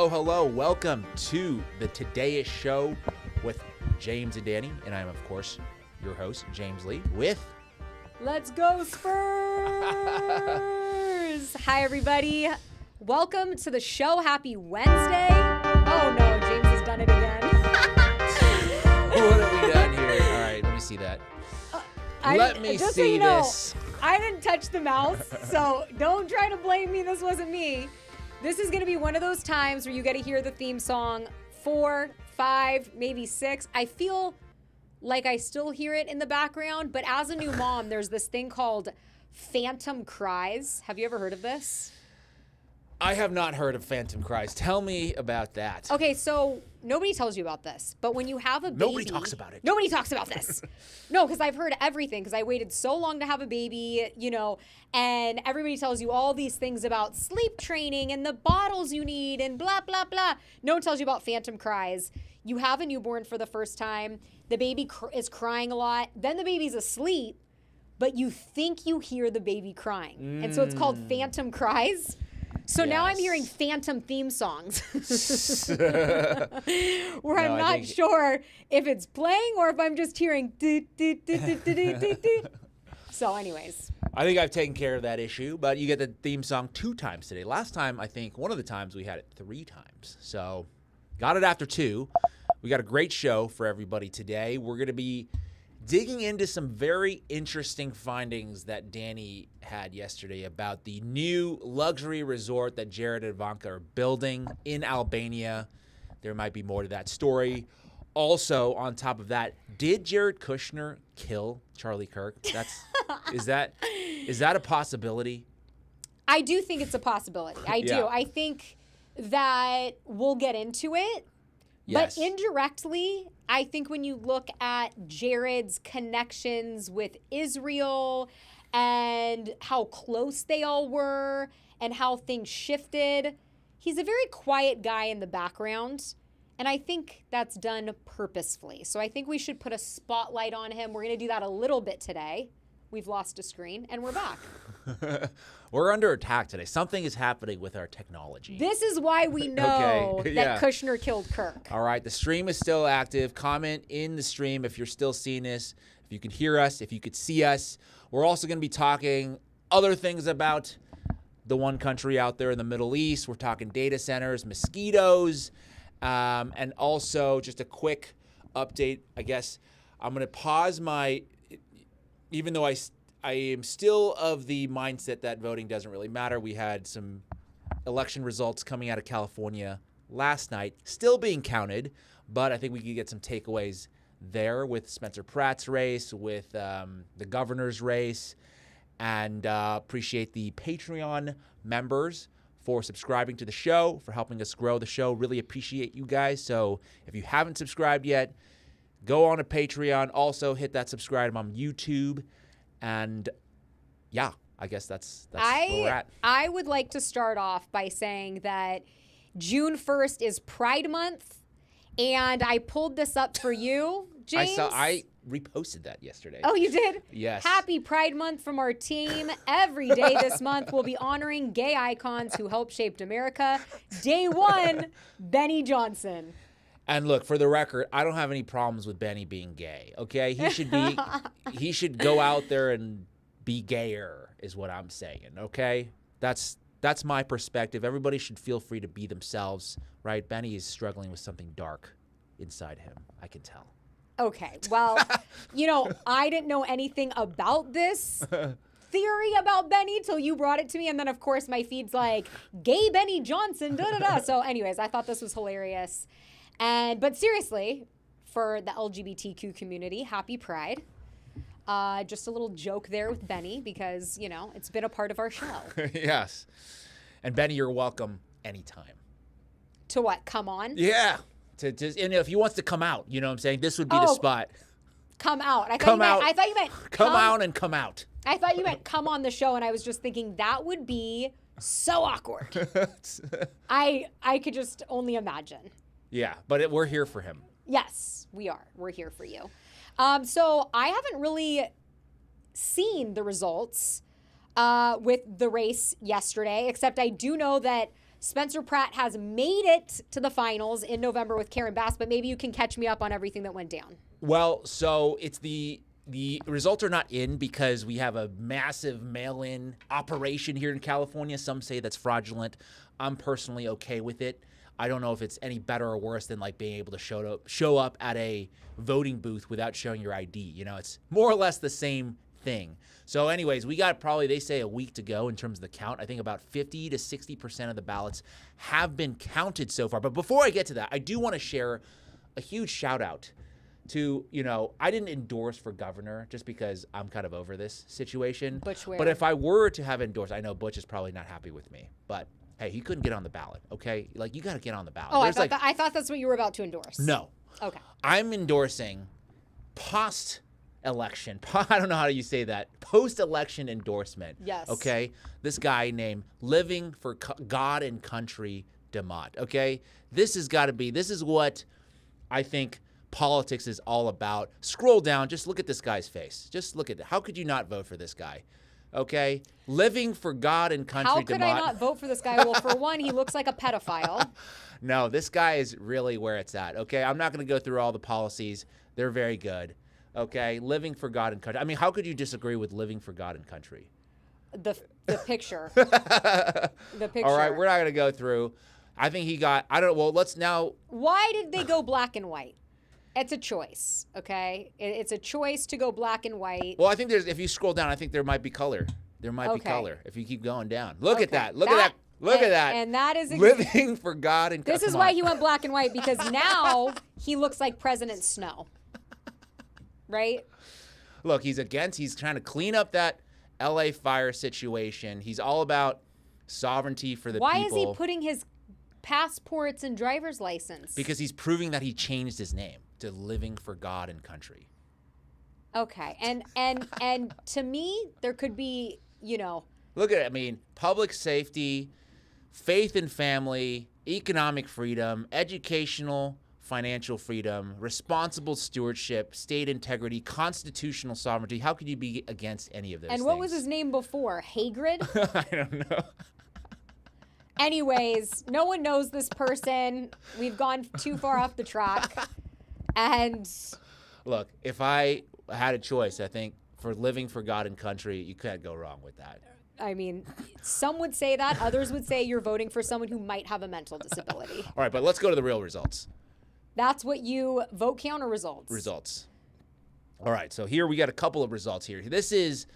Hello. Welcome to the Today-ish Show with James and Dani. And I'm, of course, your host, James Lee, with... Let's go Spurs! Hi, everybody. Welcome to the show. Happy Wednesday. Oh, no. James has done it again. What have we done here? All right, let me see that. Let me just see so you know, this. I didn't touch the mouse, so don't try to blame me. This wasn't me. This is going to be one of those times where you get to hear the theme song 4, 5, maybe 6. I feel like I still hear it in the background, but as a new mom, there's this thing called phantom cries. Have you ever heard of this? I have not heard of phantom cries. Tell me about that. Okay, so nobody tells you about this, but when you have a baby... Nobody talks about it. Nobody talks about this. No, because I've heard everything, because I waited so long to have a baby, and everybody tells you all these things about sleep training and the bottles you need and blah, blah, blah. No one tells you about phantom cries. You have a newborn for the first time. The baby is crying a lot. Then the baby's asleep, but you think you hear the baby crying. And so it's called phantom cries. So now I'm hearing phantom theme songs where I'm not sure if it's playing or if I'm just hearing So anyways. I think I've taken care of that issue, but you get the theme song 2 times today. Last time, I think one of the times we had it 3 times. So got it after 2. We got a great show for everybody today. We're going to be digging into some very interesting findings that Dani had yesterday about the new luxury resort that Jared and Ivanka are building in Albania. There might be more to that story. Also, on top of that, did Jared Kushner kill Charlie Kirk? Is that a possibility? I do think it's a possibility. I do. I think that we'll get into it. Yes. But indirectly, I think when you look at Jared's connections with Israel and how close they all were and how things shifted, he's a very quiet guy in the background. And I think that's done purposefully. So I think we should put a spotlight on him. We're going to do that a little bit today. We've lost a screen, and we're back. We're under attack today. Something is happening with our technology. This is why we know that Kushner killed Kirk. All right, the stream is still active. Comment in the stream if you're still seeing this, if you can hear us, if you could see us. We're also going to be talking other things about the one country out there in the Middle East. We're talking data centers, mosquitoes, and also just a quick update. I guess I'm going to pause even though I am still of the mindset that voting doesn't really matter. We had some election results coming out of California last night, still being counted, but I think we could get some takeaways there with Spencer Pratt's race, with the governor's race, and appreciate the Patreon members for subscribing to the show, for helping us grow the show. Really appreciate you guys. So if you haven't subscribed yet, go on to Patreon. Also, hit that subscribe on YouTube. And, I guess that's where we're at. I would like to start off by saying that June 1st is Pride Month. And I pulled this up for you, James. I reposted that yesterday. Oh, you did? Yes. Happy Pride Month from our team. Every day this month, we'll be honoring gay icons who helped shape America. Day 1, Benny Johnson. And look, for the record, I don't have any problems with Benny being gay. Okay, he should go out there and be gayer, is what I'm saying. Okay, that's my perspective. Everybody should feel free to be themselves, right? Benny is struggling with something dark inside him. I can tell. Okay, well, I didn't know anything about this theory about Benny till you brought it to me, and then of course my feed's like gay Benny Johnson, da da da. So, anyways, I thought this was hilarious. But seriously, for the LGBTQ community, happy Pride. Just a little joke there with Benny because, it's been a part of our show. Yes. And Benny, you're welcome anytime. To what? Come on? Yeah. If he wants to come out, you know what I'm saying? This would be the spot. Come out. I thought you meant come out and come out. I thought you meant come on the show, and I was just thinking that would be so awkward. I could just only imagine. Yeah, but we're here for him. Yes, we are. We're here for you. So I haven't really seen the results with the race yesterday, except I do know that Spencer Pratt has made it to the finals in November with Karen Bass, but maybe you can catch me up on everything that went down. Well, so it's the results are not in because we have a massive mail-in operation here in California. Some say that's fraudulent. I'm personally okay with it. I don't know if it's any better or worse than like being able to show up at a voting booth without showing your ID. You know, it's more or less the same thing. So anyways, we got probably, they say, a week to go in terms of the count. I think about 50 to 60% of the ballots have been counted so far. But before I get to that, I do want to share a huge shout out to, you know, I didn't endorse for governor just because I'm kind of over this situation. Butch Ware. But if I were to have endorsed, I know Butch is probably not happy with me, but hey, he couldn't get on the ballot, okay? Like, you got to get on the ballot. Oh, I thought that's what you were about to endorse. No. Okay. I'm endorsing post-election, I don't know how you say that, post-election endorsement. Yes. Okay? This guy named Living for God and Country DeMott, okay? This is what I think politics is all about. Scroll down, just look at this guy's face. Just look at it. How could you not vote for this guy? Okay? Living for God and Country DeMott. How could I not vote for this guy? Well, for one, he looks like a pedophile. No, this guy is really where it's at, okay? I'm not going to go through all the policies. They're very good, okay? Living for God and Country. I mean, how could you disagree with Living for God and Country? The picture. The picture. All right, we're not going to go through. I think he got, let's now. Why did they go black and white? It's a choice, okay? It's a choice to go black and white. Well, I think if you scroll down, I think there might be color. There might be color if you keep going down. Look at that. Look at that. Look at that. And that is Living for God and Country. This is why he went black and white, because now he looks like President Snow. Right? Look, he's trying to clean up that LA fire situation. He's all about sovereignty for the people. Why is he putting his passports and driver's license? Because he's proving that he changed his name to Living for God and Country. Okay. And to me, there could be, you know. Look at it. I mean, public safety, faith and family, economic freedom, educational, financial freedom, responsible stewardship, state integrity, constitutional sovereignty. How could you be against any of those things? And what was his name before? Hagrid? I don't know. Anyways, no one knows this person. We've gone too far off the track. And look, if I had a choice, I think for Living for God and Country, you can't go wrong with that. I mean, some would say that. Others would say you're voting for someone who might have a mental disability. All right, but let's go to the real results. That's what you vote count or results? Results. All right, so here we got a couple of results here. This is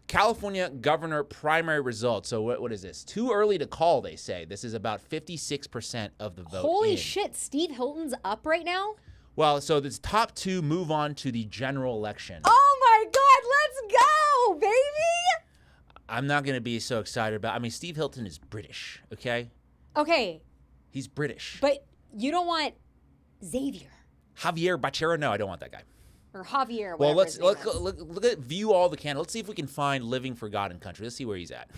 California governor primary results. So what is this? Too early to call, they say. This is about 56% of the vote. Holy shit, Steve Hilton's up right now? Well, so this top two move on to the general election. Oh my God, let's go, baby! I'm not going to be so excited about, I mean, Steve Hilton is British, okay? Okay. He's British. But you don't want Xavier. Javier Bachera? No, I don't want that guy. Or Javier, well, let's look at view all the candidates. Let's see if we can find Living for God and Country. Let's see where he's at.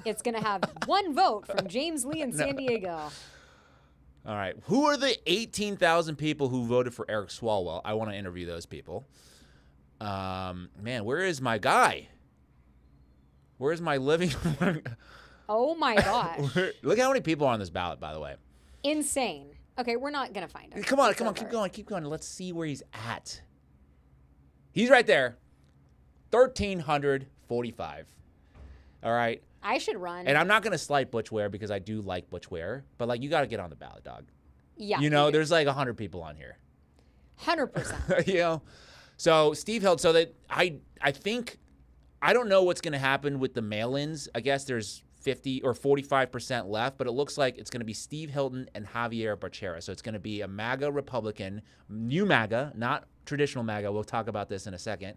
It's going to have one vote from James Lee in San Diego. All right. Who are the 18,000 people who voted for Eric Swalwell? I want to interview those people. Man, where is my guy? Where's my living? Oh, my gosh. Look how many people are on this ballot, by the way. Insane. Okay, we're not going to find him. Come on, keep going. Let's see where he's at. He's right there. 1,345. All right. I should run. And I'm not going to slight Butch Ware because I do like Butch Ware, but like you got to get on the ballot, dog. Yeah. You know, there's like 100 people on here. 100%. You know. So Steve held so that I think I don't know what's going to happen with the mail-ins. I guess there's 50 or 45% left, but it looks like it's going to be Steve Hilton and Javier Bachera. So it's going to be a MAGA Republican, new MAGA, not traditional MAGA. We'll talk about this in a second.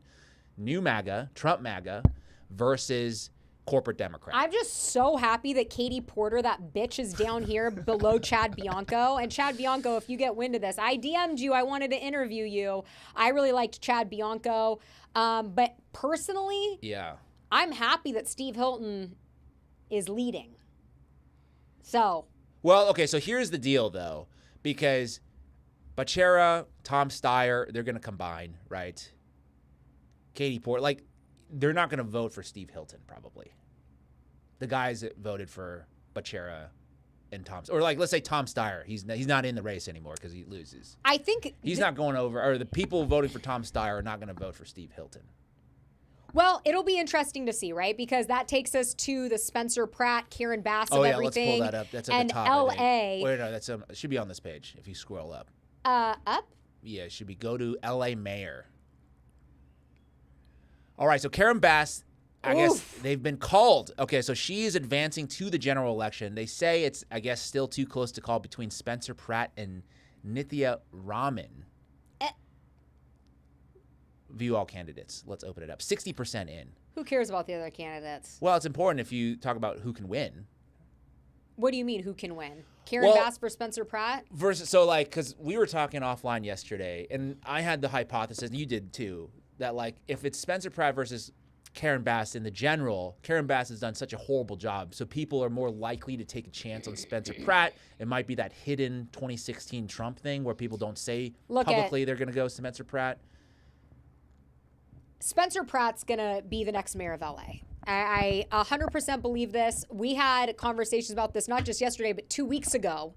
New MAGA, Trump MAGA versus corporate Democrat. I'm just so happy that Katie Porter, that bitch, is down here below Chad Bianco. And Chad Bianco, if you get wind of this, I DM'd you. I wanted to interview you. I really liked Chad Bianco. But personally, yeah, I'm happy that Steve Hilton is leading. So. Well, okay, so here's the deal, though, because Bachera, Tom Steyer, they're going to combine, right? Katie Porter, like, they're not going to vote for Steve Hilton, probably. The guys that voted for Bachera and Tom, or like let's say Tom Steyer. He's not in the race anymore because he loses. I think he's not going over, or the people voting for Tom Steyer are not going to vote for Steve Hilton. Well, it'll be interesting to see, right? Because that takes us to the Spencer Pratt, Karen Bass of everything. Let's pull that up. That's at and the top. L.A. Wait, no, it should be on this page if you scroll up. Up? Yeah, it should be go to L.A. Mayor. All right, so Karen Bass, I guess they've been called. Okay, so she is advancing to the general election. They say it's, I guess, still too close to call between Spencer Pratt and Nithya Raman. View all candidates. Let's open it up. 60% in. Who cares about the other candidates? Well, it's important if you talk about who can win. What do you mean, who can win? Karen Bass for Spencer Pratt? So, like, because we were talking offline yesterday, and I had the hypothesis, and you did too, that, like, if it's Spencer Pratt versus Karen Bass in the general, Karen Bass has done such a horrible job, so people are more likely to take a chance on Spencer Pratt. It might be that hidden 2016 Trump thing where people don't say publicly they're going to go Spencer Pratt. Spencer Pratt's going to be the next mayor of LA. I 100% believe this. We had conversations about this not just yesterday, but 2 weeks ago.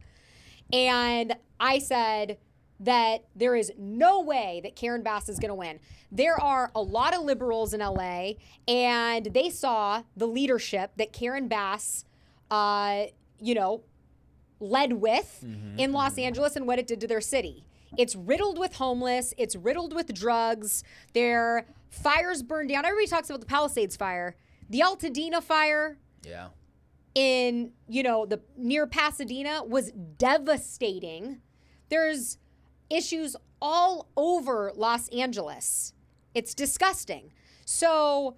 And I said that there is no way that Karen Bass is going to win. There are a lot of liberals in LA, and they saw the leadership that Karen Bass, led with in Los Angeles and what it did to their city. It's riddled with homeless. It's riddled with drugs. Their fires burned down. Everybody talks about the Palisades fire. The Altadena fire in, the near Pasadena was devastating. There's issues all over Los Angeles. It's disgusting. So,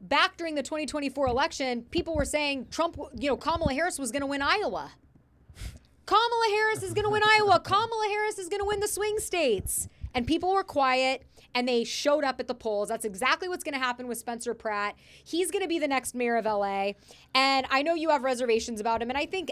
back during the 2024 election, people were saying Kamala Harris was going to win Iowa. Kamala Harris is going to win Iowa. Kamala Harris is going to win the swing states. And people were quiet, and they showed up at the polls. That's exactly what's going to happen with Spencer Pratt. He's going to be the next mayor of LA. And I know you have reservations about him, and I think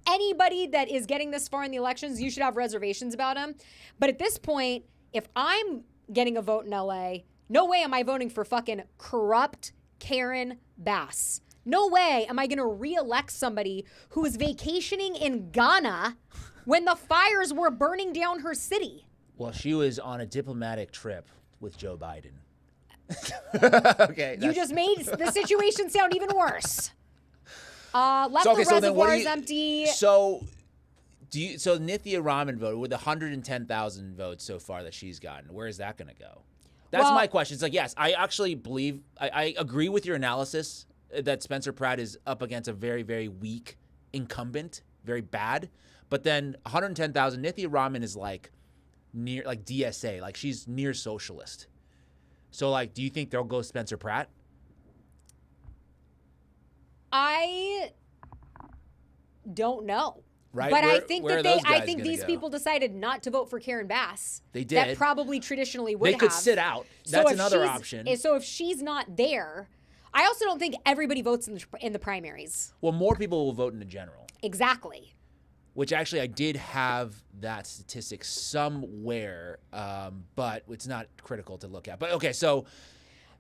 anybody that is getting this far in the elections, you should have reservations about him. But at this point, if I'm getting a vote in LA, no way am I voting for fucking corrupt Karen Bass. No way am I going to reelect somebody who was vacationing in Ghana when the fires were burning down her city. Well, she was on a diplomatic trip with Joe Biden. Okay. You just made the situation sound even worse. Left the reservoirs empty. So Nithya Raman voted with 110,000 votes so far that she's gotten. Where is that going to go? That's my question. It's like, yes, I actually believe, I agree with your analysis that Spencer Pratt is up against a very, very weak incumbent, very bad. But then 110,000, Nithya Raman is like near, like DSA, like she's near socialist. So, like, do you think they'll go Spencer Pratt? I don't know. Right? But I think these people decided not to vote for Karen Bass. They did. That probably traditionally would have. They could sit out. That's another option. So if she's not there, I also don't think everybody votes in the primaries. Well, more people will vote in the general. Exactly. Which actually I did have that statistic somewhere, but it's not critical to look at. But okay, so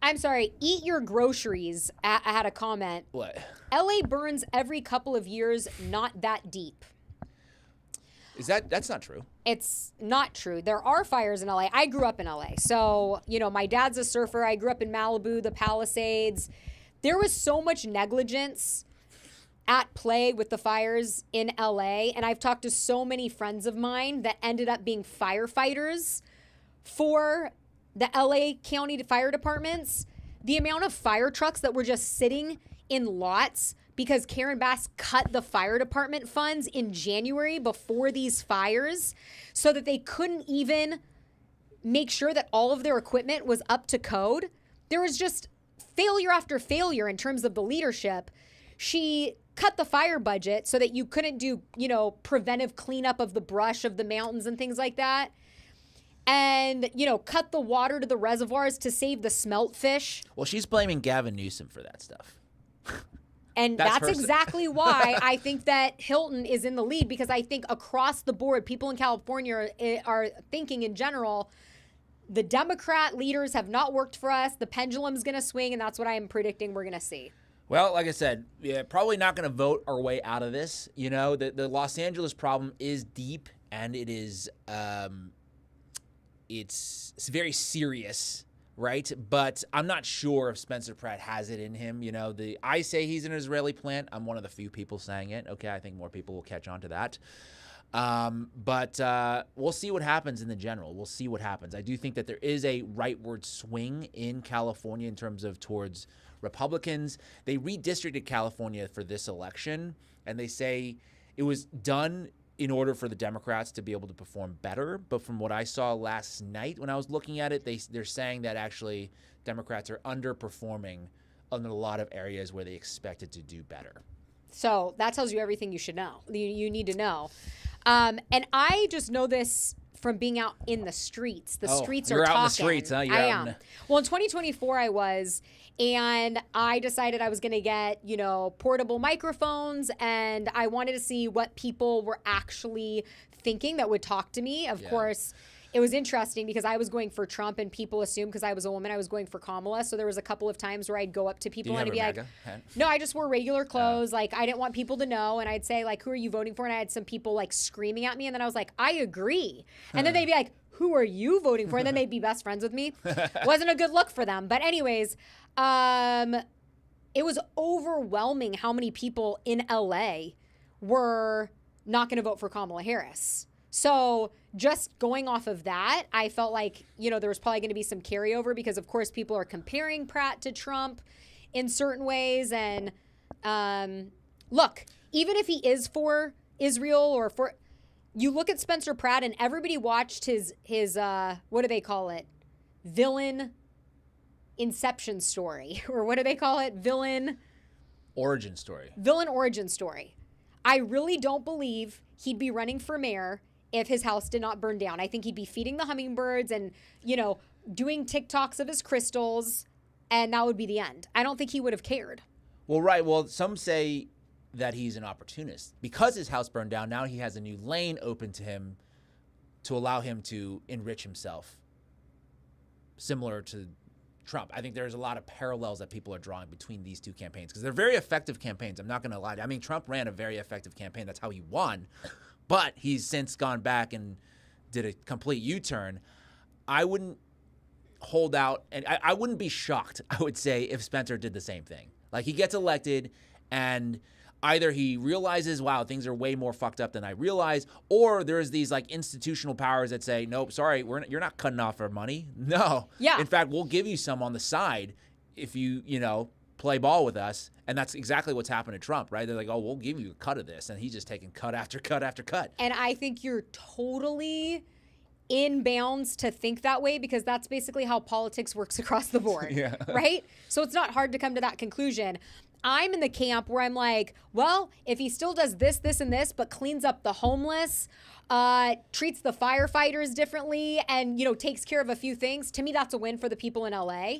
I'm sorry. Eat your groceries. I had a comment. What? LA burns every couple of years. Not that deep. That's not true. It's not true. There are fires in LA. I grew up in LA. So, my dad's a surfer. I grew up in Malibu, the Palisades. There was so much negligence at play with the fires in LA. And I've talked to so many friends of mine that ended up being firefighters for the LA County fire departments. The amount of fire trucks that were just sitting in lots because Karen Bass cut the fire department funds in January before these fires so that they couldn't even make sure that all of their equipment was up to code. There was just failure after failure in terms of the leadership. She cut the fire budget so that you couldn't do, preventive cleanup of the brush of the mountains and things like that. And, cut the water to the reservoirs to save the smelt fish. Well, she's blaming Gavin Newsom for that stuff. And that's exactly why I think that Hilton is in the lead, because I think across the board, people in California are thinking in general, the Democrat leaders have not worked for us. The pendulum's going to swing, and that's what I am predicting we're going to see. Well, like I said, probably not going to vote our way out of this. You know, the Los Angeles problem is deep, and it is it's very serious, right? But I'm not sure if Spencer Pratt has it in him. You know, I say he's an Israeli plant. I'm one of the few people saying it. Okay, I think more people will catch on to that. But we'll see what happens in the general. We'll see what happens. I do think that there is a rightward swing in California in terms of towards Republicans. They redistricted California for this election, and they say it was done in order for the Democrats to be able to perform better. But from what I saw last night when I was looking at it, they're saying that actually Democrats are underperforming in a lot of areas where they expected to do better. So that tells you everything you should know. You need to know. And I just know this from being out in the streets. The streets are talking. You're out in the streets, huh? I am. Well, in 2024 I was, and I decided I was going to get, portable microphones, and I wanted to see what people were actually thinking that would talk to me. Of course, it was interesting because I was going for Trump, and people assumed because I was a woman I was going for Kamala. So there was a couple of times where I'd go up to people and I'd be like, no, I just wore regular clothes. Like, I didn't want people to know. And I'd say, like, who are you voting for? And I had some people like screaming at me. And then I was like, I agree. And then they'd be like, who are you voting for? And then they'd be best friends with me. Wasn't a good look for them. But anyways, it was overwhelming how many people in LA were not going to vote for Kamala Harris. So just going off of that, I felt like, there was probably going to be some carryover because, of course, people are comparing Pratt to Trump in certain ways. And look, even if he is for Israel or for, you look at Spencer Pratt and everybody watched his what do they call it? Villain inception story, or what do they call it? Villain origin story. I really don't believe he'd be running for mayor if his house did not burn down. I think he'd be feeding the hummingbirds and, doing TikToks of his crystals, and that would be the end. I don't think he would have cared. Well, right. Well, some say that he's an opportunist. Because his house burned down, now he has a new lane open to him to allow him to enrich himself, similar to Trump. I think there's a lot of parallels that people are drawing between these two campaigns because they're very effective campaigns. I'm not going to lie. I mean, Trump ran a very effective campaign. That's how he won. But he's since gone back and did a complete U-turn. I wouldn't hold out, and I wouldn't be shocked, I would say, if Spencer did the same thing. Like, he gets elected, and either he realizes, wow, things are way more fucked up than I realized, or there's these, like, institutional powers that say, nope, sorry, you're not cutting off our money. No. Yeah. In fact, we'll give you some on the side if you, play ball with us. And that's exactly what's happened to Trump, right? They're like, oh, we'll give you a cut of this. And he's just taking cut after cut after cut. And I think you're totally in bounds to think that way because that's basically how politics works across the board, right? So it's not hard to come to that conclusion. I'm in the camp where I'm like, well, if he still does this, this, and this, but cleans up the homeless, treats the firefighters differently, and, takes care of a few things, to me, that's a win for the people in LA.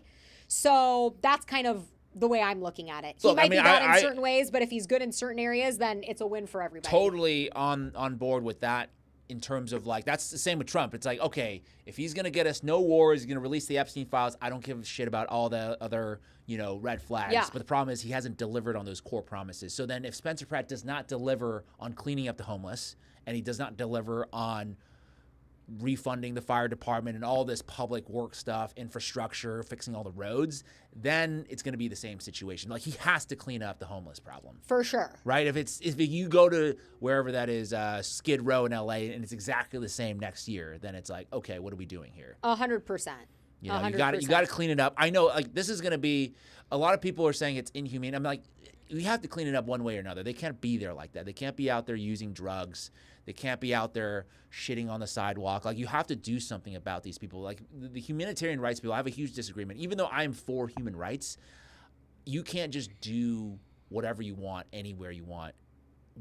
So that's kind of the way I'm looking at it. He might be bad in certain ways, but if he's good in certain areas, then it's a win for everybody. Totally on board with that in terms of, like, that's the same with Trump. It's like, okay, if he's going to get us no wars, he's going to release the Epstein files, I don't give a shit about all the other, red flags. Yeah. But the problem is he hasn't delivered on those core promises. So then if Spencer Pratt does not deliver on cleaning up the homeless, and he does not deliver on refunding the fire department and all this public work stuff, infrastructure, fixing all the roads, then it's going to be the same situation. Like, he has to clean up the homeless problem. For sure. Right? If you go to wherever that is, Skid Row in LA, and it's exactly the same next year, then it's like, okay, what are we doing here? 100%. You got to clean it up. I know, like, this is going to be, a lot of people are saying it's inhumane. I'm like, we have to clean it up one way or another. They can't be there like that. They can't be out there using drugs. They can't be out there shitting on the sidewalk. Like, you have to do something about these people. Like, the humanitarian rights people, I have a huge disagreement. Even though I'm for human rights, you can't just do whatever you want, anywhere you want,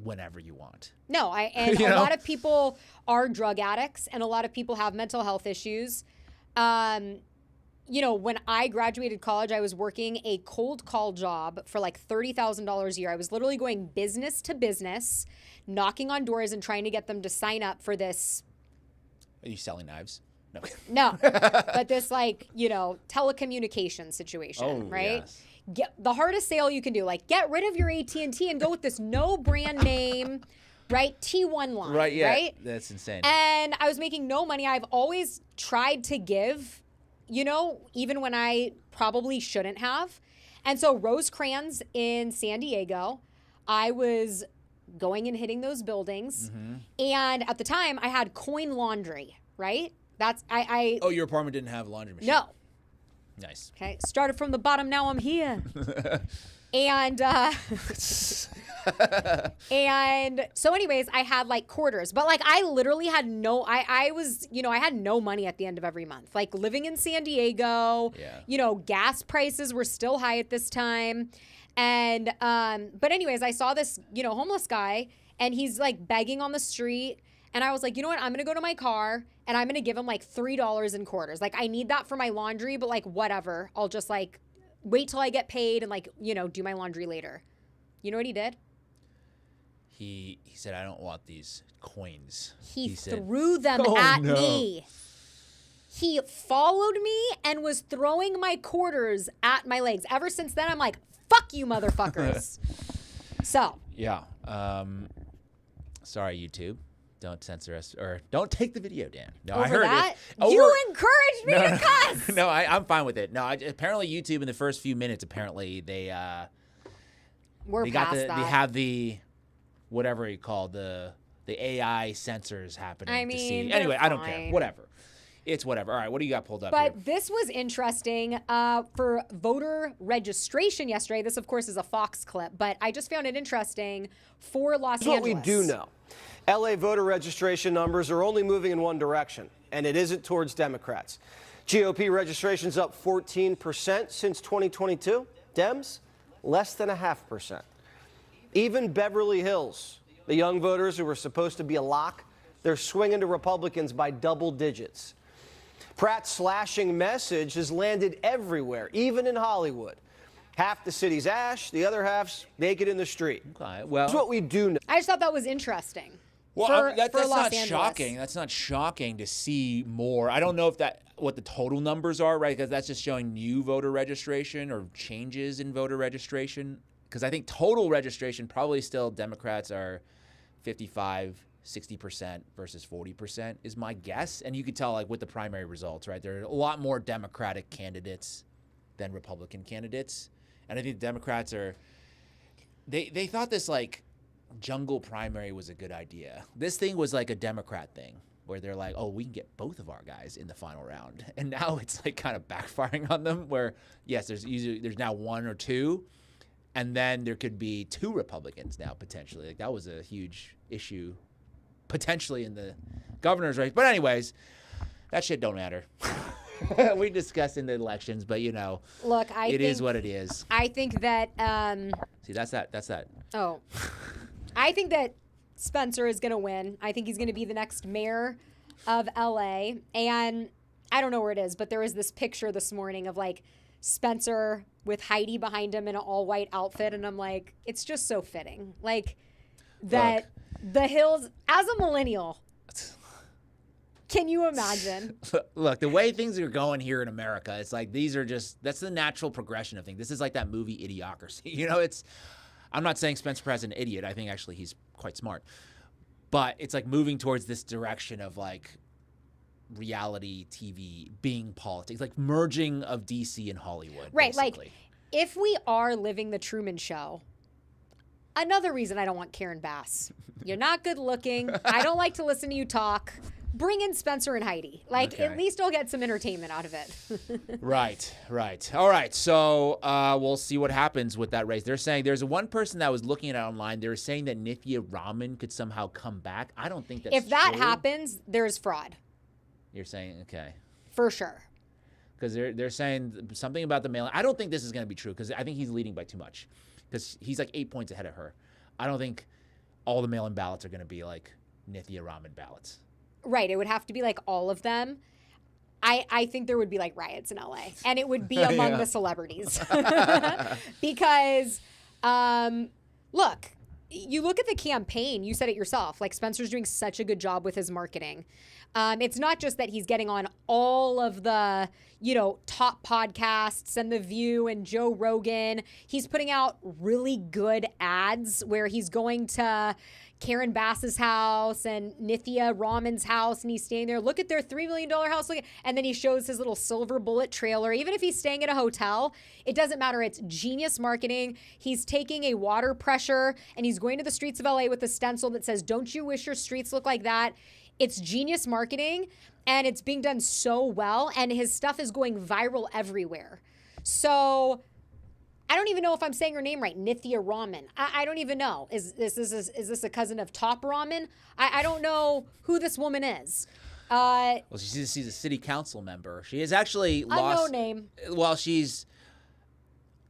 whenever you want. No, a lot of people are drug addicts, and a lot of people have mental health issues. When I graduated college, I was working a cold call job for like $30,000 a year. I was literally going business to business, knocking on doors and trying to get them to sign up for this. Are you selling knives? No. No, but this telecommunication situation, right? Yes. get the hardest sale you can do. Like, get rid of your AT&T and go with this no brand name, right? T1 line, Right, yeah. right? That's insane. And I was making no money. I've always tried to give, you know, even when I probably shouldn't have. And so Rosecrans in San Diego, I was going and hitting those buildings. And at the time, I had coin laundry, right? That's, Oh, your apartment didn't have a laundry machine? No. Nice. Okay, started from the bottom, now I'm here. And and so anyways, I had like quarters, but like I literally had I was, you know, I had no money at the end of every month. Like living in San Diego, you know, gas prices were still high at this time. And but anyways, I saw this, you know, homeless guy, and he's like begging on the street. And I was like, you know what? I'm going to go to my car and I'm going to give him like $3 in quarters. Like, I need that for my laundry, but like, whatever. I'll just like wait till I get paid and like, you know, do my laundry later. You know what he did? He said, I don't want these coins. He said, threw them at me. He followed me and was throwing my quarters at my legs. Ever since then, I'm like, fuck you, motherfuckers. So. Yeah. Sorry, YouTube. Don't censor us, or don't take the video down. No, Over I heard that? it. You encouraged me to cuss. No, I'm fine with it. No, apparently YouTube in the first few minutes, apparently they have the whatever you call the AI sensors happening. I mean, to see. Anyway, they're I don't care. fine. Whatever. It's whatever. All right, what do you got pulled up But here? this was interesting for voter registration yesterday. This, of course, is a Fox clip, but I just found it interesting for Los Angeles. What we do know. LA voter registration numbers are only moving in one direction, and it isn't towards Democrats. GOP registration's up 14% since 2022. Dems, less than 0.5%. Even Beverly Hills, the young voters who were supposed to be a lock, they're swinging to Republicans by double digits. Pratt's slashing message has landed everywhere, even in Hollywood. Half the city's ash, the other half's naked in the street. Okay, well, That's what we do know. I just thought that was interesting. Well, that's for Los not Angeles. shocking. That's not shocking to see more. I don't know if what the total numbers are, right? Because that's just showing new voter registration or changes in voter registration. Because I think total registration probably still Democrats are 60% versus 40% is my guess. And you could tell like with the primary results, right? There are a lot more Democratic candidates than Republican candidates. And I think the Democrats they thought this like jungle primary was a good idea. This thing was like a Democrat thing where they're like, oh, we can get both of our guys in the final round. And now it's like kind of backfiring on them where, yes, there's now one or two, and then there could be two Republicans now potentially. Like that was a huge issue potentially in the governor's race. But anyways, that shit don't matter. We discussed in the elections, but you know, Look, it is what it is. I think that See, that's that. Oh. I think that Spencer is going to win. I think he's going to be the next mayor of LA. And I don't know where it is, but there was this picture this morning of like Spencer with Heidi behind him in an all white outfit. And I'm like, it's just so fitting. Like that the hills, as a millennial, can you imagine? Look, the way things are going here in America, it's like that's the natural progression of things. This is like that movie Idiocracy. You know, I'm not saying Spencer Pratt's an idiot. I think actually he's quite smart. But it's like moving towards this direction of like reality TV being politics, like merging of DC and Hollywood. Right. Basically. Like if we are living the Truman Show, another reason I don't want Karen Bass. You're not good looking. I don't like to listen to you talk. Bring in Spencer and Heidi. Like, Okay. at least I'll get some entertainment out of it. Right. All right. So we'll see what happens with that race. They're saying there's one person that was looking at it online. They were saying that Nithya Raman could somehow come back. I don't think that's If that true. happens, there's fraud. You're saying, okay. For sure. Because they're saying something about the mail-in. I don't think this is going to be true because I think he's leading by too much. Because he's like 8 points ahead of her. I don't think all the mail-in ballots are going to be like Nithya Raman ballots. Right. It would have to be like all of them. I think there would be like riots in LA. And it would be among the celebrities. Because, look, you look at the campaign. You said it yourself. Like Spencer's doing such a good job with his marketing. It's not just that he's getting on all of the, top podcasts and The View and Joe Rogan. He's putting out really good ads where he's going to Karen Bass's house and Nithya Raman's house, and he's staying there. Look at their $3 million house. And then he shows his little silver bullet trailer. Even if he's staying at a hotel, it doesn't matter. It's genius marketing. He's taking a water pressure and he's going to the streets of LA with a stencil that says, "Don't you wish your streets look like that?" It's genius marketing, and it's being done so well, and his stuff is going viral everywhere. So I don't even know if I'm saying her name right, Nithya Raman. I don't even know. Is this a cousin of Top Raman? I don't know who this woman is. Well, she's a city council member. She has actually lost. A no name. Well, she's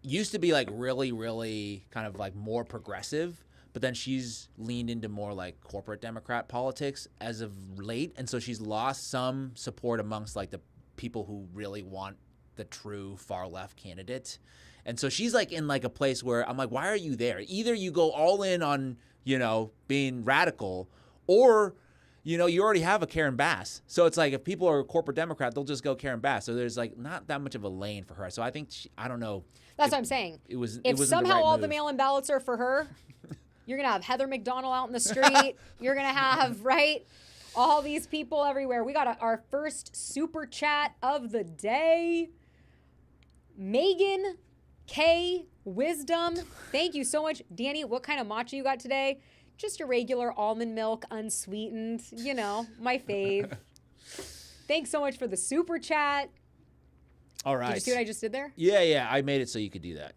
used to be like really, really kind of like more progressive. But then she's leaned into more like corporate Democrat politics as of late. And so she's lost some support amongst like the people who really want the true far left candidate. And so she's like in like a place where I'm like, why are you there? Either you go all in on, being radical, or, you already have a Karen Bass. So it's like if people are a corporate Democrat, they'll just go Karen Bass. So there's like not that much of a lane for her. So I think, I don't know. That's what I'm saying. If somehow all the mail-in ballots are for her, you're going to have Heather McDonald out in the street. You're going to have, all these people everywhere. We got our first super chat of the day. Megyn K. Wisdom. Thank you so much. Dani, what kind of matcha you got today? Just a regular almond milk, unsweetened. My fave. Thanks so much for the super chat. All right. Did you see what I just did there? Yeah. I made it so you could do that.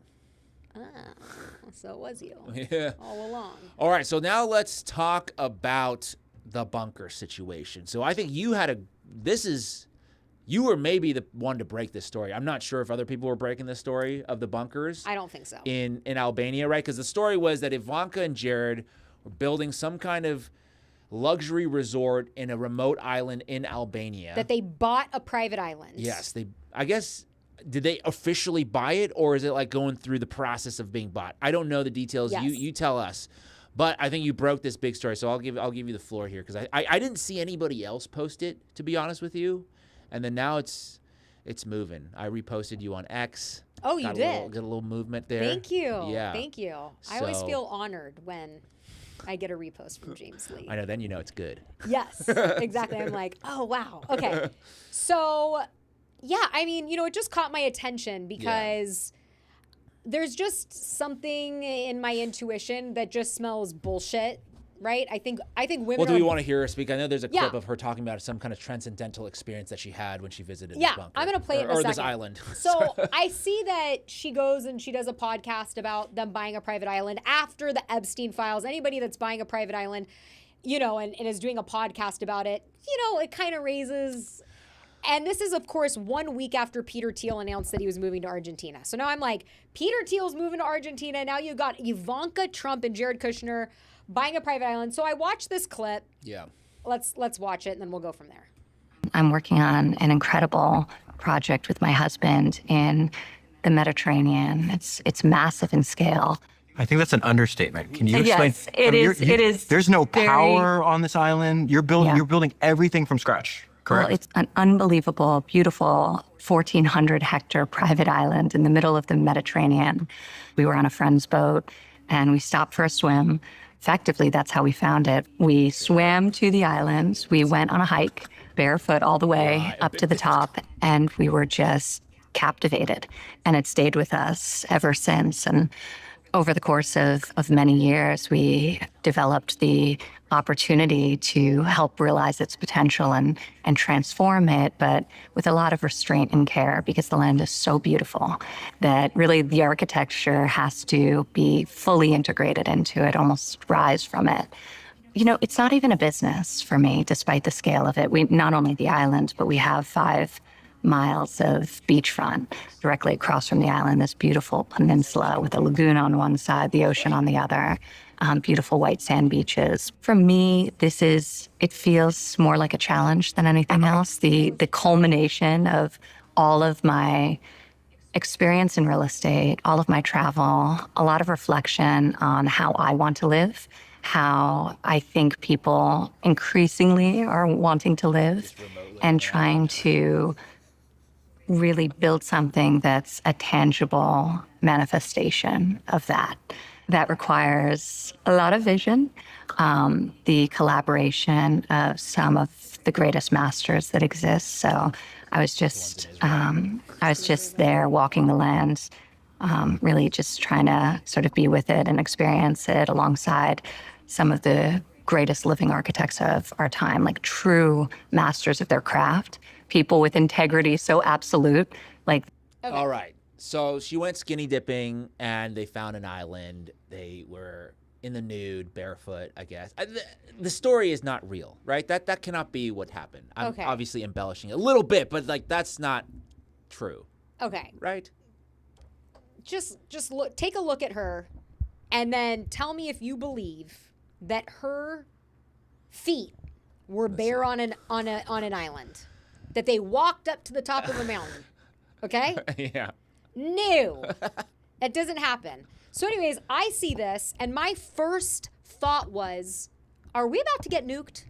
So it was you. Yeah. All along. All right, so now let's talk about the bunker situation. So I think you were maybe the one to break this story. I'm not sure if other people were breaking this story of the bunkers. I don't think so. In Albania, right? Because the story was that Ivanka and Jared were building some kind of luxury resort in a remote island in Albania. That they bought a private island. Yes, I guess. Did they officially buy it, or is it like going through the process of being bought? I don't know the details. Yes. You tell us. But I think you broke this big story, so I'll give you the floor here because I didn't see anybody else post it, to be honest with you, and then now it's moving. I reposted you on X. Oh, you did. Got a little movement there. Thank you. Yeah. Thank you. I always feel honored when I get a repost from James Lee. I know. Then you know it's good. Yes, exactly. I'm like, oh wow. Okay, so. Yeah, I mean, it just caught my attention because there's just something in my intuition that just smells bullshit, right? I think women. Well, do we want to hear her speak? I know there's a clip of her talking about some kind of transcendental experience that she had when she visited this bunker. I'm going to play it in a second. Or this island. So I see that she goes and she does a podcast about them buying a private island after the Epstein files. Anybody that's buying a private island, and is doing a podcast about it, it kind of raises... And this is, of course, 1 week after Peter Thiel announced that he was moving to Argentina. So now I'm like, Peter Thiel's moving to Argentina. Now you got Ivanka Trump and Jared Kushner buying a private island. So I watched this clip. Yeah. Let's watch it, and then we'll go from there. I'm working on an incredible project with my husband in the Mediterranean. It's massive in scale. I think that's an understatement. Can you explain? Yes, it is. There's no power on this island. You're building everything from scratch. Correct. Well, it's an unbelievable, beautiful 1,400 hectare private island in the middle of the Mediterranean. We were on a friend's boat and we stopped for a swim. Effectively, that's how we found it. We swam to the island. We went on a hike, barefoot all the way up to the top, and we were just captivated. And it stayed with us ever since. And over the course of many years, we developed the opportunity to help realize its potential and transform it, but with a lot of restraint and care, because the land is so beautiful that really the architecture has to be fully integrated into it, almost rise from it. It's not even a business for me, despite the scale of it. We not only the island, but we have 5 miles of beachfront directly across from the island, this beautiful peninsula with a lagoon on one side, the ocean on the other, beautiful white sand beaches. For me, it feels more like a challenge than anything else. The culmination of all of my experience in real estate, all of my travel, a lot of reflection on how I want to live, how I think people increasingly are wanting to live and trying to really build something that's a tangible manifestation of that. That requires a lot of vision, the collaboration of some of the greatest masters that exist. So I was just there walking the land, really just trying to sort of be with it and experience it alongside some of the greatest living architects of our time, like true masters of their craft, people with integrity so absolute, like. Okay. All right. So she went skinny dipping, and they found an island. They were in the nude, barefoot, I guess. The story is not real, right? That cannot be what happened. I'm obviously embellishing a little bit, but like that's not true. Okay. Right? Just look, take a look at her, and then tell me if you believe that her feet were bare on an island, that they walked up to the top of a mountain. Okay? Yeah. No, that doesn't happen. So anyways, I see this, and my first thought was, are we about to get nuked?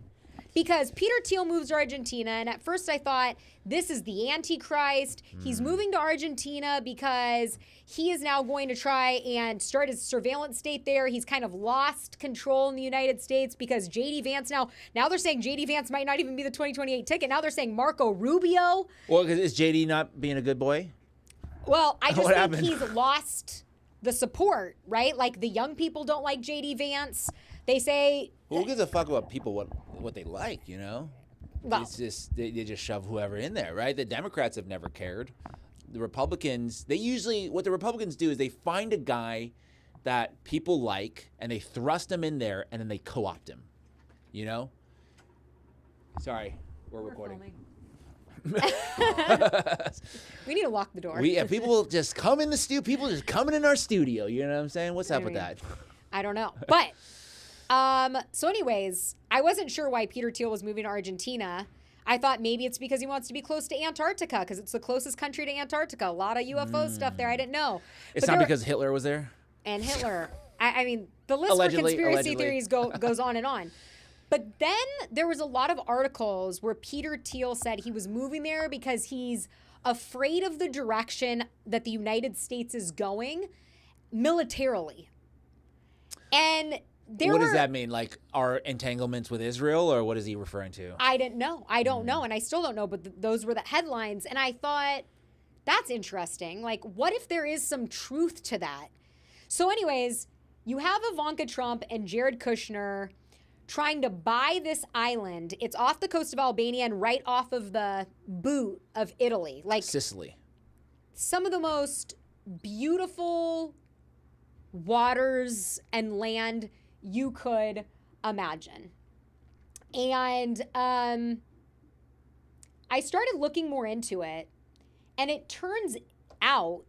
Because Peter Thiel moves to Argentina, and at first I thought, this is the Antichrist. He's moving to Argentina because he is now going to try and start his surveillance state there. He's kind of lost control in the United States because J.D. Vance now they're saying J.D. Vance might not even be the 2028 ticket. Now they're saying Marco Rubio. Well, is J.D. not being a good boy? Well, I just What think happened? he's lost the support, right? Like the young people don't like J.D. Vance. They say, Well, who gives a fuck about people what they like, you know? Well- It's just they just shove whoever in there, right? The Democrats have never cared. The Republicans, what the Republicans do is they find a guy that people like and they thrust him in there and then they co-opt him. You know? Sorry, we're recording. we need to lock the door. People will just come in the studio. People just coming in our studio. You know what I'm saying? What's up with that? I don't know. But, so anyways, I wasn't sure why Peter Thiel was moving to Argentina. I thought maybe it's because he wants to be close to Antarctica because it's the closest country to Antarctica. A lot of UFO stuff there. I didn't know. It's not because Hitler was there? And Hitler. I mean, the list Allegedly, for conspiracy theories goes on and on. But then there was a lot of articles where Peter Thiel said he was moving there because he's afraid of the direction that the United States is going militarily. And what does that mean? Like our entanglements with Israel, or what is he referring to? I didn't know. I don't know, and I still don't know, but those were the headlines. And I thought, that's interesting. Like, what if there is some truth to that? So anyways, you have Ivanka Trump and Jared Kushner trying to buy this island. It's off the coast of Albania and right off of the boot of Italy. Like Sicily. Some of the most beautiful waters and land you could imagine. And I started looking more into it, and it turns out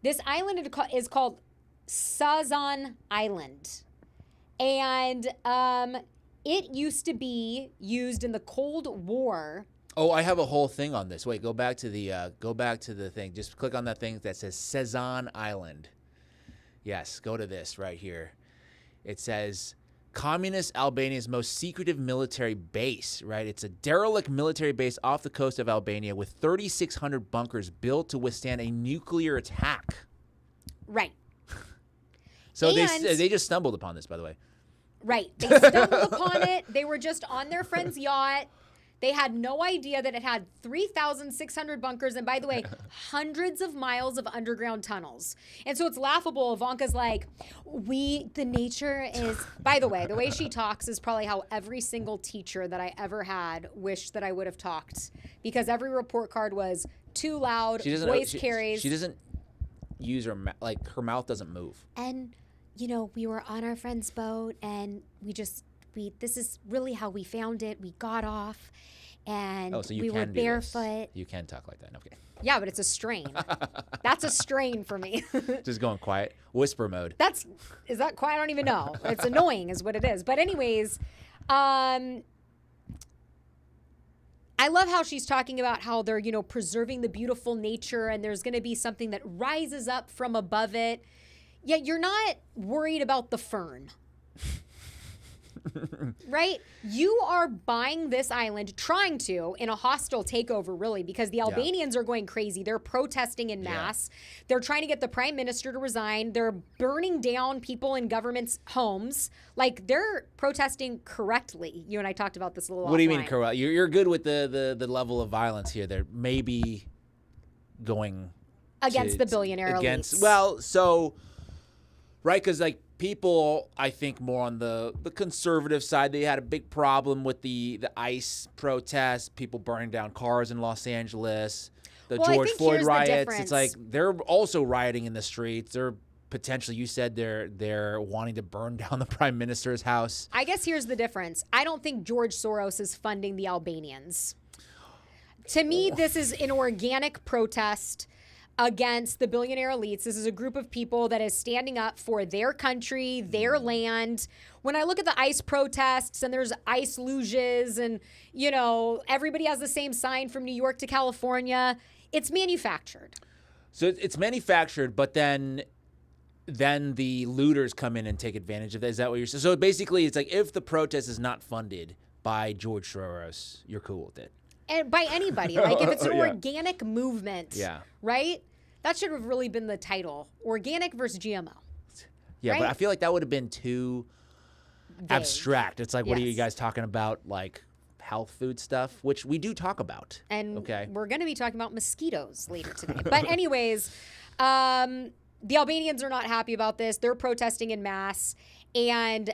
this island is called Sazan Island. And it used to be used in the Cold War. Oh, I have a whole thing on this. Wait, go back to the thing. Just click on that thing that says Sazan Island. Yes, go to this right here. It says Communist Albania's most secretive military base, right? It's a derelict military base off the coast of Albania with 3,600 bunkers built to withstand a nuclear attack. Right. So they just stumbled upon this, by the way. Right. They stumbled upon it. They were just on their friend's yacht. They had no idea that it had 3,600 bunkers. And by the way, hundreds of miles of underground tunnels. And so it's laughable. Ivanka's like, the nature is, by the way she talks is probably how every single teacher that I ever had wished that I would have talked. Because every report card was too loud, voice carries. She doesn't use her mouth, like her mouth doesn't move. And, we were on our friend's boat and this is really how we found it. We got off and we were barefoot. You can talk like that. Okay. Yeah, but it's a strain. That's a strain for me. Just going quiet. Whisper mode. Is that quiet? I don't even know. It's annoying is what it is. But anyways, I love how she's talking about how they're, preserving the beautiful nature and there's going to be something that rises up from above it. Yet you're not worried about the fern. Right? You are buying this island, trying to, in a hostile takeover, really, because the Albanians are going crazy. They're protesting in mass. They're trying to get the prime minister to resign. They're burning down people in government's homes. Like, they're protesting correctly. You and I talked about this a little What do you offline. mean correct? You're good with the level of violence here. They're maybe going Against the billionaire elites. Well, so, right, because, like, people, I think, more on the conservative side, they had a big problem with the ICE protests, people burning down cars in Los Angeles, the George Floyd riots. It's like they're also rioting in the streets. They're potentially, you said they're wanting to burn down the prime minister's house. I guess here's the difference. I don't think George Soros is funding the Albanians. To me, this is an organic protest against the billionaire elites. This is a group of people that is standing up for their country, their land. When I look at the ICE protests and there's ICE luges and, you know, everybody has the same sign from New York to California, it's manufactured. So it's manufactured, but then the looters come in and take advantage of that. Is that what you're saying? So basically, it's like if the protest is not funded by George Soros, you're cool with it. And by anybody. Like, if it's an organic movement, right? That should have really been the title. Organic versus GMO. Yeah, right? but I feel like that would have been too abstract. It's like, what are you guys talking about? Like, health food stuff, which we do talk about. And we're going to be talking about mosquitoes later today. But anyways, the Albanians are not happy about this. They're protesting in mass. And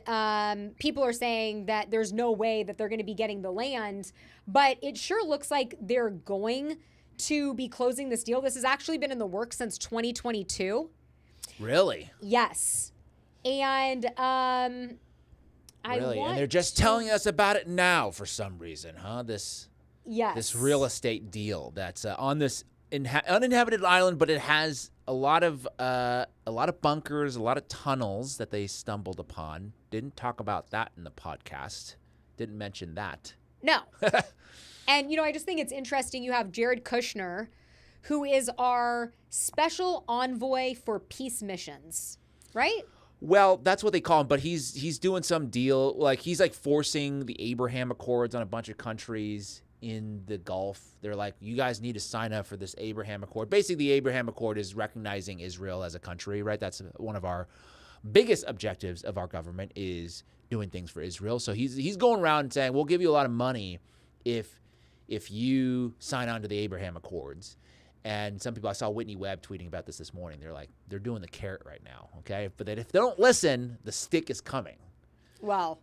people are saying that there's no way that they're going to be getting the land. But it sure looks like they're going to be closing this deal. This has actually been in the works since 2022. Really? Yes. And and they're just telling us about it now for some reason, huh? This real estate deal that's on this uninhabited island, but it has a lot of bunkers, a lot of tunnels that they stumbled upon. Didn't talk about that in the podcast. Didn't mention that. No. And, you know, I just think it's interesting. You have Jared Kushner, who is our special envoy for peace missions, right? Well, that's what they call him, but he's doing some deal. Like, he's like forcing the Abraham Accords on a bunch of countries in the Gulf. They're like, you guys need to sign up for this Abraham Accord. Basically, the Abraham Accord is recognizing Israel as a country, right? That's one of our biggest objectives of our government, is doing things for Israel. So he's going around and saying, we'll give you a lot of money if you sign on to the Abraham Accords. And some people, I saw Whitney Webb tweeting about this morning. They're like, they're doing the carrot right now, okay? But that if they don't listen, the stick is coming. Wow.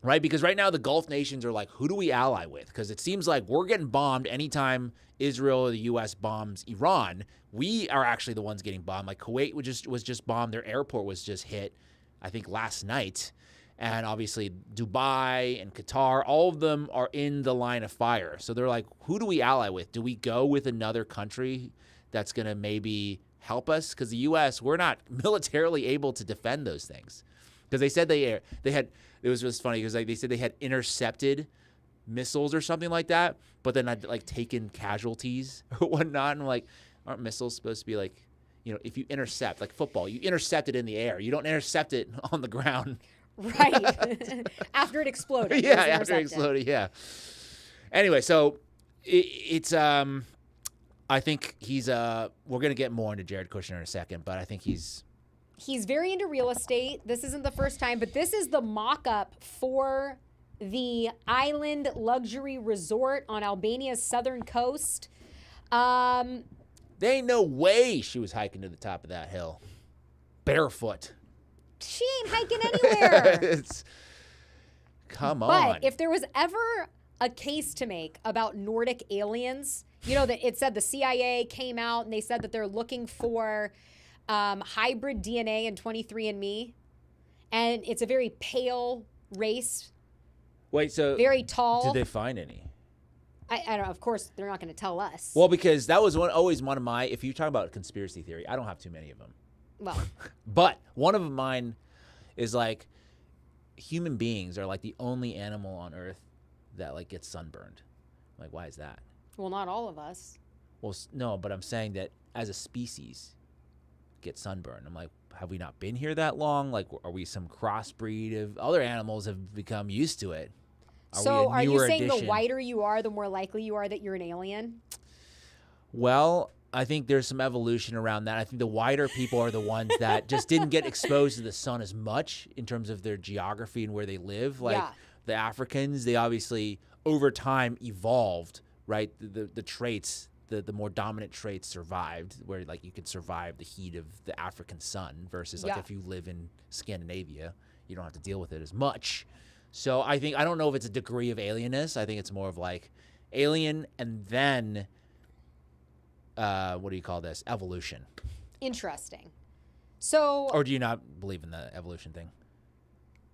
Right? Because right now the Gulf nations are like, who do we ally with? Because it seems like we're getting bombed anytime Israel or the U.S. bombs Iran. We are actually the ones getting bombed. Like, Kuwait was just bombed. Their airport was just hit, I think, last night. And obviously Dubai and Qatar, all of them are in the line of fire. So they're like, who do we ally with? Do we go with another country that's going to maybe help us? Because the U.S., we're not militarily able to defend those things. Because they said they had, it was just funny because they said they had intercepted missiles or something like that, but then I'd like taken casualties or whatnot. And I'm like, aren't missiles supposed to be like, you know, if you intercept, like football, you intercept it in the air. You don't intercept it on the ground. Right. After it exploded. Yeah, after it exploded, yeah. Anyway, so it's I think he's we're going to get more into Jared Kushner in a second, but I think he's very into real estate. This isn't the first time, but this is the mock-up for the island luxury resort on Albania's southern coast. There ain't no way she was hiking to the top of that hill barefoot. She ain't hiking anywhere. Come on. But if there was ever a case to make about Nordic aliens, you know, that it said the CIA came out and they said that they're looking for hybrid DNA in 23andMe, and it's a very pale race. Wait, so very tall. Did they find any? I don't know. Of course, they're not going to tell us. Well, because that was always one of my. If you talk about conspiracy theory, I don't have too many of them. Well, but one of mine is like human beings are like the only animal on Earth that like gets sunburned. Like, why is that? Well, not all of us. Well, no, but I'm saying that as a species, get sunburned. I'm like, have we not been here that long? Like, are we some crossbreed of other animals have become used to it? So are you saying addition? the whiter you are, the more likely you are that you're an alien? Well, I think there's some evolution around that. I think the whiter people are the ones that just didn't get exposed to the sun as much in terms of their geography and where they live. Like the Africans, they obviously over time evolved, right? The traits, the more dominant traits survived, where like you could survive the heat of the African sun versus like if you live in Scandinavia, you don't have to deal with it as much. So I don't know if it's a degree of alienness. I think it's more of like alien and then what do you call this? Evolution. Interesting. So, or do you not believe in the evolution thing?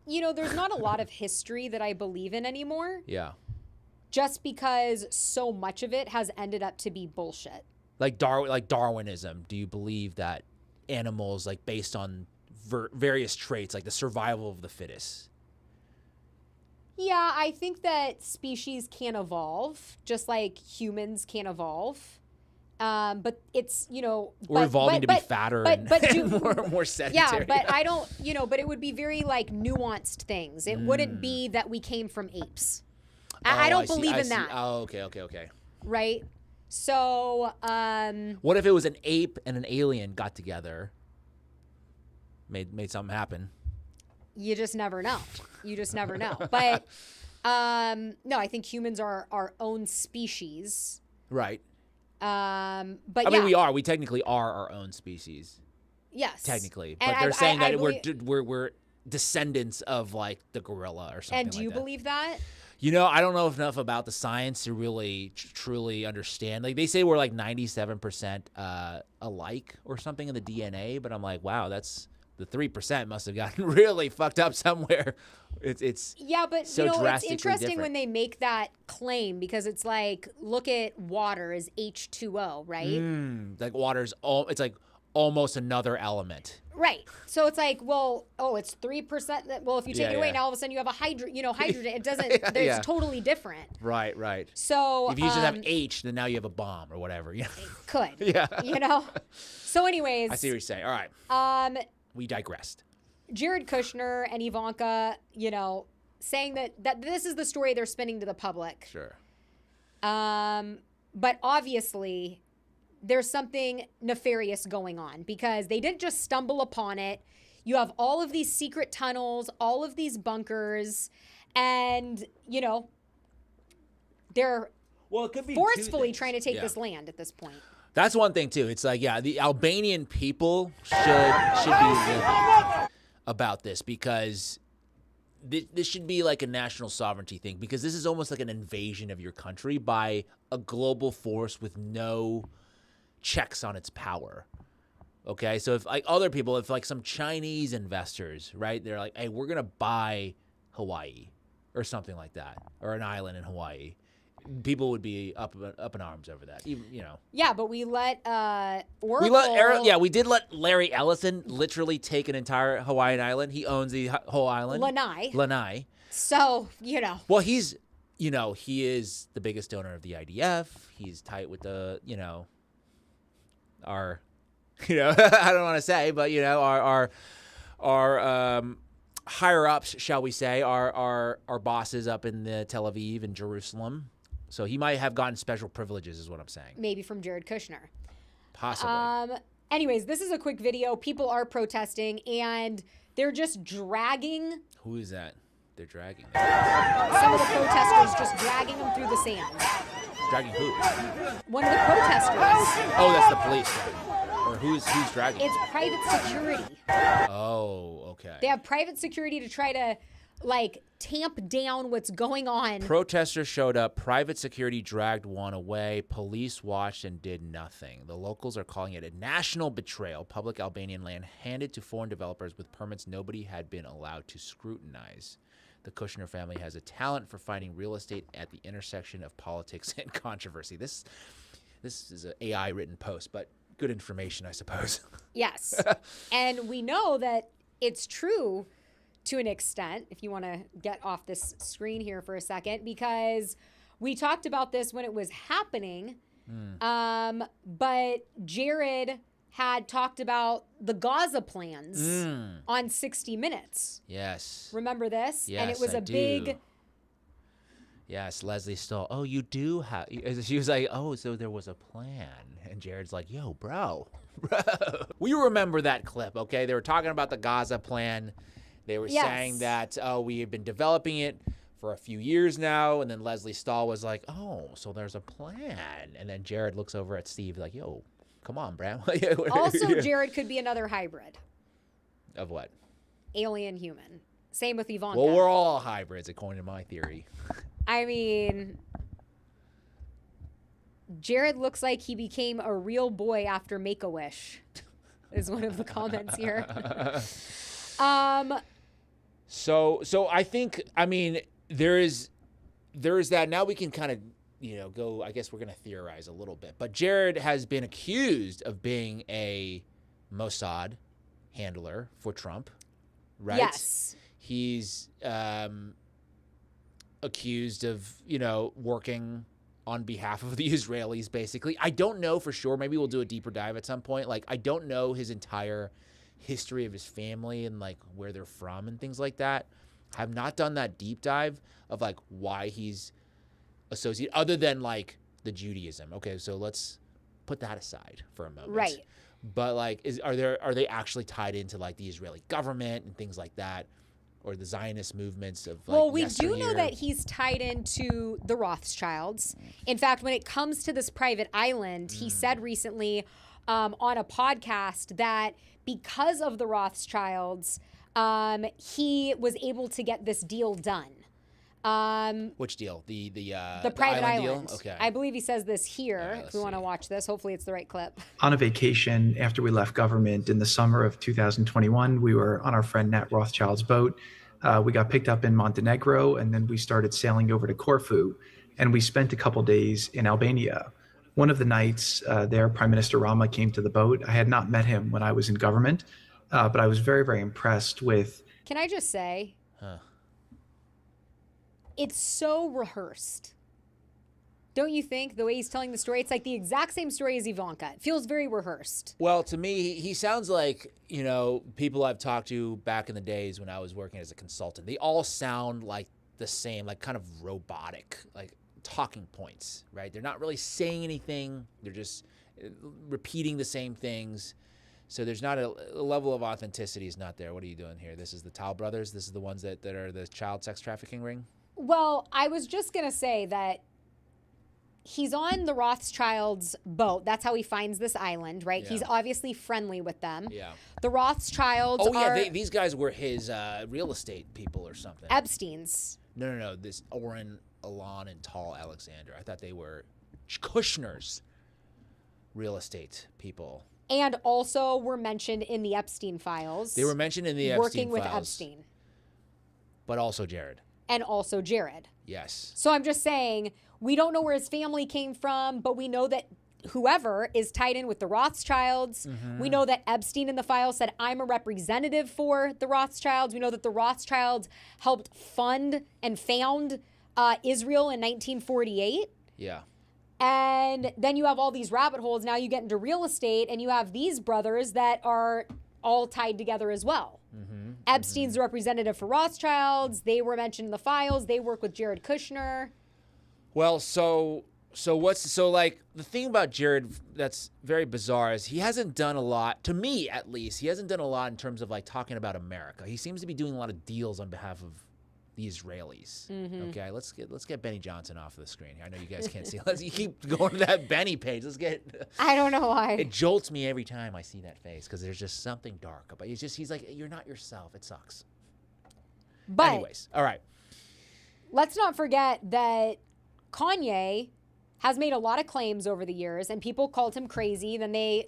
You know, there's not a lot of history that I believe in anymore. Yeah. Just because so much of it has ended up to be bullshit. Like Darwinism. Do you believe that animals, like based on various traits, like the survival of the fittest? Yeah, I think that species can evolve, just like humans can evolve. But it's, you know... We're evolving to be fatter and more sedentary. Yeah, but I don't, you know, but it would be very, like, nuanced things. It wouldn't be that we came from apes. I don't believe in that. Oh, okay. Right? So, what if it was an ape and an alien got together, made something happen? You just never know. But, no, I think humans are our own species. Right. But I mean, we technically are our own species. Yes. Technically. But they're saying that we're descendants of like the gorilla or something like that. And do you believe that? You know, I don't know enough about the science to really truly understand. Like they say we're like 97% alike or something in the DNA, but I'm like, wow, that's the 3% must have gotten really fucked up somewhere. It's yeah, but so you know, it's interesting different. when they make that claim because it's like, look at water as H2O, right? Like water's it's like almost another element. Right. So it's like, well, it's 3%. Well, if you take it away, now all of a sudden you have a hydrogen. It doesn't. It's totally different. Right. So if you just have H, then now you have a bomb or whatever. Yeah. Could. Yeah. You know. So, anyways, I see what you're saying. All right. We digressed. Jared Kushner and Ivanka, you know, saying that this is the story they're spinning to the public. Sure. But obviously, there's something nefarious going on because they didn't just stumble upon it. You have all of these secret tunnels, all of these bunkers, and, you know, they're it could be forcefully trying to take this land at this point. That's one thing too. It's like, the Albanian people should be livid about this because this should be like a national sovereignty thing because this is almost like an invasion of your country by a global force with no checks on its power. Okay, so if like other people, if like some Chinese investors, right, they're like, hey, we're gonna buy Hawaii or something like that, or an island in Hawaii. People would be up in arms over that, even, you know. Yeah, but we let Oracle. We did let Larry Ellison literally take an entire Hawaiian island. He owns the whole island. Lanai. So, you know. Well, he is the biggest donor of the IDF. He's tight with the, our, I don't want to say, but our higher ups, shall we say, our bosses up in the Tel Aviv and Jerusalem. So he might have gotten special privileges, is what I'm saying. Maybe from Jared Kushner. Possibly. Anyways, this is a quick video. People are protesting, and they're just dragging. Who is that? They're dragging. Some of the protesters just dragging them through the sand. Dragging who? One of the protesters. Oh, that's the police. Or who's dragging? It's private security. Oh, okay. They have private security to try to, tamp down what's going on. Protesters showed up. Private security dragged one away. Police watched and did nothing. The locals are calling it a national betrayal. Public Albanian land handed to foreign developers with permits nobody had been allowed to scrutinize. The Kushner family has a talent for finding real estate at the intersection of politics and controversy. This is an AI-written post, but good information, I suppose. Yes. And we know that it's true to an extent, if you want to get off this screen here for a second, because we talked about this when it was happening. But Jared had talked about the Gaza plans on 60 Minutes. Yes. Remember this? Yes, and it was I a do. big... Yes, Leslie Stahl. Oh, you do have... She was like, oh, so there was a plan. And Jared's like, yo, bro. We remember that clip, okay? They were talking about the Gaza plan. They were saying that, oh, we have been developing it for a few years now. And then Leslie Stahl was like, oh, so there's a plan. And then Jared looks over at Steve like, yo, come on, bro. Also, Jared could be another hybrid. Of what? Alien human. Same with Ivanka. Well, we're all hybrids, according to my theory. I mean, Jared looks like he became a real boy after Make-A-Wish, is one of the comments here. So I think, I mean, there is that. Now we can kind of, go, I guess we're going to theorize a little bit. But Jared has been accused of being a Mossad handler for Trump, right? Yes. He's accused of, working on behalf of the Israelis, basically. I don't know for sure. Maybe we'll do a deeper dive at some point. Like, I don't know his entire history of his family and, like, where they're from and things like that. I have not done that deep dive of, like, why he's associated, other than, like, the Judaism. Okay, so let's put that aside for a moment. Right. But, like, are they actually tied into, like, the Israeli government and things like that? Or the Zionist movements of, like, well, we do know yesteryear? that he's tied into the Rothschilds. In fact, when it comes to this private island, he said recently on a podcast that because of the Rothschilds, he was able to get this deal done. Which deal? The private island island. deal? Okay. I believe he says this here. Let's If we want to see. watch this, hopefully it's the right clip. On a vacation after we left government in the summer of 2021, we were on our friend Nat Rothschild's boat. We got picked up in Montenegro, and then we started sailing over to Corfu, and we spent a couple days in Albania. One of the nights there, Prime Minister Rama came to the boat. I had not met him when I was in government, but I was very, very impressed with... Can I just say, it's so rehearsed. Don't you think, the way he's telling the story? It's like the exact same story as Ivanka. It feels very rehearsed. Well, to me, he sounds like, people I've talked to back in the days when I was working as a consultant. They all sound like the same, like kind of robotic, like talking points, right? They're not really saying anything. They're just repeating the same things. So there's not a level of authenticity is not there. What are you doing here? This is the Tal brothers. This is the ones that are the child sex trafficking ring. Well, I was just going to say that he's on the Rothschilds' boat. That's how he finds this island, right? Yeah. He's obviously friendly with them. Yeah. The Rothschilds Oh, these guys were his real estate people or something. Epstein's. No. This Oren, Alon, and Tal Alexander. I thought they were Kushner's real estate people. And also were mentioned in the Epstein files. They were mentioned in the Epstein working with files, Epstein. But also Jared. And also Jared. Yes. So I'm just saying, we don't know where his family came from, but we know that whoever is tied in with the Rothschilds. We know that Epstein in the file said, I'm a representative for the Rothschilds. We know that the Rothschilds helped fund and found Israel in 1948. Yeah. And then you have all these rabbit holes. Now you get into real estate, and you have these brothers that are all tied together as well. Epstein's the representative for Rothschilds. They were mentioned in the files. They work with Jared Kushner. Well, so like the thing about Jared that's very bizarre is he hasn't done a lot, to me at least. He hasn't done a lot in terms of like talking about America. He seems to be doing a lot of deals on behalf of the Israelis. Okay, let's get Benny Johnson off of the screen here. I know you guys can't see. You keep going to that Benny page. Let's get. I don't know why. It jolts me every time I see that face because there's just something dark about. He's like, you're not yourself. It sucks. But anyways, all right. Let's not forget that Kanye has made a lot of claims over the years, and people called him crazy. Then they,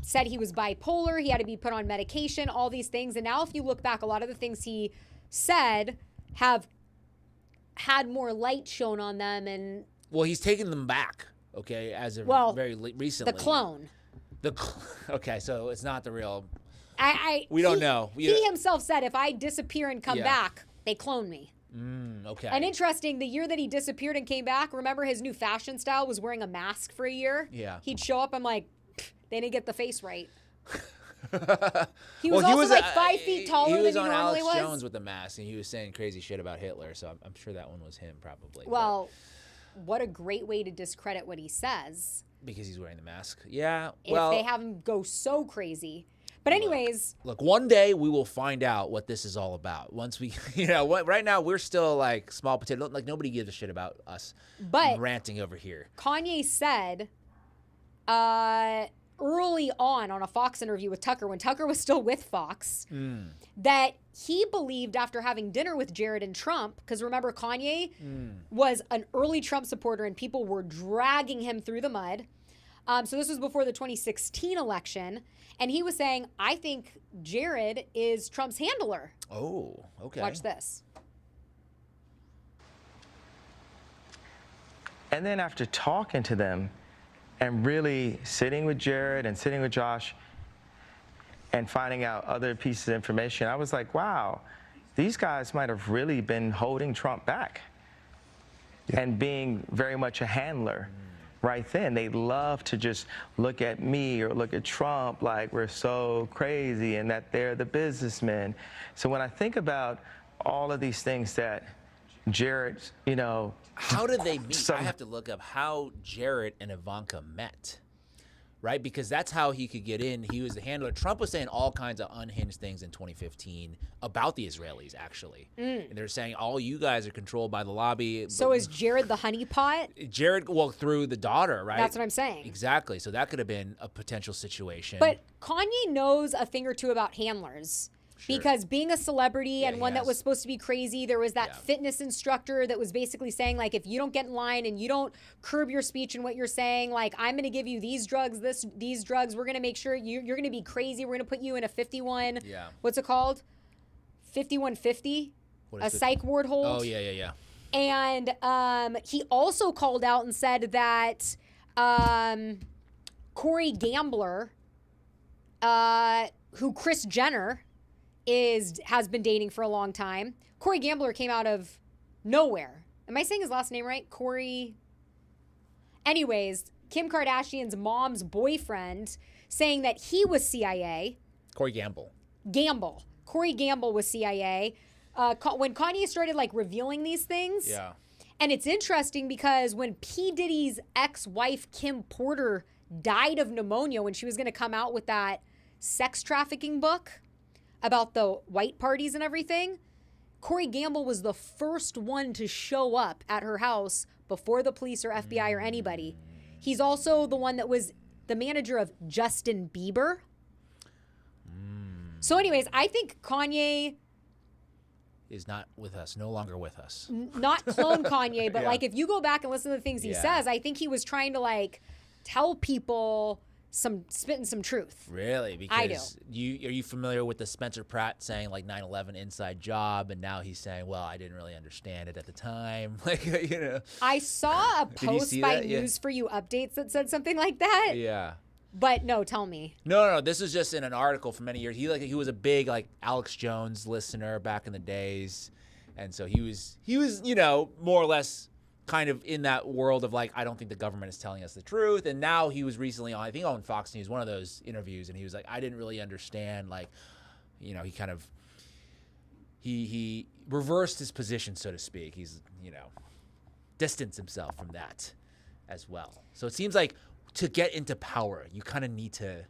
said he was bipolar. He had to be put on medication. All these things, and now if you look back, a lot of the things he said have had more light shown on them, and well, he's taken them back. Okay, as of very recently. The clone. Okay, so it's not the real. We don't know. He himself said, if I disappear and come back, they clone me. Okay. And interesting, the year that he disappeared and came back, remember his new fashion style was wearing a mask for a year? Yeah. He'd show up, I'm like, They didn't get the face right. He was also like 5 feet taller than he normally was. He was on Alex Jones with the mask, and he was saying crazy shit about Hitler. So I'm sure that one was him, probably. Well, what a great way to discredit what he says. Because he's wearing the mask. Yeah. If they have him go so crazy. But anyways. Look, one day we will find out what this is all about. Once we, right now we're still like small potato. Like nobody gives a shit about us ranting over here. Kanye said early on a Fox interview with Tucker, when Tucker was still with Fox, that he believed after having dinner with Jared and Trump, because remember Kanye was an early Trump supporter and people were dragging him through the mud. So this was before the 2016 election. And he was saying, I think Jared is Trump's handler. Oh, okay. Watch this. And then after talking to them and really sitting with Jared and sitting with Josh and finding out other pieces of information, I was like, wow, these guys might have really been holding Trump back and being very much a handler. Right then, they love to just look at me or look at Trump like we're so crazy and that they're the businessmen. So when I think about all of these things that Jared, how did they meet? I have to look up how Jared and Ivanka met, right? Because that's how he could get in. He was the handler. Trump was saying all kinds of unhinged things in 2015 about the Israelis, actually. And they're saying all you guys are controlled by the lobby. So is Jared the honeypot? Jared, well, through the daughter, right? That's what I'm saying. Exactly. So that could have been a potential situation. But Kanye knows a thing or two about handlers. Sure. Because being a celebrity and one that was supposed to be crazy, there was that fitness instructor that was basically saying, like, if you don't get in line and you don't curb your speech and what you're saying, like, I'm going to give you these drugs, these drugs. We're going to make sure you're going to be crazy. We're going to put you in a 51. Yeah. What's it called? 5150? A psych ward hold. Oh, yeah. And he also called out and said that Corey Gambler, who Kris Jenner has been dating for a long time. Corey Gambler came out of nowhere. Am I saying his last name right? Corey. Anyways, Kim Kardashian's mom's boyfriend saying that he was CIA. Corey Gamble. Corey Gamble was CIA. When Kanye started like revealing these things. Yeah. And it's interesting because when P. Diddy's ex-wife, Kim Porter, died of pneumonia when she was going to come out with that sex trafficking book about the white parties and everything, Corey Gamble was the first one to show up at her house before the police or FBI or anybody. He's also the one that was the manager of Justin Bieber. So anyways, I think Kanye is not with us, no longer with us. Not clone Kanye, but like if you go back and listen to the things he says, I think he was trying to like tell people spitting some truth. Really? Because I do. Are you familiar with the Spencer Pratt saying like 9/11 inside job, and now he's saying, well, I didn't really understand it at the time. Like, I saw a post by News for You Updates that said something like that. Yeah. But no, tell me. No. This is just in an article from many years. He was a big like Alex Jones listener back in the days, and so he was more or less kind of in that world of like, I don't think the government is telling us the truth. And now he was recently on, I think on Fox News, one of those interviews, and he was like, I didn't really understand, like, he kind of, he reversed his position, so to speak. He's, distanced himself from that as well. So it seems like to get into power, you kind of need to,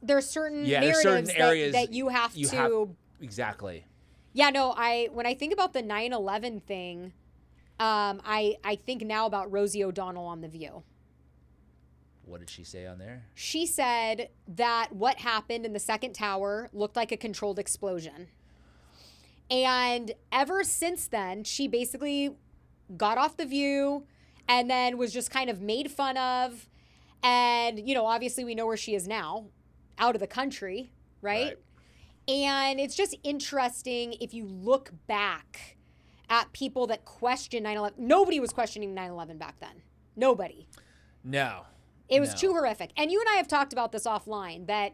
There's certain narratives areas that you have to. Exactly. Yeah, no, when I think about the 9/11 thing, I think now about Rosie O'Donnell on The View. What did she say on there? She said that what happened in the second tower looked like a controlled explosion. And ever since then, she basically got off The View and then was just kind of made fun of. And, obviously we know where she is now, out of the country, right? And it's just interesting if you look back at people that question 9/11. Nobody was questioning 9/11 back then. Nobody. No. It was too horrific. And you and I have talked about this offline, that,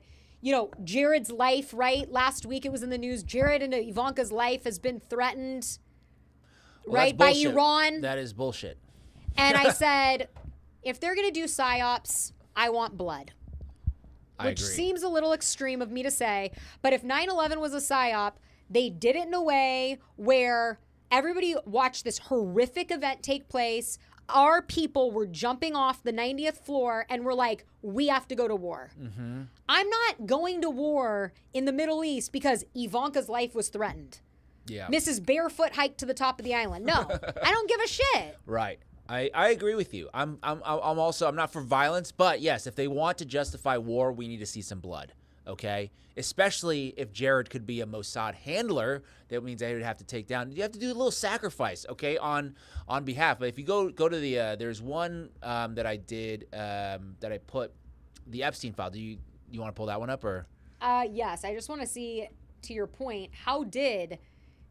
Jared's life, right? Last week it was in the news. Jared and Ivanka's life has been threatened, right, by Iran. That is bullshit. And I said, if they're going to do PSYOPs, I want blood. Which agree. seems a little extreme of me to say, but if 9/11 was a psyop, they did it in a way where everybody watched this horrific event take place. Our people were jumping off the 90th floor and were like, we have to go to war. Mm-hmm. I'm not going to war in the Middle East because Ivanka's life was threatened. Yeah. Mrs. Barefoot hiked to the top of the island. No, I don't give a shit. Right. I agree with you. I'm not for violence, but yes, if they want to justify war, we need to see some blood. Okay, especially if Jared could be a Mossad handler, that means they would have to take down. You have to do a little sacrifice, okay, on behalf. But if you go to the there's one that I did that I put the Epstein file. Do you want to pull that one up or? Yes, I just want to see, to your point, how did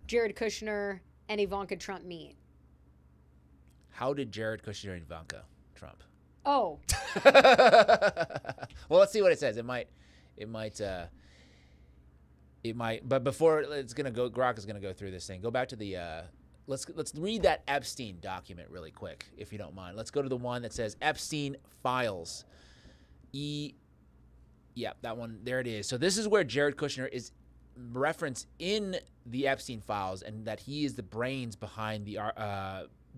Jared Kushner and Ivanka Trump meet? How did Jared Kushner and Ivanka Trump? Oh. Well, let's see what it says. It might, but before it's gonna go, Grok is gonna go through this thing. Go back to the, let's read that Epstein document really quick, if you don't mind. Let's go to the one that says Epstein files. Yeah, that one, there it is. So this is where Jared Kushner is referenced in the Epstein files, and that he is the brains behind the,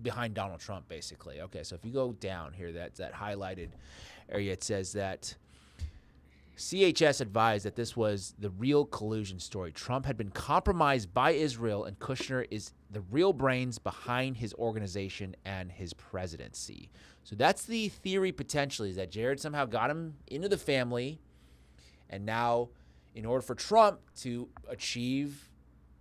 behind Donald Trump, basically. Okay, so if you go down here, that highlighted area, it says that CHS advised that this was the real collusion story. Trump had been compromised by Israel, and Kushner is the real brains behind his organization and his presidency. So that's the theory, potentially, is that Jared somehow got him into the family, and now, in order for Trump to achieve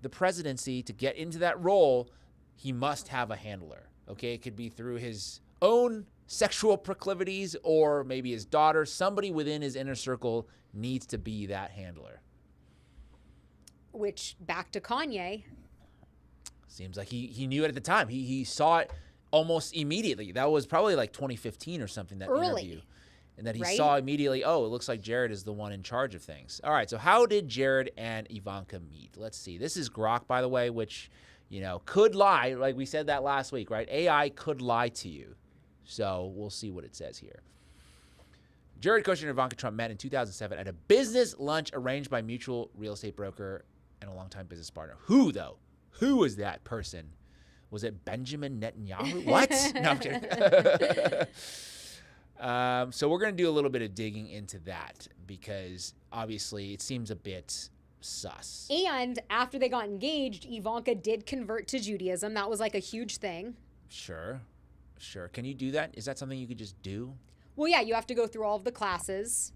the presidency, to get into that role, he must have a handler. Okay, it could be through his own sexual proclivities or maybe his daughter. Somebody within his inner circle needs to be that handler. Which, back to Kanye. Seems like he knew it at the time. He saw it almost immediately. That was probably like 2015 or something, that interview. And that he saw immediately, oh, it looks like Jared is the one in charge of things. All right, so how did Jared and Ivanka meet? Let's see. This is Grok, by the way, which, could lie. Like we said that last week, right? AI could lie to you. So we'll see what it says here. Jared Kushner and Ivanka Trump met in 2007 at a business lunch arranged by mutual real estate broker and a longtime business partner. Who, though? Who was that person? Was it Benjamin Netanyahu? What? No, I'm kidding. So we're going to do a little bit of digging into that because obviously it seems a bit sus. And after they got engaged, Ivanka did convert to Judaism. That was like a huge thing. Sure. Can you do that? Is that something you could just do? Well, yeah, you have to go through all of the classes,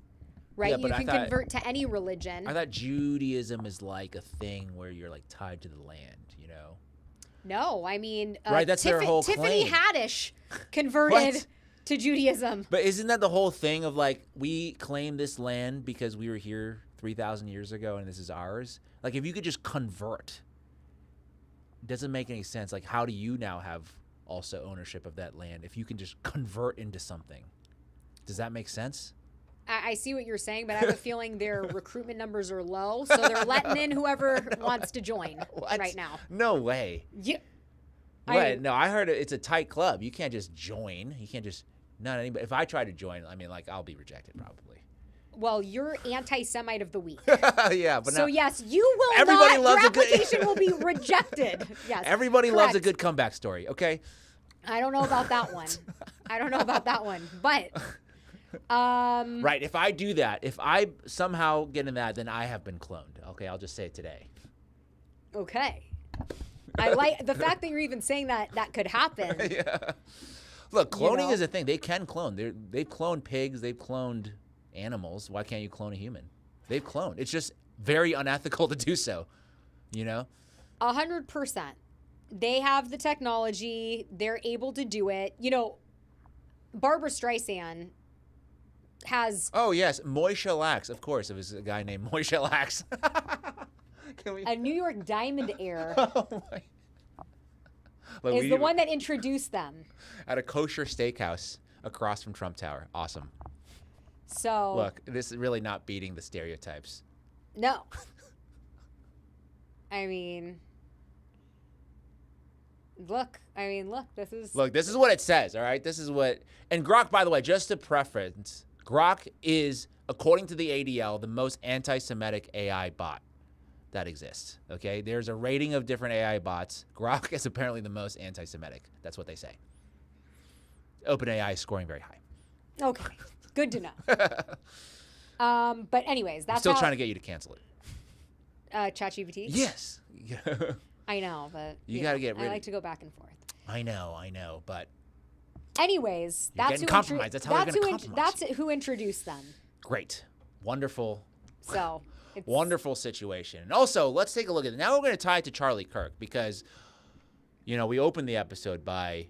right? Yeah, you can convert to any religion. I thought Judaism is like a thing where you're like tied to the land, No, I mean, right, that's their whole Tiffany claim. Haddish converted to Judaism. But isn't that the whole thing of like, we claim this land because we were here 3,000 years ago and this is ours? Like, if you could just convert, it doesn't make any sense. Like, how do you now have also ownership of that land if you can just convert into something? Does that make sense? I see what you're saying, but I have a feeling their recruitment numbers are low, so they're letting in whoever wants to join right now. No way. Yeah. What? No, I heard it's a tight club. You can't just join. You can't just, not anybody. If I try to join, I mean, like, I'll be rejected probably. Well, you're anti-Semite of the week. Yeah, but so yes, you will everybody not. Loves your a good, application will be rejected. Yes, everybody correct. loves a good comeback story. Okay. I don't know about that one. But. Right. If I do that, if I somehow get in that, then I have been cloned. Okay, I'll just say it today. Okay. I like the fact that you're even saying that could happen. Yeah. Look, cloning is a thing. They can clone. They've cloned pigs. They've cloned animals. Why can't you clone a human? They've cloned. It's just very unethical to do so. 100%. They have the technology. They're able to do it. Barbara Streisand has... Oh, yes. Moishe Lax, of course. It was a guy named Moishe Lax. A New York Diamond heir Look, is the one that introduced them. At a kosher steakhouse across from Trump Tower. Awesome. So... Look, this is really not beating the stereotypes. No. I mean... Look, this is... Look, this is what it says, all right? This is what... And Grok, by the way, just to preference, Grok is, according to the ADL, the most anti-Semitic AI bot that exists. Okay, there's a rating of different AI bots. Grok is apparently the most anti-Semitic. That's what they say. OpenAI is scoring very high. Okay, good to know. But anyways, that's I'm still trying to get you to cancel it. ChatGPT? Yes. I know, but you got to get rid I of like to go back and forth. I know, but anyways, You're getting compromised. That's how they're going to compromise. That's who introduced them. Great. Wonderful. So, it's Wonderful situation. And also, let's take a look at it. Now we're going to tie it to Charlie Kirk because, we opened the episode by,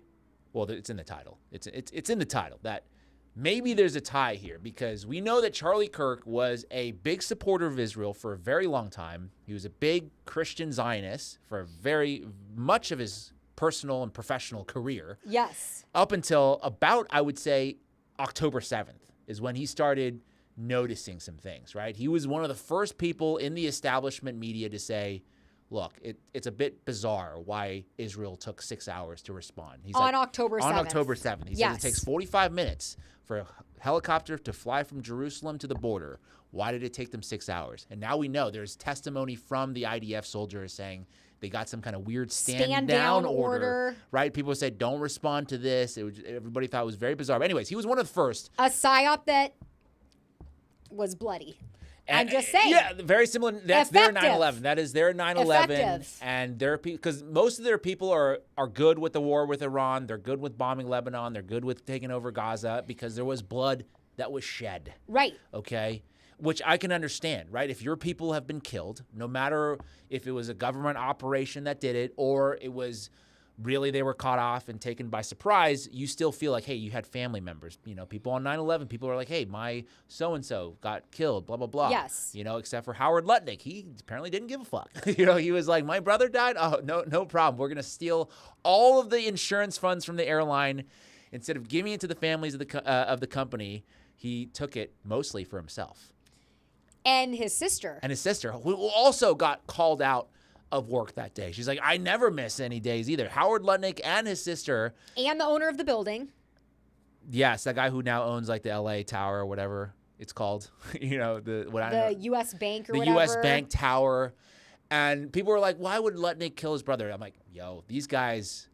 well, it's in the title. It's in the title that maybe there's a tie here because we know that Charlie Kirk was a big supporter of Israel for a very long time. He was a big Christian Zionist for very much of his personal and professional career. Yes. Up until about, I would say, October 7th is when he started noticing some things, right? He was one of the first people in the establishment media to say, look, it's a bit bizarre why Israel took 6 hours to respond. He's on October 7th. On October 7th. He says it takes 45 minutes for a helicopter to fly from Jerusalem to the border. Why did it take them 6 hours? And now we know there's testimony from the IDF soldiers saying they got some kind of weird stand down order, right? People said, don't respond to this. Everybody thought it was very bizarre. But anyways, he was one of the first. A PSYOP that was bloody. I'm just saying. Yeah, very similar. That's Effective. their 9/11. That is their 9/11. Effective. And their because most of their people are good with the war with Iran. They're good with bombing Lebanon. They're good with taking over Gaza because there was blood that was shed. Right. Okay. Which I can understand, right? If your people have been killed, no matter if it was a government operation that did it or it was really they were caught off and taken by surprise, you still feel like, hey, you had family members. People on 9/11, people are like, hey, my so-and-so got killed, blah, blah, blah. Yes. Except for Howard Lutnick. He apparently didn't give a fuck. He was like, my brother died? Oh, no problem. We're going to steal all of the insurance funds from the airline. Instead of giving it to the families of the company, he took it mostly for himself. And his sister. Who also got called out of work that day. She's like, I never miss any days either. Howard Lutnick and his sister. And the owner of the building. Yes, that guy who now owns like the LA Tower or whatever it's called. The U.S. Bank or the whatever. U.S. Bank Tower. And people were like, why would Lutnick kill his brother? I'm like, yo, these guys,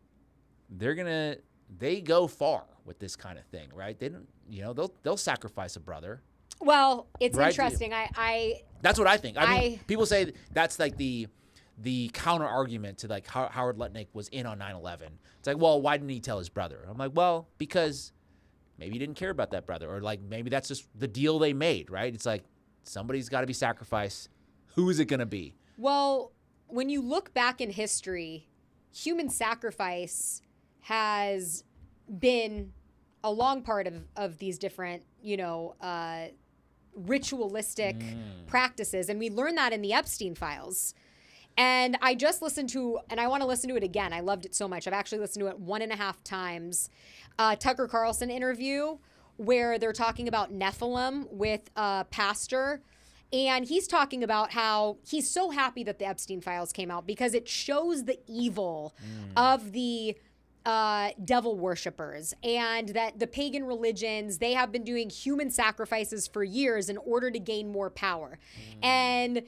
they go far with this kind of thing, right? They don't, they'll sacrifice a brother. Well, it's right? interesting. That's what I think. I mean, people say that's like the counter argument to like Howard Lutnick was in on 9/11. It's like, well, why didn't he tell his brother? I'm like, well, because maybe he didn't care about that brother, or like maybe that's just the deal they made, right? It's like somebody's got to be sacrificed. Who is it going to be? Well, when you look back in history, human sacrifice has been a long part of these different, ritualistic practices, and we learned that in the Epstein files. And I just listened to, and I want to listen to it again. I loved it so much. I've actually listened to it 1.5 times. Tucker Carlson interview where they're talking about Nephilim with a pastor. And he's talking about how he's so happy that the Epstein files came out because it shows the evil of the devil worshippers, and that the pagan religions, they have been doing human sacrifices for years in order to gain more power. And,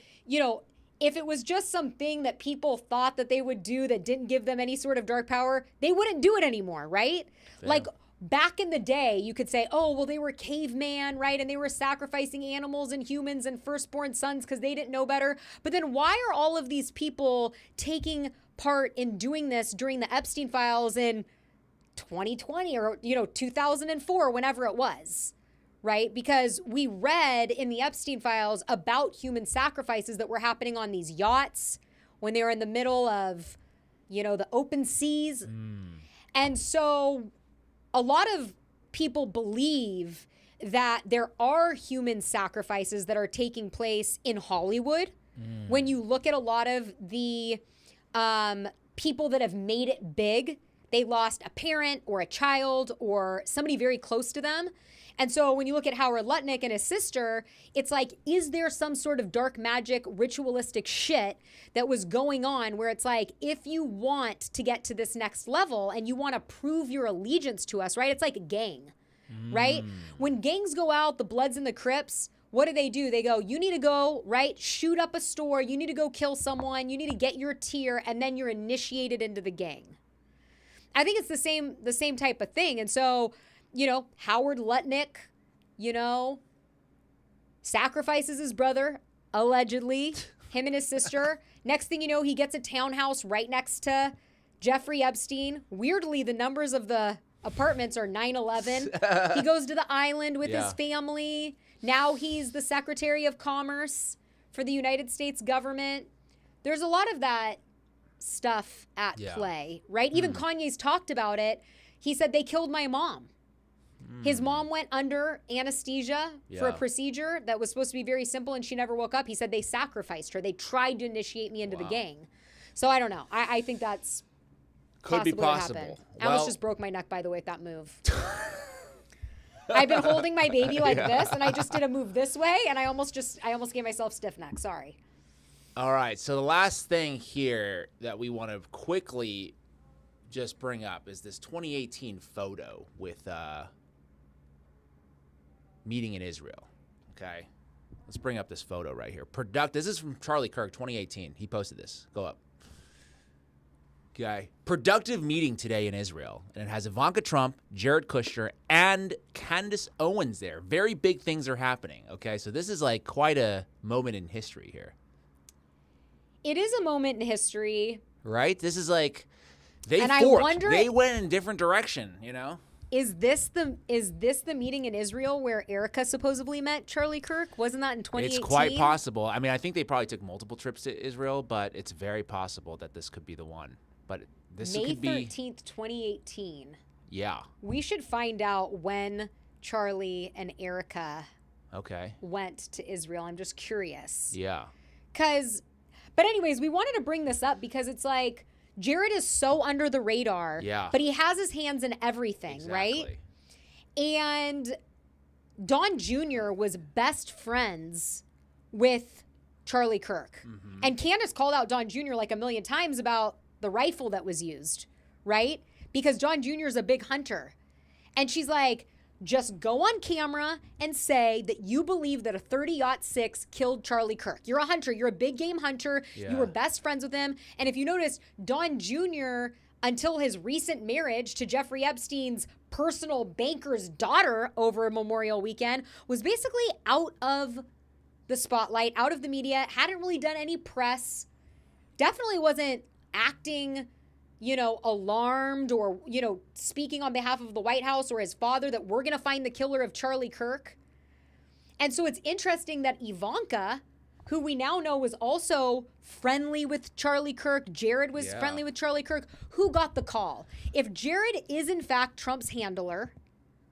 if it was just something that people thought that they would do that didn't give them any sort of dark power, they wouldn't do it anymore, right? Fair. Like back in the day, you could say, oh, well, they were caveman, right? And they were sacrificing animals and humans and firstborn sons because they didn't know better. But then why are all of these people taking part in doing this during the Epstein files in 2020 or 2004, whenever it was, right? Because we read in the Epstein files about human sacrifices that were happening on these yachts when they were in the middle of the open seas. And so a lot of people believe that there are human sacrifices that are taking place in Hollywood. When you look at a lot of the people that have made it big, they lost a parent or a child or somebody very close to them. And so when you look at Howard Lutnick and his sister, it's like, is there some sort of dark magic ritualistic shit that was going on where it's like, if you want to get to this next level and you want to prove your allegiance to us, right? It's like a gang. right? When gangs go out, the Bloods and the Crips, what do? They go, you need to go, right, shoot up a store, you need to go kill someone, you need to get your tier, and then you're initiated into the gang. I think it's the same type of thing. And so, Howard Lutnick, sacrifices his brother, allegedly, him and his sister. Next thing you know, he gets a townhouse right next to Jeffrey Epstein. Weirdly, the numbers of the apartments are 911. He goes to the island with his family. Now he's the Secretary of Commerce for the United States government. There's a lot of that stuff at play, right? Even Kanye's talked about it. He said, they killed my mom. His mom went under anesthesia for a procedure that was supposed to be very simple, and she never woke up. He said they sacrificed her. They tried to initiate me into the gang. So I don't know. I think that's could be possible. possible. I almost just broke my neck, by the way, with that move. I've been holding my baby like this, and I just did a move this way, and I almost gave myself stiff neck. Sorry. All right. So the last thing here that we want to quickly just bring up is this 2018 photo with meeting in Israel. Okay. Let's bring up this photo right here. This is from Charlie Kirk, 2018. He posted this. Go up. Okay. Productive meeting today in Israel. And it has Ivanka Trump, Jared Kushner, and Candace Owens there. Very big things are happening. Okay. So this is like quite a moment in history here. It is a moment in history. Right? This is like they forked. I wonder, they went in a different direction, Is this the meeting in Israel where Erica supposedly met Charlie Kirk? Wasn't that in 2018? It's quite possible. I mean, I think they probably took multiple trips to Israel, but it's very possible that this could be the one. But this could be May 13th, 2018. Yeah. We should find out when Charlie and Erica went to Israel. I'm just curious. Yeah. But anyways, we wanted to bring this up because it's like Jared is so under the radar, but he has his hands in everything, right? And Don Jr. was best friends with Charlie Kirk. And Candace called out Don Jr. like a million times about the rifle that was used, right? Because Don Jr. is a big hunter. And she's like, just go on camera and say that you believe that a 30-06 killed Charlie Kirk. You're a hunter. You're a big game hunter. You were best friends with him. And if you notice, Don Jr., until his recent marriage to Jeffrey Epstein's personal banker's daughter over Memorial Weekend, was basically out of the spotlight, out of the media, hadn't really done any press, definitely wasn't acting alarmed or, speaking on behalf of the White House or his father that we're going to find the killer of Charlie Kirk. And so it's interesting that Ivanka, who we now know was also friendly with Charlie Kirk, Jared was friendly with Charlie Kirk, who got the call? If Jared is in fact Trump's handler,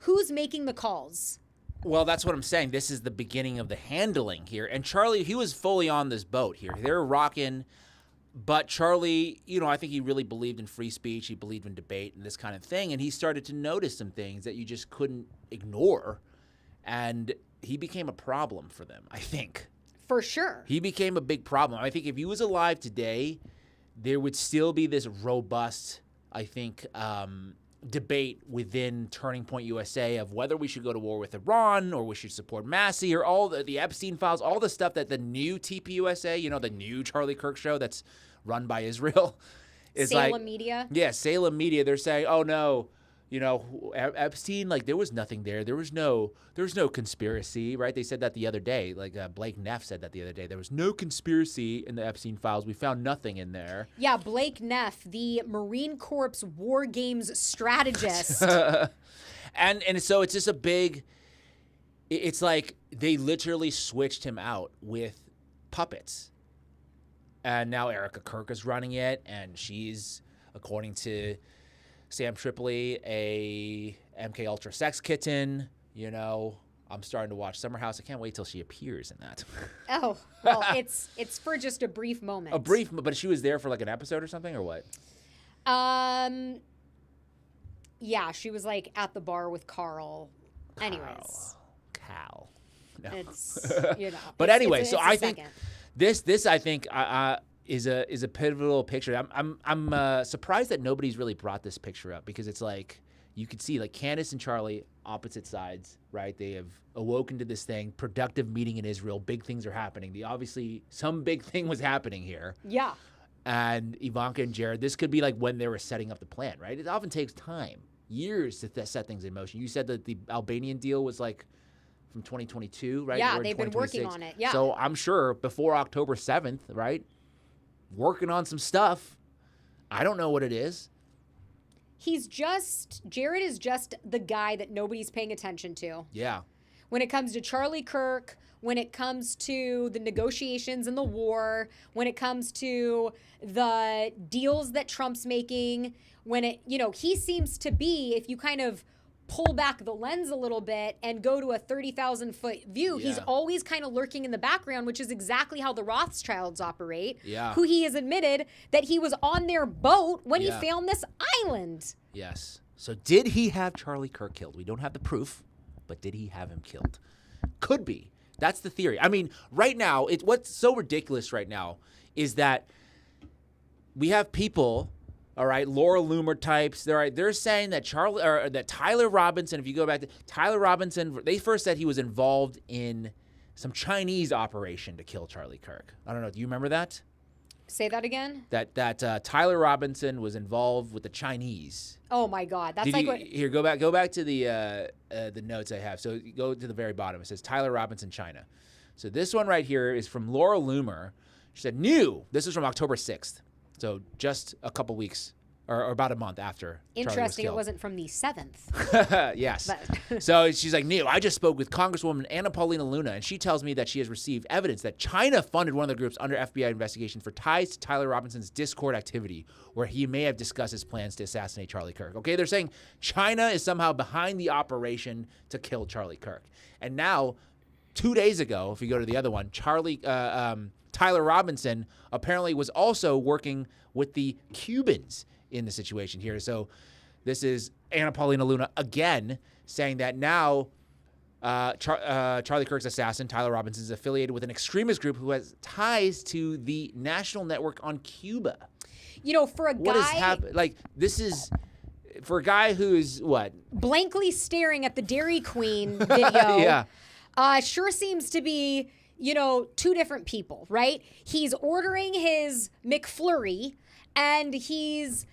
who's making the calls? Well, that's what I'm saying. This is the beginning of the handling here. And Charlie, he was fully on this boat here. They're rocking. But Charlie, I think he really believed in free speech. He believed in debate and this kind of thing. And he started to notice some things that you just couldn't ignore. And he became a problem for them, I think. For sure. He became a big problem. I think if he was alive today, there would still be this robust, I think, debate within Turning Point USA of whether we should go to war with Iran or we should support Massey or all the Epstein files, all the stuff that the new TPUSA, the new Charlie Kirk show that's run by Israel is Salem Media. Yeah, Salem Media. They're saying, oh no, Epstein, like there was nothing there. There was no conspiracy, right? They said that the other day. Like Blake Neff said that the other day. There was no conspiracy in the Epstein files. We found nothing in there. Yeah, Blake Neff, the Marine Corps War Games strategist. and so it's just a big. It's like they literally switched him out with puppets, and now Erica Kirk is running it, and she's, according to Sam Tripoli, a MK Ultra sex kitten. I'm starting to watch Summer House. I can't wait till she appears in that. Oh, well, it's for just a brief moment. But she was there for like an episode or something, or what? Yeah, she was like at the bar with Carl. Anyways. Cal. No. It's, But anyway, so I think this I think is a pivotal picture. I'm surprised that nobody's really brought this picture up because it's like you could see like Candace and Charlie opposite sides, right? They have awoken to this thing, productive meeting in Israel. Big things are happening. Obviously, some big thing was happening here. Yeah. And Ivanka and Jared, this could be like when they were setting up the plan, right? It often takes time, years to set things in motion. You said that the Albanian deal was like from 2022, right? Yeah, they've been working on it. Yeah. So I'm sure before October 7th, right? Working on some stuff. I don't know what it is. Jared is just the guy that nobody's paying attention to. Yeah. When it comes to Charlie Kirk, when it comes to the negotiations and the war, when it comes to the deals that Trump's making, he seems to be, if you kind of pull back the lens a little bit and go to a 30,000-foot view, he's always kind of lurking in the background, which is exactly how the Rothschilds operate, who he has admitted that he was on their boat when he found this island. Yes. So did he have Charlie Kirk killed? We don't have the proof, but did he have him killed? Could be. That's the theory. I mean, right now, what's so ridiculous right now is that we have people, all right, Laura Loomer types, they're saying that that Tyler Robinson, if you go back to Tyler Robinson, they first said he was involved in some Chinese operation to kill Charlie Kirk. I don't know. Do you remember that? Say that again? That Tyler Robinson was involved with the Chinese. Oh my God, that's Here, go back to the notes I have. So go to the very bottom. It says Tyler Robinson, China. So this one right here is from Laura Loomer. She said, this is from October 6th. So just a couple weeks or about a month after. Interesting, it wasn't from the 7th. Yes. So she's like, I just spoke with Congresswoman Anna Paulina Luna, and she tells me that she has received evidence that China funded one of the groups under FBI investigation for ties to Tyler Robinson's Discord activity, where he may have discussed his plans to assassinate Charlie Kirk. Okay, they're saying China is somehow behind the operation to kill Charlie Kirk. And now, 2 days ago, if you go to the other one, Tyler Robinson apparently was also working with the Cubans in the situation here. So this is Anna Paulina Luna again saying that now Charlie Kirk's assassin, Tyler Robinson, is affiliated with an extremist group who has ties to the National Network on Cuba. For a guy... What has happened? Like, this is... For a guy who's, what? Blankly staring at the Dairy Queen video. Sure seems to be, two different people, right? He's ordering his McFlurry, and he's,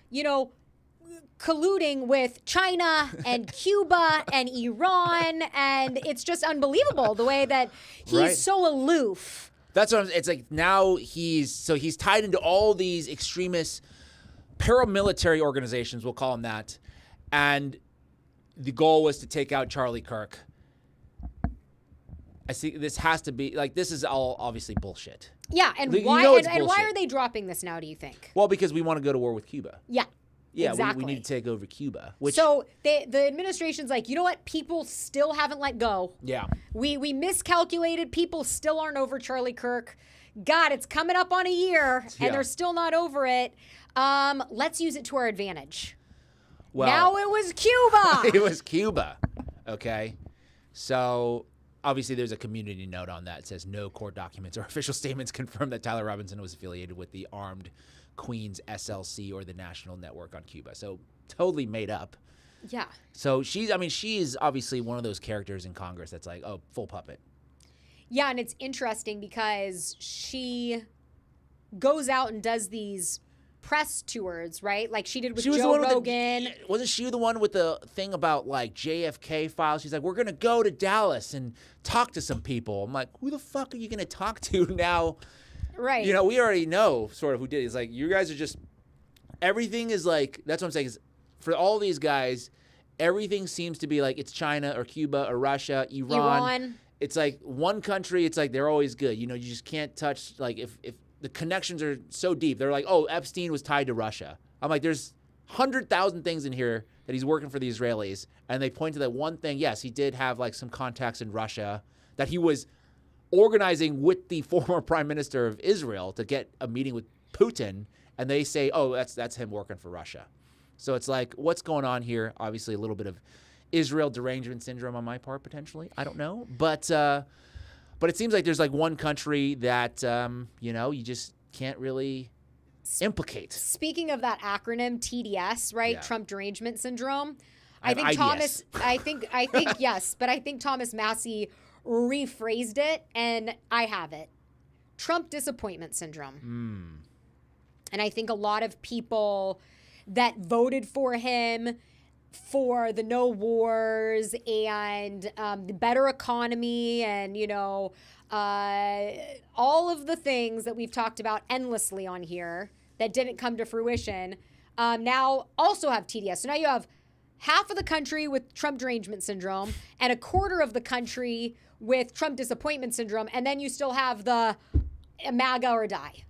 colluding with China and Cuba and Iran, and it's just unbelievable the way that he's so aloof. That's what it's like. Now he's tied into all these extremist paramilitary organizations, we'll call them that, and the goal was to take out Charlie Kirk. I see this has to be this is all obviously bullshit. Yeah, and why are they dropping this now, do you think? Well, because we want to go to war with Cuba. Yeah. Exactly. We need to take over Cuba. So the administration's like, you know what? People still haven't let go. Yeah. We miscalculated. People still aren't over Charlie Kirk. God, it's coming up on a year, and they're still not over it. Let's use it to our advantage. Well, now it was Cuba. It was Cuba. Okay. So obviously there's a community note on that. It says no court documents or official statements confirm that Tyler Robinson was affiliated with the armed Queens SLC or the National Network on Cuba. So totally made up. Yeah. So she is obviously one of those characters in Congress that's like, oh, full puppet. Yeah, and it's interesting because she goes out and does these press tours, right? Like she did with Joe Rogan. Wasn't she the one with the thing about JFK files? She's like, we're going to go to Dallas and talk to some people. I'm like, who the fuck are you going to talk to now? Right. We already know sort of who did it. It's like, you guys are just, everything is that's what I'm saying is for all these guys, everything seems to be it's China or Cuba or Russia, Iran. It's like one country, it's like they're always good. You just can't touch, if the connections are so deep. They're like, oh, Epstein was tied to Russia. I'm like, there's 100,000 things in here that he's working for the Israelis. And they point to that one thing. Yes, he did have some contacts in Russia that he was organizing with the former prime minister of Israel to get a meeting with Putin. And they say, oh, that's him working for Russia. So it's like, what's going on here? Obviously a little bit of Israel derangement syndrome on my part, potentially. I don't know. But it seems like there's one country that, you just can't really implicate. Speaking of that acronym, TDS, right? Yeah. Trump derangement syndrome. I think ideas. Thomas. I think yes, but I think Thomas Massey rephrased it, and I have it. Trump disappointment syndrome. And I think a lot of people that voted for him for the no wars and the better economy and, all of the things that we've talked about endlessly on here that didn't come to fruition, now also have TDS. So now you have half of the country with Trump derangement syndrome and a quarter of the country with Trump disappointment syndrome. And then you still have the MAGA or die.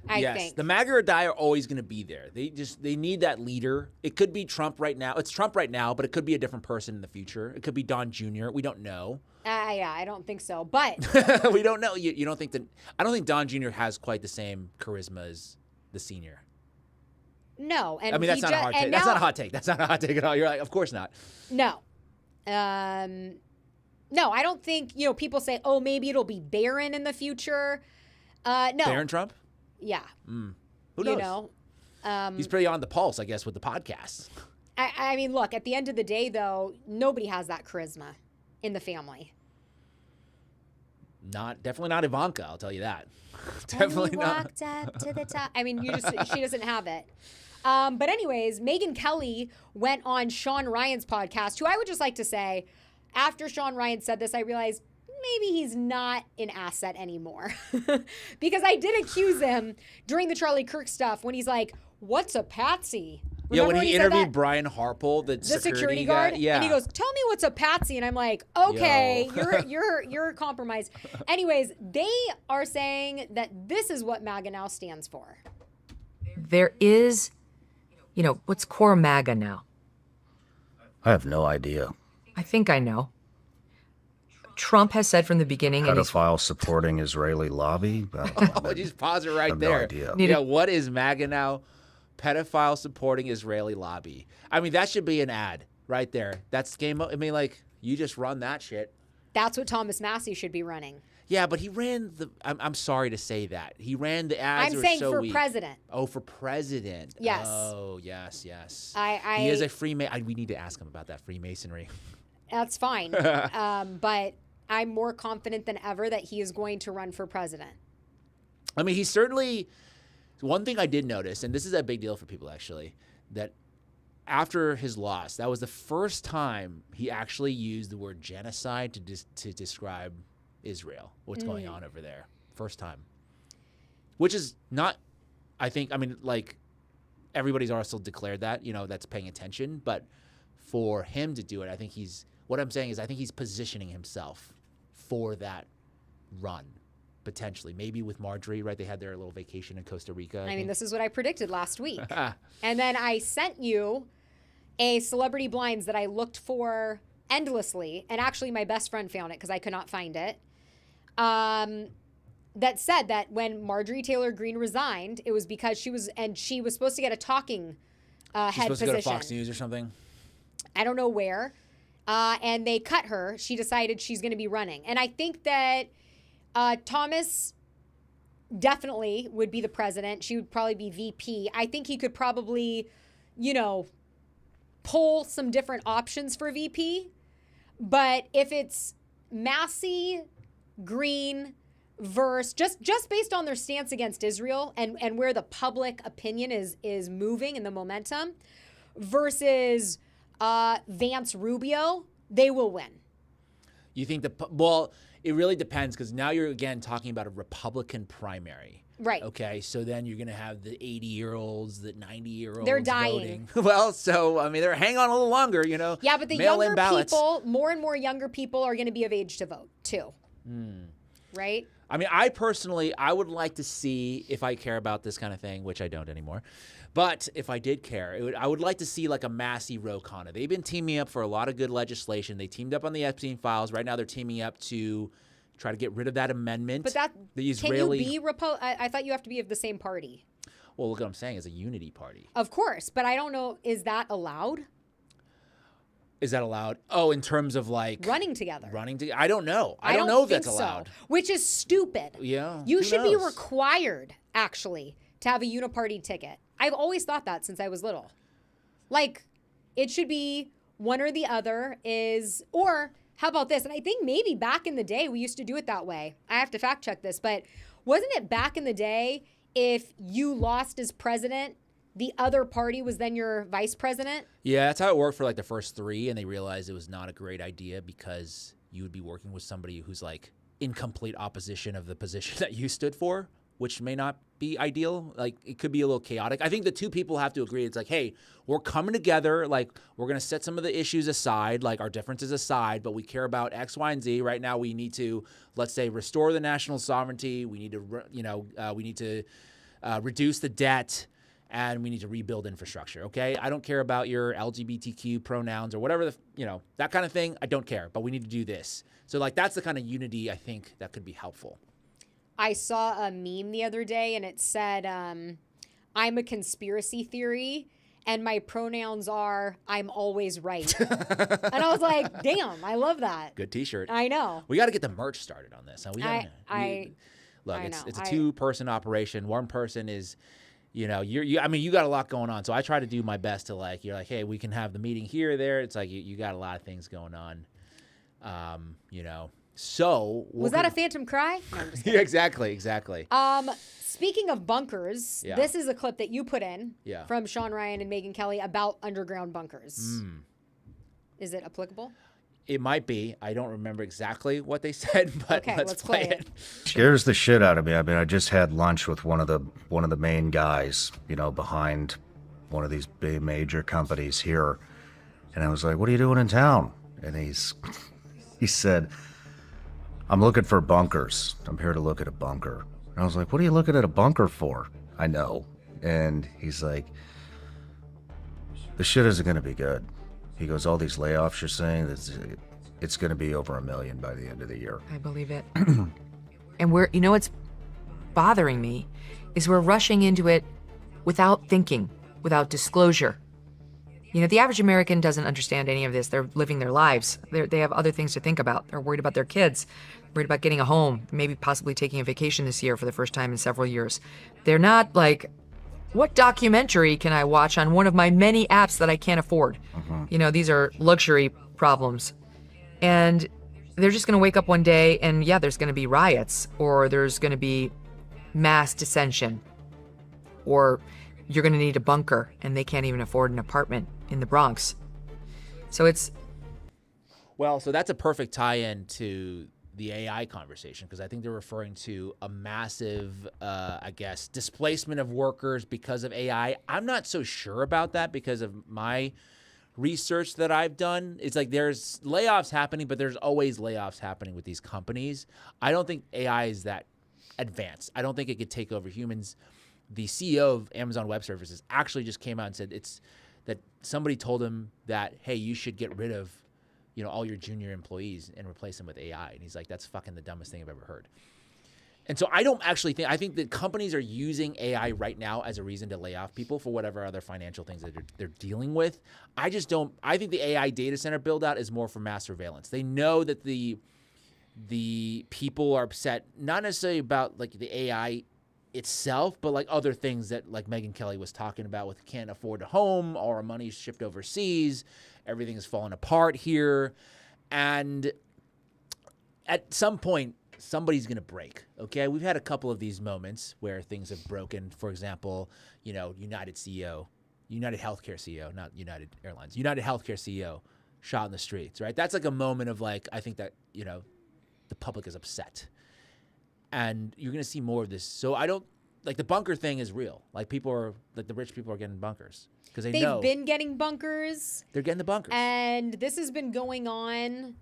I think the MAGA or die are always going to be there. They need that leader. It could be Trump right now. It's Trump right now, but it could be a different person in the future. It could be Don Jr. We don't know. Yeah, I don't think so. But we don't know. You don't think that? I don't think Don Jr. has quite the same charisma as the senior. No, and I mean that's not a hot take. That's not a hot take. That's not a hot take at all. You're like, of course not. No. No, I don't think, people say, oh, maybe it'll be Barron in the future. No. Barron Trump? Yeah. Who knows? He's pretty on the pulse, I guess, with the podcast. I mean, look, at the end of the day, though, nobody has that charisma in the family. Definitely not Ivanka, I'll tell you that. Definitely not. Walked up to the top. I mean, she doesn't have it. But anyways, Megyn Kelly went on Shawn Ryan's podcast, who I would just like to say, after Shawn Ryan said this, I realized maybe he's not an asset anymore. Because I did accuse him during the Charlie Kirk stuff when he's like, what's a patsy? Remember when he interviewed Brian Harple, the security guard? guy? Yeah. And he goes, tell me what's a patsy. And I'm like, okay, you're compromised. Anyways, they are saying that this is what MAGA now stands for. There is, what's core MAGA now? I have no idea. I think I know. Trump has said from the beginning... Pedophile supporting Israeli lobby? Just pause it right there. No idea. What is MAGA now? Pedophile supporting Israeli lobby. I mean, that should be an ad right there. That's game. I mean, you just run that shit. That's what Thomas Massey should be running. Yeah, but he ran the... I'm sorry to say that. He ran the ads. I'm saying so for weak. President. Oh, for president. Yes. Oh, yes. He is a Freemason. We need to ask him about that Freemasonry. That's fine. But I'm more confident than ever that he is going to run for president. I mean, he's certainly... One thing I did notice, and this is a big deal for people actually, that after his loss, that was the first time he actually used the word genocide to describe Israel, what's going on over there. First time. Which is not, everybody's also declared that, that's paying attention. But for him to do it, I think he's positioning himself for that run. Potentially, maybe with Marjorie, right? They had their little vacation in Costa Rica. I mean, this is what I predicted last week. And then I sent you a celebrity blinds that I looked for endlessly. And actually, my best friend found it because I could not find it. That said that when Marjorie Taylor Greene resigned, it was because she was supposed to get a talking head position. Supposed to go to Fox News or something? I don't know where. And they cut her. She decided she's going to be running. And I think that Thomas definitely would be the president. She would probably be VP. I think he could probably, pull some different options for VP. But if it's Massey, Green, versus just based on their stance against Israel and where the public opinion is moving and the momentum versus Vance Rubio, they will win. You think it really depends because now you're, again, talking about a Republican primary. Right. Okay, so then you're going to have the 80-year-olds, the 90-year-olds They're dying. Voting. Well, they're hanging on a little longer, Yeah, but the younger people, more and more younger people are going to be of age to vote, too. Right? I mean, I would like to see, if I care about this kind of thing, which I don't anymore, but if I did care, I would like to see like a Massey Ro Khanna. They've been teaming up for a lot of good legislation. They teamed up on the Epstein files. Right now they're teaming up to try to get rid of that amendment. But the Israeli... Can you be I thought you have to be of the same party. Well, look what I'm saying. It's a unity party. Of course, but I don't know. Is that allowed? Is that allowed? Oh, in terms of running together. I don't know. I don't know if that's allowed. Which is stupid. Yeah. You should be required, actually, to have a uniparty ticket. I've always thought that since I was little. It should be one or the other is, or how about this? And I think maybe back in the day, we used to do it that way. I have to fact check this, but wasn't it back in the day, if you lost as president, the other party was then your vice president? Yeah, that's how it worked for like the first 3, and they realized it was not a great idea because you would be working with somebody who's like in complete opposition of the position that you stood for, which may not be ideal. Like, it could be a little chaotic. I think the 2 people have to agree. It's like, hey, we're coming together. Like, we're going to set some of the issues aside, like our differences aside, but we care about X, Y, and Z. Right now, we need to, let's say, restore the national sovereignty. We need to, reduce the debt, and we need to rebuild infrastructure. Okay, I don't care about your LGBTQ pronouns or whatever that kind of thing. I don't care, but we need to do this. So like, that's the kind of unity I think that could be helpful. I saw a meme the other day, and it said, I'm a conspiracy theory, and my pronouns are I'm always right. And I was like, damn, I love that. Good T-shirt. I know. We got to get the merch started on this. Look, I it's a 2-person operation. One person is, you got a lot going on. So I try to do my best to you're like, hey, we can have the meeting here or there. It's like you got a lot of things going on. So was that a phantom cry? No, I'm just kidding. Yeah, exactly. Speaking of bunkers, this is a clip that you put in from Shawn Ryan and Megyn Kelly about underground bunkers. Is it applicable? It might be. I don't remember exactly what they said, but okay, let's play it. Scares the shit out of me. I mean, I just had lunch with one of the main guys, behind one of these big major companies here, and I was like, "What are you doing in town?" And he said, "I'm looking for bunkers. I'm here to look at a bunker." And I was like, "What are you looking at a bunker for?" I know. And he's like, "The shit isn't going to be good." He goes, "All these layoffs you're saying, it's going to be over 1 million by the end of the year." I believe it. And what's bothering me is we're rushing into it without thinking, without disclosure. The average American doesn't understand any of this. They're living their lives. They have other things to think about. They're worried about their kids, worried about getting a home, maybe possibly taking a vacation this year for the first time in several years. They're not like, what documentary can I watch on one of my many apps that I can't afford? These are luxury problems. And they're just going to wake up one day and, there's going to be riots, or there's going to be mass dissension, or you're going to need a bunker, and they can't even afford an apartment in the Bronx. So so that's a perfect tie-in to the AI conversation, because I think they're referring to a massive, displacement of workers because of AI. I'm not so sure about that because of my research that I've done. It's like there's layoffs happening, but there's always layoffs happening with these companies. I don't think AI is that advanced. I don't think it could take over humans. The CEO of Amazon Web Services actually just came out and said that somebody told him that, hey, you should get rid of all your junior employees and replace them with AI. And he's like, that's fucking the dumbest thing I've ever heard. And so I don't actually think, I think that companies are using AI right now as a reason to lay off people for whatever other financial things that they're dealing with. I think the AI data center build out is more for mass surveillance. They know that the people are upset, not necessarily about like the AI itself, but like other things that like Megyn Kelly was talking about with can't afford a home, all our money's shipped overseas, everything is falling apart here. And at some point, somebody's going to break, okay? We've had a couple of these moments where things have broken. For example, United Healthcare CEO, not United Airlines, United Healthcare CEO shot in the streets, right? That's like a moment of like, I think that, the public is upset. And you're going to see more of this. So I don't, like the bunker thing is real. Like people are, like the rich people are getting bunkers because they've been getting bunkers. They're getting the bunkers. And this has been going on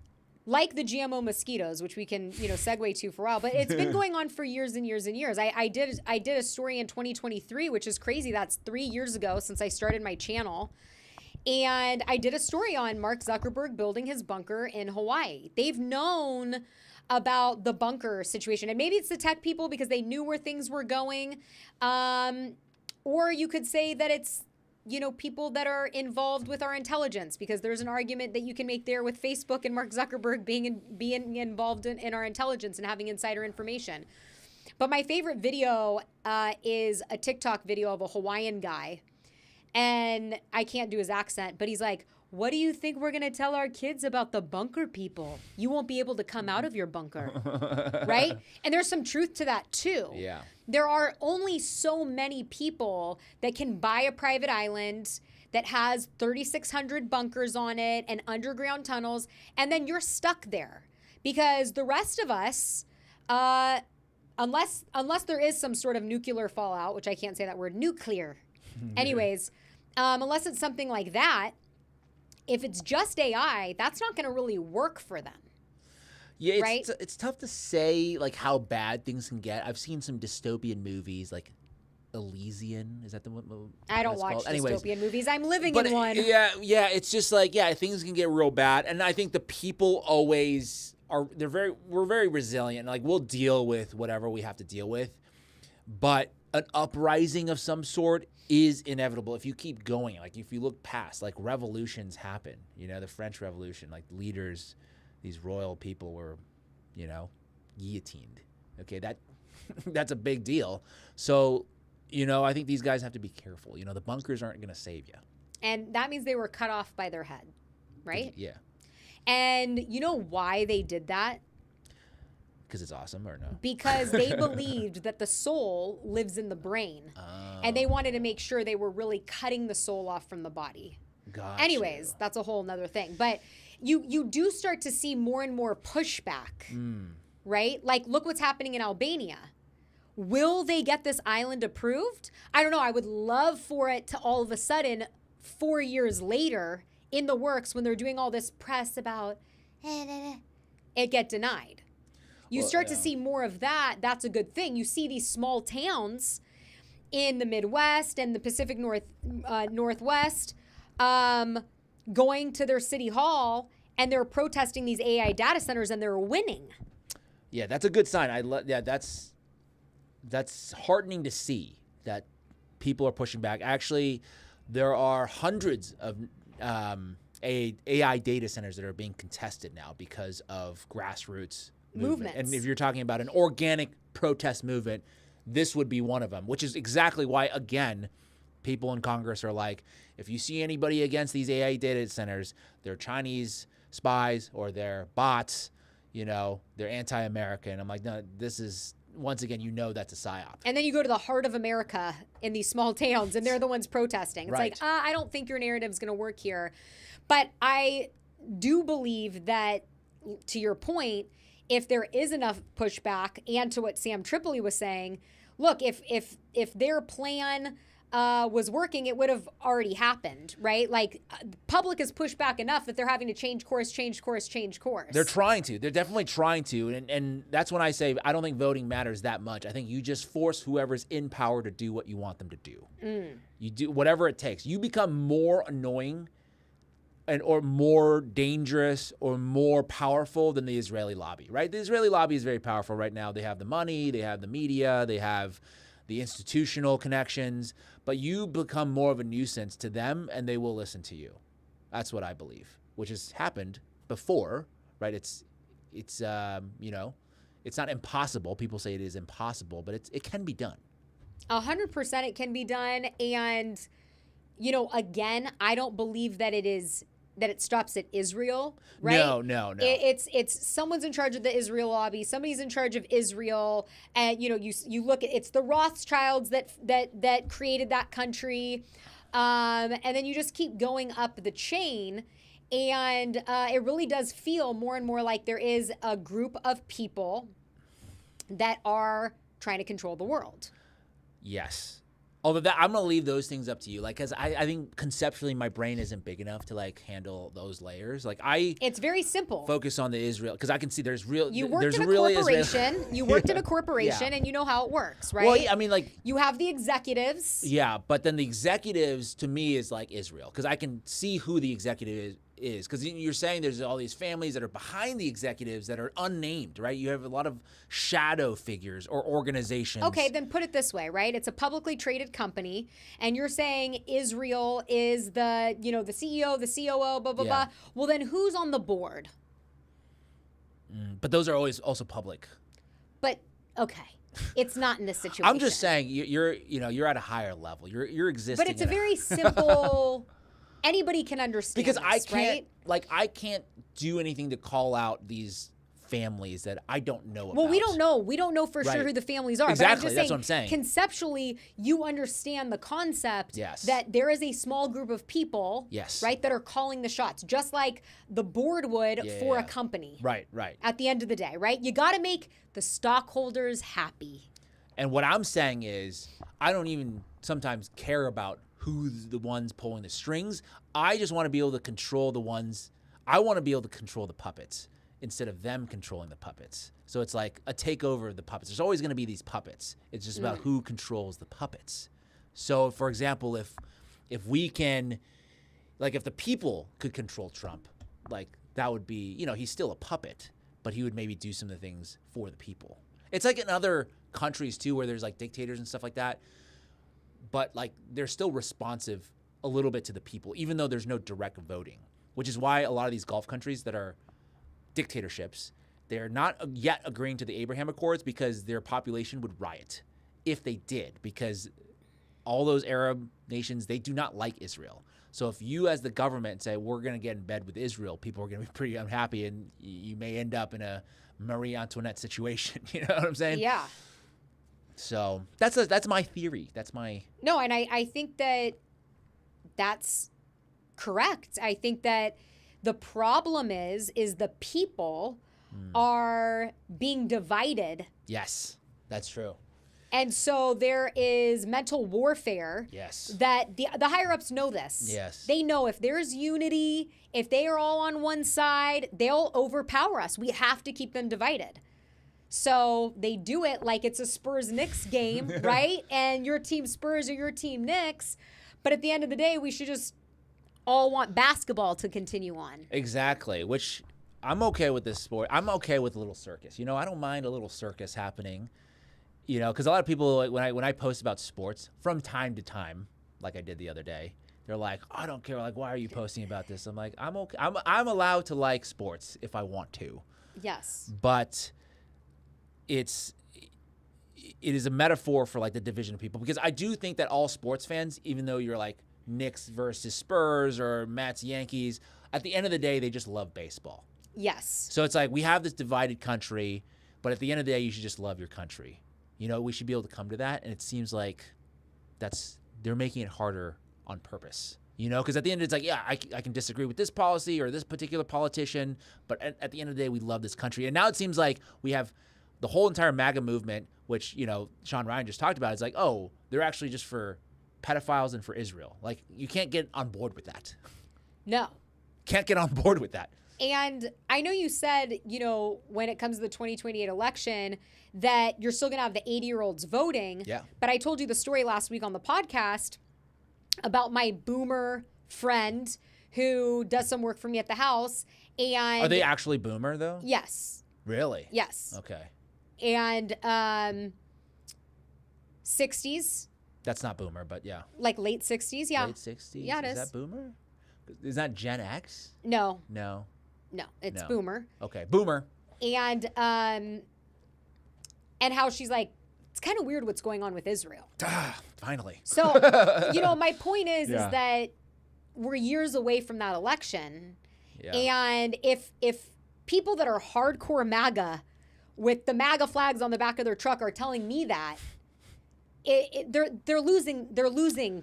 like the GMO Misquitos, which we can, segue to for a while, but it's been going on for years and years and years. I did a story in 2023, which is crazy. That's 3 years ago since I started my channel. And I did a story on Mark Zuckerberg building his bunker in Hawaii. They've known about the bunker situation. And maybe it's the tech people because they knew where things were going. Or you could say that it's, people that are involved with our intelligence, because there's an argument that you can make there with Facebook and Mark Zuckerberg being involved in our intelligence and having insider information. But my favorite video is a TikTok video of a Hawaiian guy. And I can't do his accent, but he's like, what do you think we're going to tell our kids about the bunker people? You won't be able to come out of your bunker, right? And there's some truth to that too. Yeah. There are only so many people that can buy a private island that has 3,600 bunkers on it and underground tunnels, and then you're stuck there. Because the rest of us, unless there is some sort of nuclear fallout, which I can't say that word, nuclear. Anyways, unless it's something like that, if it's just AI, that's not going to really work for them. Yeah, right? It's tough to say like how bad things can get. I've seen some dystopian movies like Elysian. Is that the one? I don't watch dystopian movies. I'm living in one. Yeah. It's just like things can get real bad, and I think the people always are. We're very resilient. Like we'll deal with whatever we have to deal with, but an uprising of some sort is inevitable if you keep going. Like if you look past, like revolutions happen. You know, the French Revolution, like leaders, these royal people were, guillotined. Okay, that's a big deal. So, I think these guys have to be careful. The bunkers aren't going to save you. And that means they were cut off by their head, right? Yeah. And you know why they did that? Because it's awesome, or no? Because they believed that the soul lives in the brain. And they wanted to make sure they were really cutting the soul off from the body. Gotcha. Anyways, that's a whole nother thing. But you do start to see more and more pushback, right? Like, look what's happening in Albania. Will they get this island approved? I don't know. I would love for it to all of a sudden, 4 years later, in the works, when they're doing all this press about it get denied. You start to see more of that. That's a good thing. You see these small towns in the Midwest and the Pacific Northwest going to their city hall, and they're protesting these AI data centers, and they're winning. Yeah, that's a good sign. That's heartening to see that people are pushing back. Actually, there are hundreds of AI data centers that are being contested now because of grassroots movement. And if you're talking about an organic protest movement, this would be one of them, which is exactly why, again, people in Congress are like, if you see anybody against these AI data centers, they're Chinese spies or they're bots, they're anti-American. I'm like, no, this is, once again, that's a psyop. And then you go to the heart of America in these small towns, and they're the ones protesting. It's right. like, I don't think your narrative is going to work here. But I do believe that, to your point, if there is enough pushback, and to what Sam Tripoli was saying, look, if their plan was working, it would have already happened, right? Like, public has pushed back enough that they're having to change course. They're trying to. They're definitely trying to. And that's when I say I don't think voting matters that much. I think you just force whoever's in power to do what you want them to do. You do whatever it takes. You become more annoying or more dangerous or more powerful than the Israeli lobby, right? The Israeli lobby is very powerful right now. They have the money, they have the media, they have the institutional connections, but you become more of a nuisance to them and they will listen to you. That's what I believe, which has happened before, right? It's not impossible. People say it is impossible, but it can be done. 100% it can be done. And, again, I don't believe that it stops at Israel, right? No. It's someone's in charge of the Israel lobby. Somebody's in charge of Israel, and you look at, it's the Rothschilds that created that country, and then you just keep going up the chain, and it really does feel more and more like there is a group of people that are trying to control the world. Yes. Although I'm going to leave those things up to you. Like, because I think conceptually my brain isn't big enough to, like, handle those layers. Like, it's very simple. Focus on the Israel, because I can see there's real. You worked there's in a really corporation. You worked in a corporation, and you know how it works, right? Well, I mean, like, you have the executives. Yeah, but then the executives, to me, is like Israel, because I can see who the executive is. Because you're saying there's all these families that are behind the executives that are unnamed, right? You have a lot of shadow figures or organizations. Okay, then put it this way, right? It's a publicly traded company, and you're saying Israel is the CEO, the COO, blah, blah, blah. Well, then who's on the board? But those are always also public. But, okay. It's not in this situation. I'm just saying you're at a higher level. You're existing. But it's a very simple anybody can understand because I this, can't right? like I can't do anything to call out these families that I don't know about. Well, we don't know. We don't know for Right. sure who the families are. Exactly, But I'm just that's saying, what I'm saying. Conceptually, you understand the concept Yes. that there is a small group of people, Yes. right, that are calling the shots, just like the board would for a Yeah. company. Right, right. At the end of the day, right? You got to make the stockholders happy. And what I'm saying is, I don't even sometimes care about who's the ones pulling the strings. I just want to be able to control the ones. I want to be able to control the puppets instead of them controlling the puppets. So it's like a takeover of the puppets. There's always going to be these puppets. It's just about who controls the puppets. So, for example, if we can, like, if the people could control Trump, like, that would be, you know, he's still a puppet, but he would maybe do some of the things for the people. It's like in other countries too, where there's like dictators and stuff like that, but like they're still responsive a little bit to the people, even though there's no direct voting, which is why a lot of these Gulf countries that are dictatorships, they're not yet agreeing to the Abraham Accords because their population would riot if they did, because all those Arab nations, they do not like Israel. So if you as the government say, we're going to get in bed with Israel, people are going to be pretty unhappy, and you may end up in a Marie Antoinette situation. You know what I'm saying? Yeah. So that's my theory. That's my... No, and I think that that's correct. I think that the problem is the people are being divided. Yes, that's true. And so there is mental warfare. Yes. That the higher ups know this. Yes. They know if there's unity, if they are all on one side, they'll overpower us. We have to keep them divided. So they do it like it's a Spurs-Knicks game, right? And your team Spurs or your team Knicks. But at the end of the day, we should just all want basketball to continue on. Exactly, which I'm okay with this sport. I'm okay with a little circus. You know, I don't mind a little circus happening. You know, because a lot of people, like, when I post about sports from time to time, like I did the other day, they're like, I don't care. Like, why are you posting about this? I'm like, I'm okay. I'm allowed to like sports if I want to. Yes. But it is a metaphor for like the division of people, because I do think that all sports fans, even though you're like Knicks versus Spurs or Mets Yankees, at the end of the day, they just love baseball. Yes. So it's like we have this divided country, but at the end of the day, you should just love your country. You know, we should be able to come to that, and it seems like they're making it harder on purpose. You know, because at the end, it's like, yeah, I can disagree with this policy or this particular politician, but at the end of the day, we love this country. And now it seems like we have the whole entire MAGA movement, which, you know, Shawn Ryan just talked about. It's like, oh, they're actually just for pedophiles and for Israel. Like, you can't get on board with that. No. Can't get on board with that. And I know you said, you know, when it comes to the 2028 election, that you're still going to have the 80-year-olds voting. Yeah. But I told you the story last week on the podcast about my boomer friend who does some work for me at the house. And Are they actually boomer, though? Yes. Really? Yes. Okay. And 60s. That's not boomer, but yeah. Like late 60s, yeah. Late 60s? Yeah, it is. Is that boomer? Is that Gen X? No. No. No, it's No. boomer. Okay, boomer. And how she's like, it's kind of weird what's going on with Israel. Finally. So, you know, my point is Yeah. that we're years away from that election. Yeah. And if people that are hardcore MAGA with the MAGA flags on the back of their truck are telling me that, they're losing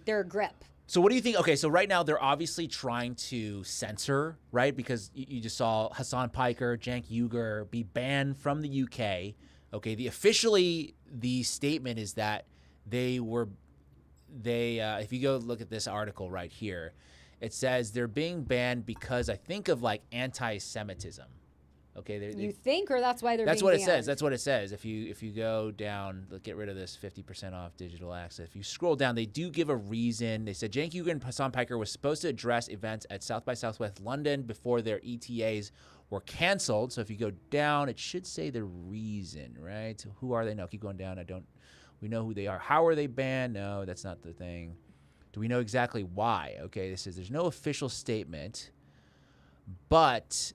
their grip. So what do you think? Okay, so right now they're obviously trying to censor, right? Because you just saw Hasan, Piker, Cenk, Ugyur be banned from the UK. Okay, officially the statement is that if you go look at this article right here, it says they're being banned because I think of like anti-Semitism. Okay, You think, or that's why they're that's being what it banned? says. That's what it says. If you go down, get rid of this 50% off digital access. If you scroll down, they do give a reason. They said Cenk, Ugyur, and Hasan Piker was supposed to address events at South by Southwest London before their ETAs were canceled. So if you go down, it should say the reason, right? So who are they? No, keep going down. We know who they are. How are they banned? No, that's not the thing. Do we know exactly why? Okay, this says there's no official statement, but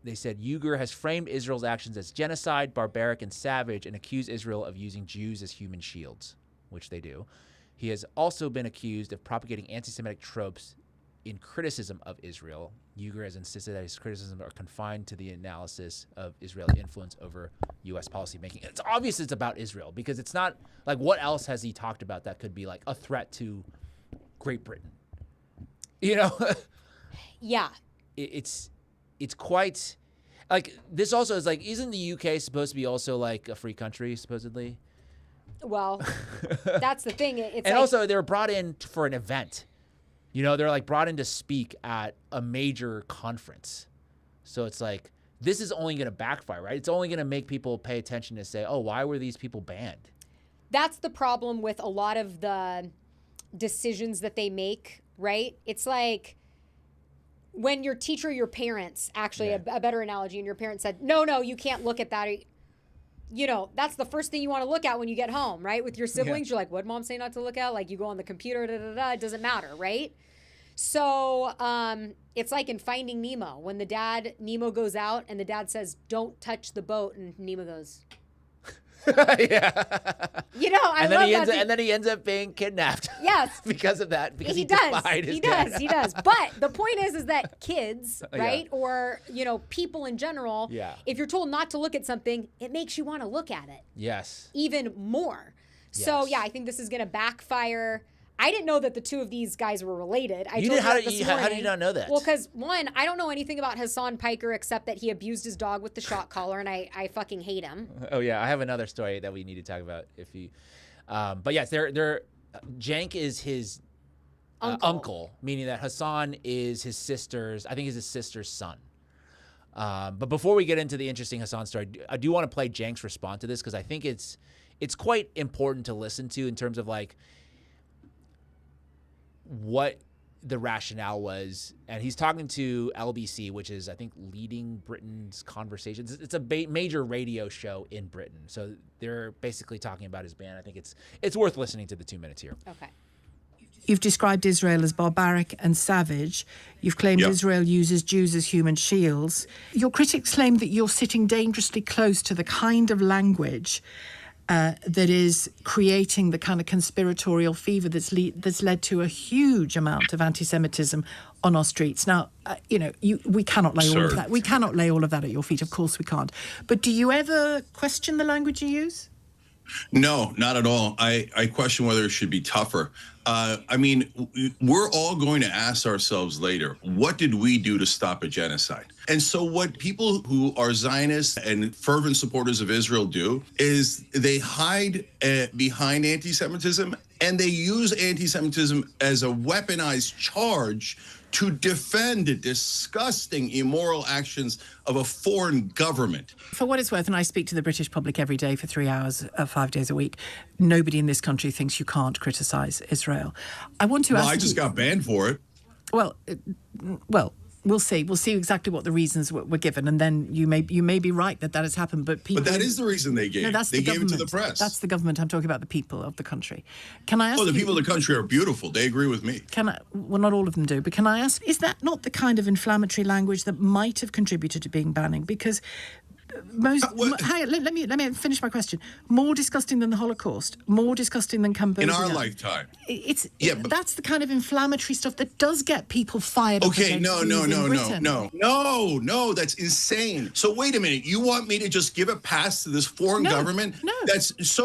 they said Ugyur has framed Israel's actions as genocide, barbaric, and savage, and accused Israel of using Jews as human shields, which they do. He has also been accused of propagating anti-Semitic tropes in criticism of Israel, Ugyur has insisted that his criticisms are confined to the analysis of Israeli influence over U.S. policymaking. It's obvious it's about Israel because it's not like what else has he talked about that could be like a threat to Great Britain? You know? Yeah. It's quite like this. Also is like, isn't the UK supposed to be also like a free country supposedly? Well, that's the thing. It's and like, also they're brought in for an event. You know, they're like brought in to speak at a major conference. So it's like, this is only going to backfire, right? It's only going to make people pay attention to say, oh, why were these people banned? That's the problem with a lot of the decisions that they make, right? It's like when your teacher, your parents, actually a better analogy, and your parents said, no, you can't look at that. You know, that's the first thing you want to look at when you get home, right? With your siblings, you're like, what'd mom say not to look at? Like, you go on the computer, it doesn't matter, right? So it's like in Finding Nemo, when Nemo goes out and the dad says, don't touch the boat, and Nemo goes, yeah. You know, and then he ends up being kidnapped. Yes. because of that. Because he does. defied his He dad. does. He does. But the point is that kids, right, or people in general, if you're told not to look at something, it makes you want to look at it. Yes. Even more. So I think this is going to backfire. I didn't know that the two of these guys were related. How did you not know that? Well, because one, I don't know anything about Hasan Piker except that he abused his dog with the shock collar, and I fucking hate him. Oh yeah, I have another story that we need to talk about if you. But yes, Cenk is his uncle, meaning that Hasan is his sister's. I think is his sister's son. But before we get into the interesting Hasan story, I do want to play Cenk's response to this because I think it's quite important to listen to in terms of like what the rationale was. And he's talking to LBC, which is, I think, leading Britain's conversations. It's a major radio show in Britain. So they're basically talking about his ban. I think it's worth listening to the 2 minutes here. Okay. You've described Israel as barbaric and savage. You've claimed Israel uses Jews as human shields. Your critics claim that you're sitting dangerously close to the kind of language that is creating the kind of conspiratorial fever that's led to a huge amount of anti-Semitism on our streets. Now, we cannot lay all of that. We cannot lay all of that at your feet. Of course we can't. But do you ever question the language you use? No, not at all. I question whether it should be tougher. I mean, we're all going to ask ourselves later, what did we do to stop a genocide? And so what people who are Zionists and fervent supporters of Israel do is they hide behind anti-Semitism, and they use anti-Semitism as a weaponized charge to defend the disgusting, immoral actions of a foreign government. For what it's worth, and I speak to the British public every day for 3 hours, 5 days a week, nobody in this country thinks you can't criticise Israel. I want to ask I just got banned for it. Well, we'll see. We'll see exactly what the reasons were given, and then you may be right that has happened. But people. But that is the reason they gave. No, they gave it to the press. That's the government. I'm talking about the people of the country. Can I ask? Oh, the people of the country are beautiful. They agree with me. Well, not all of them do. But can I ask? Is that not the kind of inflammatory language that might have contributed to being banning? Because let me finish my question. More disgusting than the Holocaust, more disgusting than Cambodia. In our lifetime. That's the kind of inflammatory stuff that does get people fired up. Okay, no, that's insane. So wait a minute, you want me to just give a pass to this foreign government? No.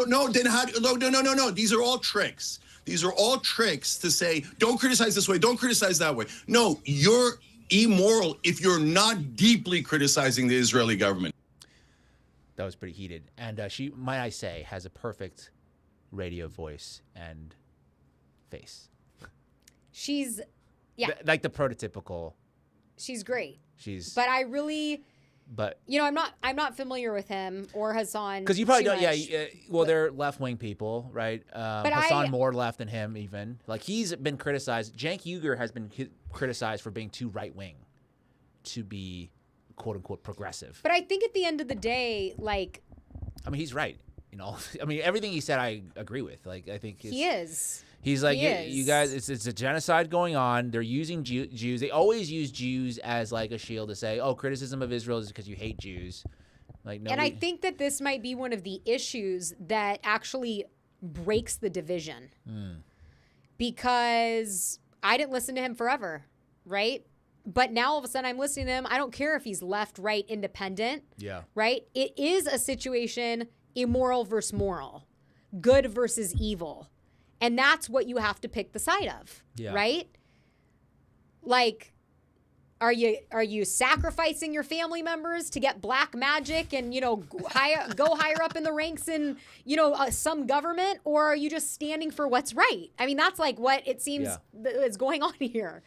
No. These are all tricks. These are all tricks to say, don't criticize this way, don't criticize that way. No, you're immoral if you're not deeply criticizing the Israeli government. That was pretty heated. And she, might I say, has a perfect radio voice and face. She's, like the prototypical. She's great. But I really... But I'm not familiar with him or Hasan. Because you probably don't. Yeah. They're left-wing people, right? Hasan more left than him, even. Like he's been criticized. Cenk Ugyur has been criticized for being too right-wing, to be quote unquote progressive. But I think at the end of the day, he's right. Everything he said, I agree with. Like I think he is. He's like, you guys, it's a genocide going on. They're using Jews. They always use Jews as like a shield to say, oh, criticism of Israel is because you hate Jews. And I think that this might be one of the issues that actually breaks the division. Because I didn't listen to him forever. right? But now all of a sudden I'm listening to him. I don't care if he's left, right, independent. Yeah. Right? It is a situation, immoral versus moral, good versus evil. And that's what you have to pick the side of. Yeah. Right? Like, are you sacrificing your family members to get black magic and, you know, go higher up in the ranks in, you know, some government, or are you just standing for what's right? I mean, that's like what it seems is going on here.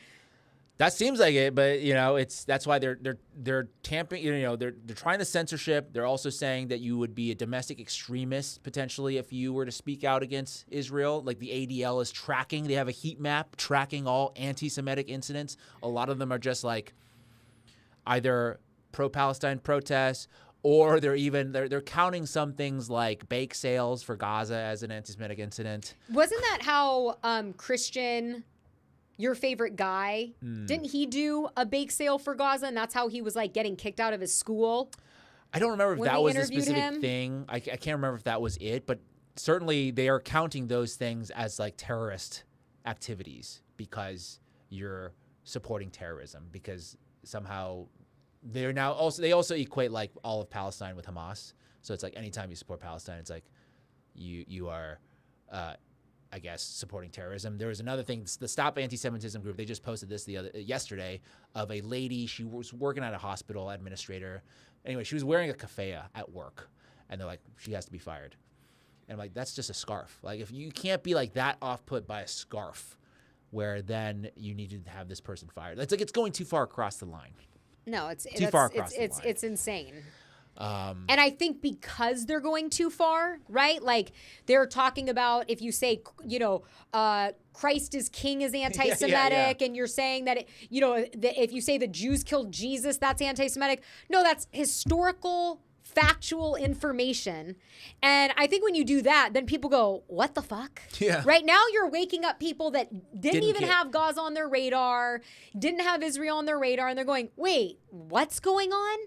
That seems like it, but you know, that's why they're tampering. You know, they're trying the censorship. They're also saying that you would be a domestic extremist potentially if you were to speak out against Israel. Like the ADL is tracking. They have a heat map tracking all anti-Semitic incidents. A lot of them are just like either pro-Palestine protests, or they're counting some things like bake sales for Gaza as an anti-Semitic incident. Wasn't that how Christian, your favorite guy, didn't he do a bake sale for Gaza, and that's how he was like getting kicked out of his school? I don't remember if that was a specific him. thing. I can't remember if that was it, but certainly they are counting those things as like terrorist activities you're supporting terrorism, because somehow they also equate like all of Palestine with Hamas. So it's like anytime you support Palestine, it's like you are I guess supporting terrorism. There was another thing, the Stop Anti-Semitism group, they just posted this yesterday of a lady. She was working at a hospital administrator. Anyway, she was wearing a keffiyeh at work, and they're like, she has to be fired. And I'm like, that's just a scarf. Like, if you can't be like that off-put by a scarf, where then you need to have this person fired. It's like it's going too far across the line. No, it's insane. And I think because they're going too far, right? Like they're talking about, if you say, you know, Christ is king is anti-Semitic, and you're saying that, if you say the Jews killed Jesus, that's anti-Semitic. No, that's historical, factual information. And I think when you do that, then people go, what the fuck? Yeah. Right now you're waking up people that didn't even have Gaza on their radar, didn't have Israel on their radar, and they're going, wait, what's going on?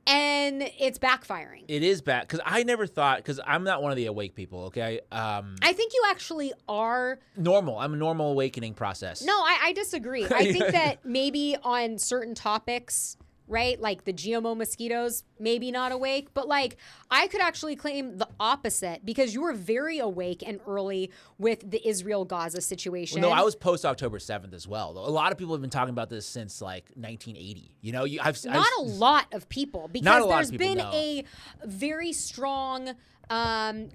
And it's backfiring. It is bad, because I never thought, because I'm not one of the awake people, okay? I think you actually are. Normal. I'm a normal awakening process. No, I disagree. I think that maybe on certain topics, right, like the GMO mosquitoes, maybe not awake, but like I could actually claim the opposite, because you were very awake and early with the Israel-Gaza situation. Well, no, I was post-October 7th as well. A lot of people have been talking about this since like 1980. You know, not a lot of people, because there's been a very strong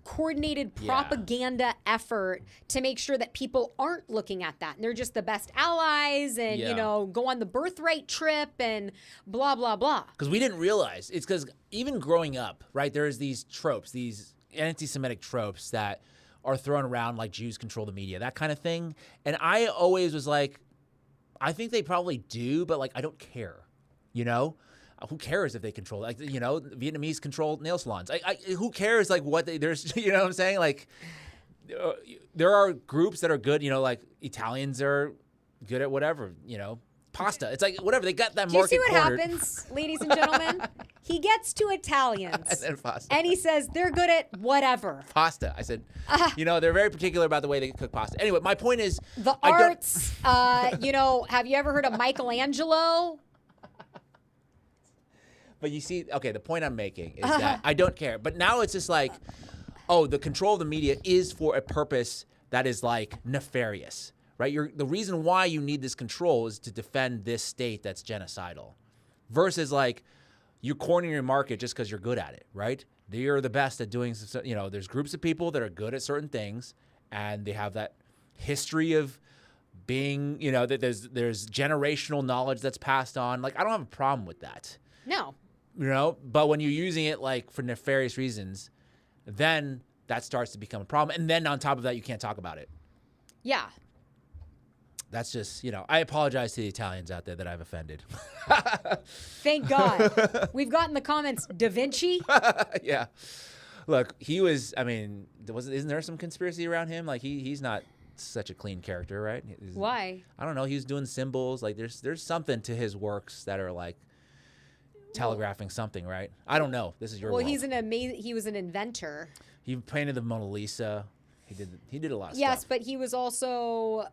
coordinated propaganda effort to make sure that people aren't looking at that, and they're just the best allies, and you know, go on the birthright trip and blah blah blah. Because we didn't realize, it's because even growing up, right, there's these tropes, these anti-Semitic tropes that are thrown around, like Jews control the media, that kind of thing. And I always was like, I think they probably do, but like I don't care, you know. Who cares if they control? Like, you know, Vietnamese control nail salons. Who cares? Like there's, you know what I'm saying? Like, there are groups that are good. You know, like Italians are good at whatever. You know, pasta. It's like whatever, they got that market. Do you see what cornered. happens, ladies and gentlemen? He gets to Italians and pasta, and he says they're good at whatever. Pasta. I said, you know, they're very particular about the way they cook pasta. Anyway, my point is the arts. You know, have you ever heard of Michelangelo? But you see, okay, the point I'm making is that I don't care. But now it's just like, oh, the control of the media is for a purpose that is like nefarious, right? The reason why you need this control is to defend this state that's genocidal, versus like you're cornering your market just because you're good at it, right? You're the best at doing, you know, there's groups of people that are good at certain things, and they have that history of being, you know, that there's generational knowledge that's passed on. Like, I don't have a problem with that. No. You know, but when you're using it like for nefarious reasons, then that starts to become a problem. And then on top of that, you can't talk about it. Yeah. That's just, you know, I apologize to the Italians out there that I've offended. Thank God. We've got in the comments, Da Vinci. Yeah. Look, he was, I mean, isn't there some conspiracy around him? Like he's not such a clean character, right? Why? I don't know. He was doing symbols. Like there's something to his works that are like telegraphing something, right? I don't know. This is your world. He was an inventor. He painted the Mona Lisa. He did a lot of stuff. Yes, but he was also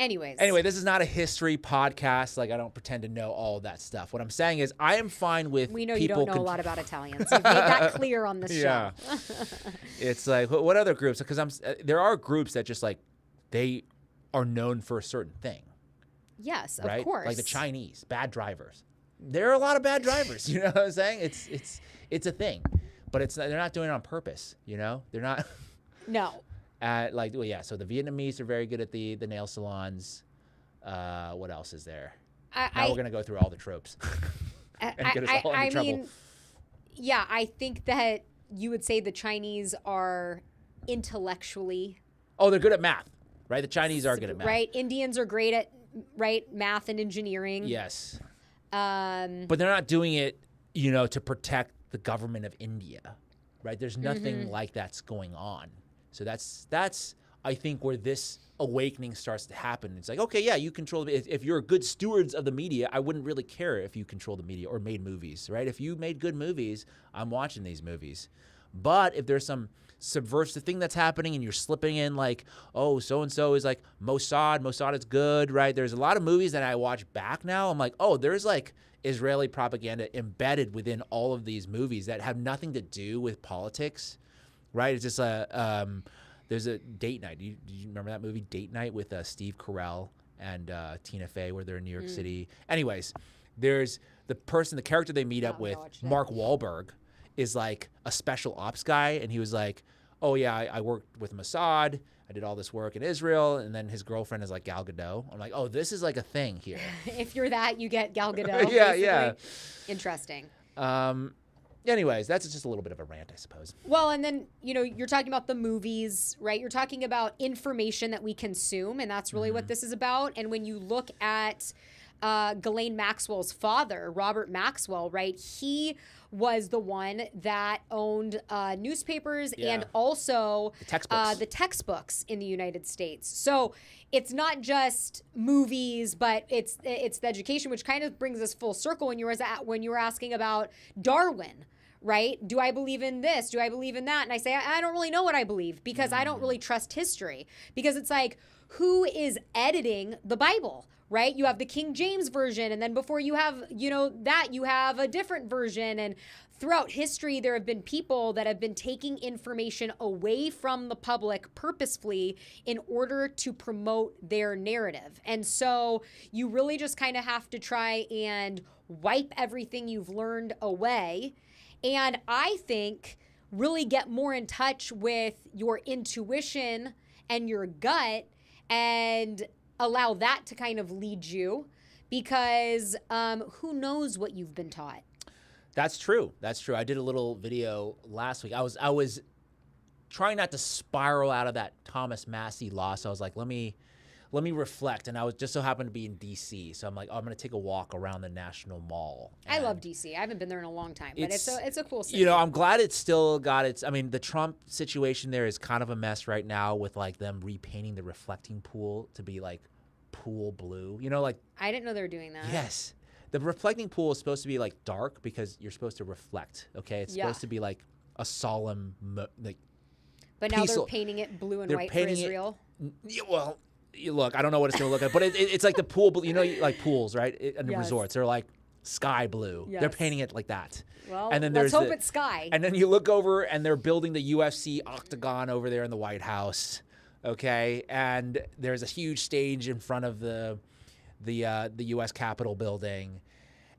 Anyways. Anyway, this is not a history podcast. Like, I don't pretend to know all of that stuff. What I'm saying is I am fine with We know people you don't know a lot about Italians. You've made that clear on this show. It's like, what other groups? Because there are groups that just like, they are known for a certain thing. Yes, right? of course. Like the Chinese, bad drivers. There are a lot of bad drivers. You know what I'm saying? It's a thing, but they're not doing it on purpose. You know, they're not. No. So the Vietnamese are very good at the nail salons. What else is there? Now we're gonna go through all the tropes. And get us all into trouble. mean, yeah, I think that you would say the Chinese are intellectually. Oh, they're good at math, right? The Chinese are good at math, right? Indians are great at math and engineering. Yes. But they're not doing it, to protect the government of India, right? There's nothing like that's going on. So that's I think where this awakening starts to happen. It's like, okay, yeah, you control if you're good stewards of the media, I wouldn't really care if you control the media or made movies, right? If you made good movies, I'm watching these movies. But if there's some subversive thing that's happening and you're slipping in like, oh, so-and-so is like Mossad is good, right? There's a lot of movies that I watch back now. I'm like, oh, there's like Israeli propaganda embedded within all of these movies that have nothing to do with politics, right? It's just there's a Date Night. Do you remember that movie, Date Night, with Steve Carell and Tina Fey, where they're in New York City? Anyways, there's the character they meet up with, Mark Wahlberg, is like a special ops guy, and he was like, oh yeah, I worked with Mossad, I did all this work in Israel, and then his girlfriend is like Gal Gadot. I'm like, oh, this is like a thing here. If you're that, you get Gal Gadot. Yeah. Interesting. Anyways, that's just a little bit of a rant, I suppose. Well, and then, you're talking about the movies, right? You're talking about information that we consume, and that's really what this is about. And when you look at Ghislaine Maxwell's father, Robert Maxwell, right? He was the one that owned newspapers and also the textbooks in the United States. So it's not just movies, but it's the education, which kind of brings us full circle when you were asking about Darwin. Right? Do I believe in this? Do I believe in that? And I say, I don't really know what I believe because I don't really trust history. Because it's like, who is editing the Bible? Right? You have the King James version, and then before you have, that you have a different version. And throughout history, there have been people that have been taking information away from the public purposefully in order to promote their narrative. And so you really just kind of have to try and wipe everything you've learned away. And I think really get more in touch with your intuition and your gut and allow that to kind of lead you, because who knows what you've been taught. That's true. I did a little video last week. I was trying not to spiral out of that Thomas Massey loss. I was like, let me reflect. And I was just so happened to be in D.C. So I'm like, I'm going to take a walk around the National Mall. I love D.C. I haven't been there in a long time, but it's a cool city. I'm glad it's still got its, the Trump situation there is kind of a mess right now with like them repainting the reflecting pool to be like pool blue. I didn't know they were doing that. Yes. The reflecting pool is supposed to be like dark because you're supposed to reflect, okay? It's supposed to be like a solemn, But now they're painting it blue and white for Israel. Look, I don't know what it's going to look like, but it's like the pool, like pools, right? In the resorts, they're like sky blue. Yes. They're painting it like that. Well, and then let's hope it's sky. And then you look over and they're building the UFC octagon over there in the White House, okay? And there's a huge stage in front of the U.S. Capitol building.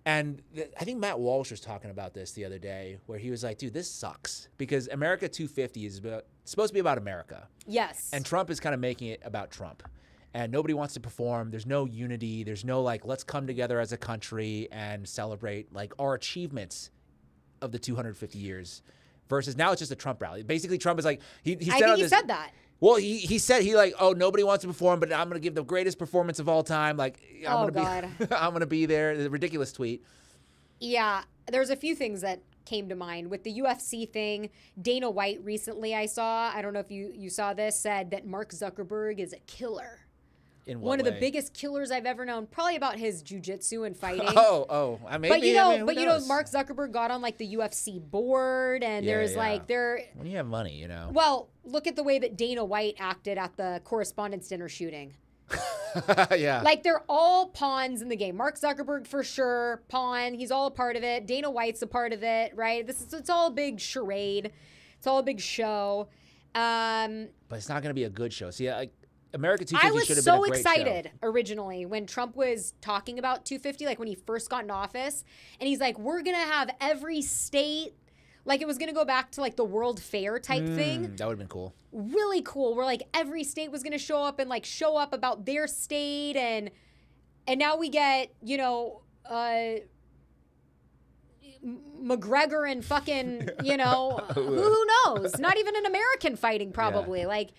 And I think Matt Walsh was talking about this the other day, where he was like, dude, this sucks. Because America 250 is supposed to be about America. Yes. And Trump is kind of making it about Trump. And nobody wants to perform. There's no unity. There's no, like, let's come together as a country and celebrate, like, our achievements of the 250 years. Versus now it's just a Trump rally. Basically, Trump is like, he said that. Well, he said, nobody wants to perform, but I'm going to give the greatest performance of all time. Like, I'm going to be there. The ridiculous tweet. Yeah, there's a few things that came to mind. With the UFC thing, Dana White recently, I don't know if you saw this, said that Mark Zuckerberg is a killer. In what One of way? the biggest killers I've ever known, probably about his jiu-jitsu and fighting. Maybe. But Mark Zuckerberg got on like the UFC board, and when you have money, Well, look at the way that Dana White acted at the Correspondents' Dinner shooting. Yeah. Like, they're all pawns in the game. Mark Zuckerberg, for sure, pawn. He's all a part of it. Dana White's a part of it, right? It's all a big charade. It's all a big show. But it's not going to be a good show. See, like, America 250 I was should have been a so great excited show. originally when Trump was talking about 250, like when he first got in office. And he's like, we're going to have every state. Like, it was going to go back to, like, the World Fair type thing. That would have been cool. Really cool. Where, like, every state was going to show up and, like, show up about their state. And now we get, you know, McGregor and fucking, you know, who knows? Not even an American fighting, probably. Yeah. Like,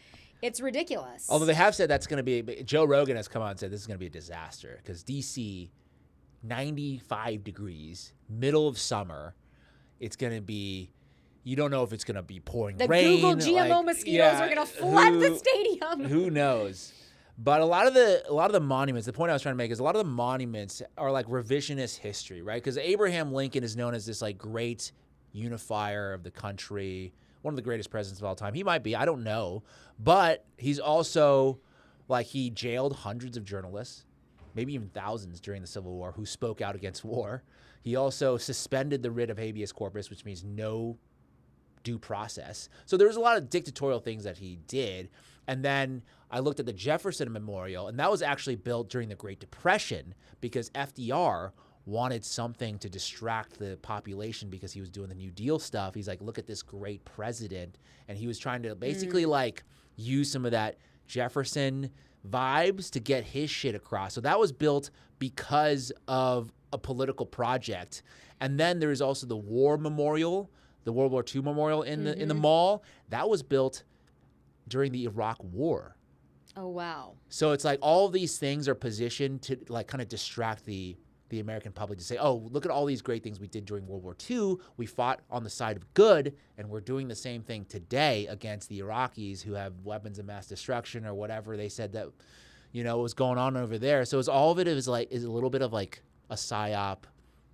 it's ridiculous. Although they have said that's going to be, Joe Rogan has come out and said this is going to be a disaster because D.C., 95 degrees, middle of summer. It's going to be, you don't know if it's going to be pouring The rain. Google GMO mosquitoes are going to flood the stadium. Who knows? But a lot of the monuments, the point I was trying to make is a lot of the monuments are like revisionist history, right? Because Abraham Lincoln is known as this like great unifier of the country, one of the greatest presidents of all time. He might be, I don't know. But he's also, like, he jailed hundreds of journalists, maybe even thousands during the Civil War, who spoke out against war. He also suspended the writ of habeas corpus, which means no due process. So there was a lot of dictatorial things that he did. And then I looked at the Jefferson Memorial, and that was actually built during the Great Depression because FDR wanted something to distract the population because he was doing the New Deal stuff. He's like, look at this great president. And he was trying to basically like use some of that Jefferson vibes to get his shit across. So that was built because of a political project. And then there's also the War Memorial, the World War II Memorial in the mall. That was built during the Iraq War. Oh, wow. So it's like all of these things are positioned to like kind of distract the American public to say, oh, look at all these great things we did during World War II. We fought on the side of good, and we're doing the same thing today against the Iraqis who have weapons of mass destruction or whatever they said that, you know, was going on over there. So it's all of it is a little bit of like a psyop,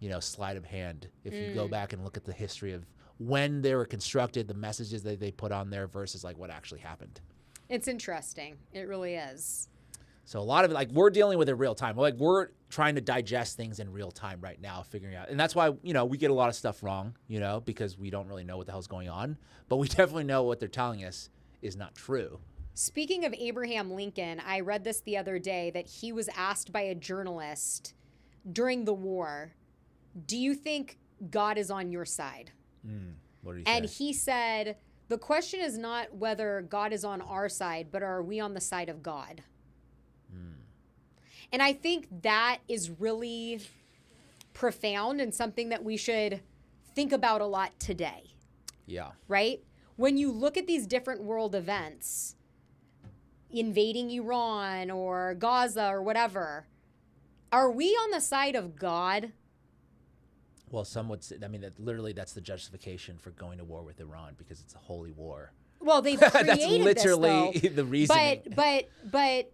you know, sleight of hand. If you go back and look at the history of when they were constructed, the messages that they put on there versus like what actually happened. It's interesting. It really is. So a lot of it, like, we're dealing with it real time. Like, we're trying to digest things in real time right now, figuring out. And that's why, you know, we get a lot of stuff wrong, you know, because we don't really know what the hell's going on. But we definitely know what they're telling us is not true. Speaking of Abraham Lincoln, I read this the other day that he was asked by a journalist during the war, do you think God is on your side? What did he And say? he said, the question is not whether God is on our side, but are we on the side of God? And I think that is really profound and something that we should think about a lot today. Yeah. Right? When you look at these different world events, invading Iran or Gaza or whatever, are we on the side of God? Well, some would say, I mean, that's the justification for going to war with Iran because it's a holy war. Well, they've created That's literally this, though. the reasoning. But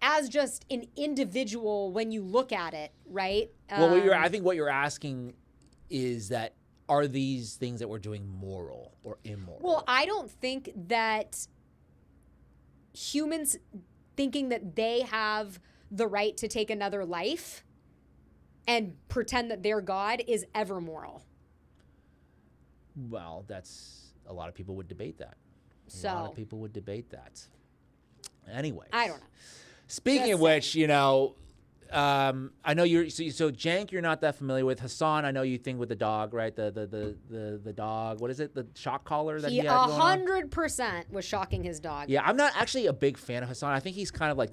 as just an individual, when you look at it, right? Well, I think what you're asking is that are these things that we're doing moral or immoral? Well, I don't think that humans thinking that they have the right to take another life and pretend that they're God is ever moral. Well, a lot of people would debate that. A lot So of people would debate that. Anyway. I don't know. Speaking of which, you know, I know you're so Cenk. You're not that familiar with Hasan. I know you think with the dog, right? The dog. What is it? The shock collar that he had going on? 100% was shocking his dog. Yeah, I'm not actually a big fan of Hasan. I think he's kind of like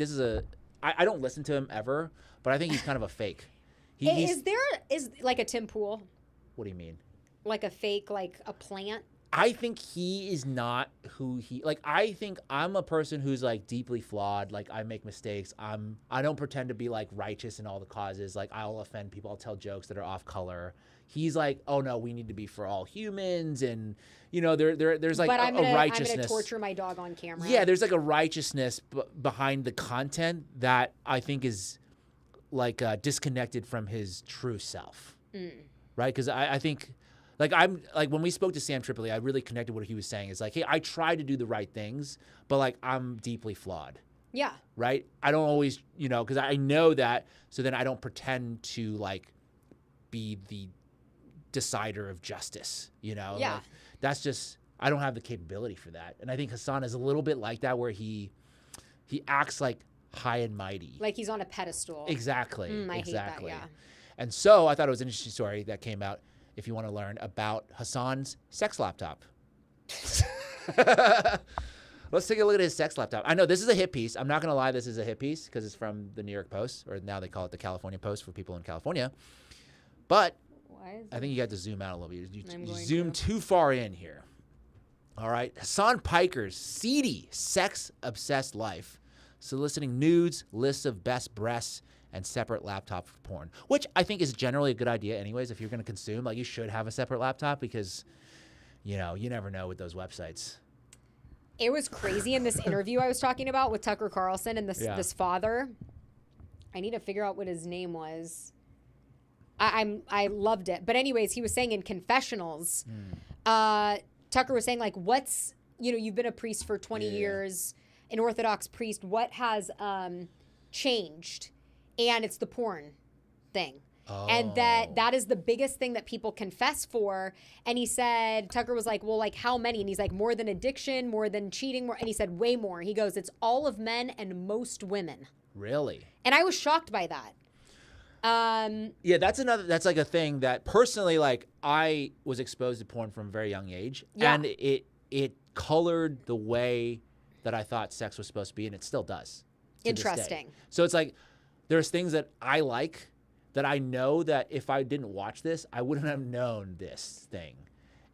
I don't listen to him ever, but I think he's kind of a fake. Is like a Tim Pool, What do you mean? like a fake, like a plant? I think he is not who he like. I think I'm a person who's like deeply flawed. Like I make mistakes. I don't pretend to be like righteous in all the causes. Like I'll offend people. I'll tell jokes that are off color. He's like, oh no, we need to be for all humans, and you know there's like a righteousness. I'm gonna torture my dog on camera. Yeah, there's like a righteousness behind the content that I think is like disconnected from his true self. Right? Because I think. Like when we spoke to Sam Tripoli, I really connected what he was saying. It's like, hey, I try to do the right things, but like I'm deeply flawed. Yeah. Right? I don't always, because I know that, so then I don't pretend to like be the decider of justice, Yeah. Like, that's just, I don't have the capability for that. And I think Hasan is a little bit like that, where he acts like high and mighty. Like he's on a pedestal. Exactly. I exactly. hate that, yeah. And so I thought it was an interesting story that came out, if you want to learn about Hasan's sex laptop. Let's take a look at his sex laptop. I know this is a hit piece. I'm not going to lie, this is a hit piece because it's from the New York Post, or now they call it the California Post for people in California. But I think you got to zoom out a little bit. You zoom too far in here. All right. Hasan Piker's seedy, sex-obsessed life, soliciting nudes, lists of best breasts, and separate laptop for porn, which I think is generally a good idea anyways. If you're going to consume, like, you should have a separate laptop because, you never know with those websites. It was crazy in this interview I was talking about with Tucker Carlson and this father. I need to figure out what his name was. I loved it. But anyways, he was saying in confessionals, Tucker was saying, like, what's, you've been a priest for 20 years, an Orthodox priest, what has changed? And it's the porn thing. Oh. And that is the biggest thing that people confess for. And he said, Tucker was like, well, like, how many? And he's like, more than addiction, more than cheating, more. And he said, way more. He goes, it's all of men and most women. Really? And I was shocked by that. Yeah, that's like a thing that personally, like, I was exposed to porn from a very young age. Yeah. And it colored the way that I thought sex was supposed to be, and it still does. Interesting. So it's like, there's things that I like that I know that if I didn't watch this, I wouldn't have known this thing.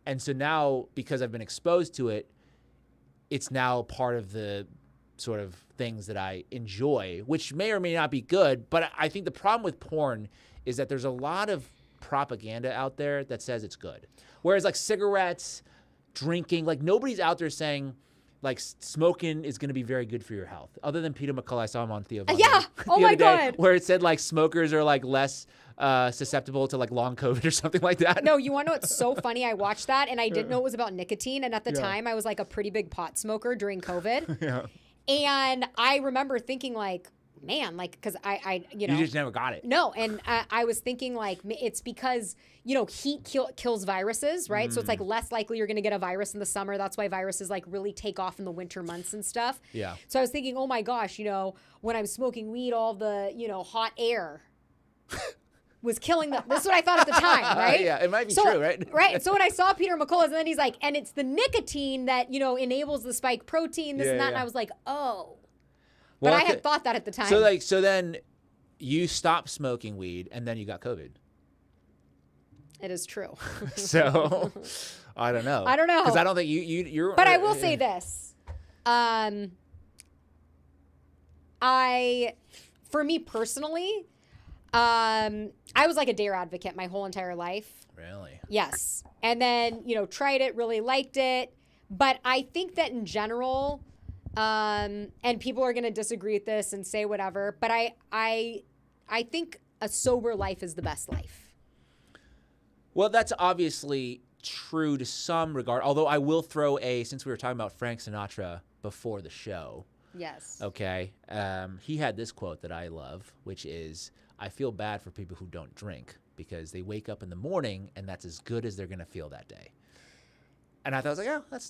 And so now, because I've been exposed to it, it's now part of the sort of things that I enjoy, which may or may not be good. But I think the problem with porn is that there's a lot of propaganda out there that says it's good. Whereas like cigarettes, drinking, like nobody's out there saying, like, smoking is going to be very good for your health. Other than Peter McCullough, I saw him on Theo. Yeah. Oh my God. Where it said like smokers are like less susceptible to like long COVID or something like that. No, you want to know what's so funny? I watched that and I didn't know it was about nicotine. And at the time, I was like a pretty big pot smoker during COVID. Yeah. And I remember thinking like, man, like, because I you just never got it. No, and I was thinking like it's because heat kills viruses, right? So it's like less likely you're going to get a virus in the summer. That's why viruses like really take off in the winter months and stuff. Yeah. So I was thinking, oh my gosh, when I'm smoking weed, all the hot air was killing them. This is what I thought at the time, right? Yeah, it might be true, right? Right. So when I saw Peter McCullough, and then he's like, and it's the nicotine that enables the spike protein, this and that, and I was like, oh. But I had thought that at the time. So then you stopped smoking weed and then you got COVID. It is true. So I don't know. Because I don't think you're. But I will say this. For me personally, I was like a DARE advocate my whole entire life. Really? Yes. And then, tried it, really liked it. But I think that in general, and people are going to disagree with this and say whatever, but I think a sober life is the best life. Well, that's obviously true to some regard, although I will throw since we were talking about Frank Sinatra before the show. Yes. Okay. He had this quote that I love, which is, I feel bad for people who don't drink because they wake up in the morning and that's as good as they're going to feel that day. And I thought, I was like, oh, that's,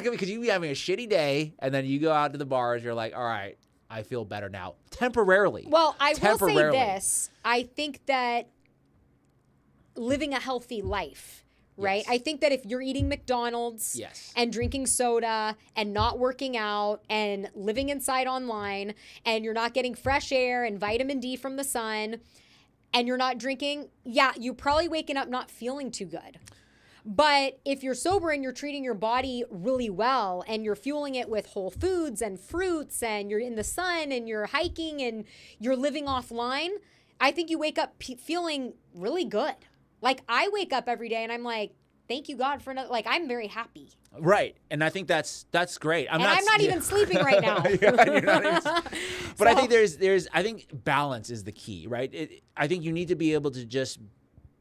because you be having a shitty day, and then you go out to the bars, you're like, all right, I feel better now, temporarily. Well, I will say this. I think that living a healthy life, right? Yes. I think that if you're eating McDonald's and drinking soda and not working out and living inside online and you're not getting fresh air and vitamin D from the sun and you're not drinking, you're probably waking up not feeling too good. But if you're sober and you're treating your body really well and you're fueling it with whole foods and fruits and you're in the sun and you're hiking and you're living offline, I think you wake up feeling really good. Like I wake up every day and I'm like, thank you God for another, like I'm very happy. Right. And I think that's great. I'm not even sleeping right now. But I think there's I think balance is the key, right? I think you need to be able to just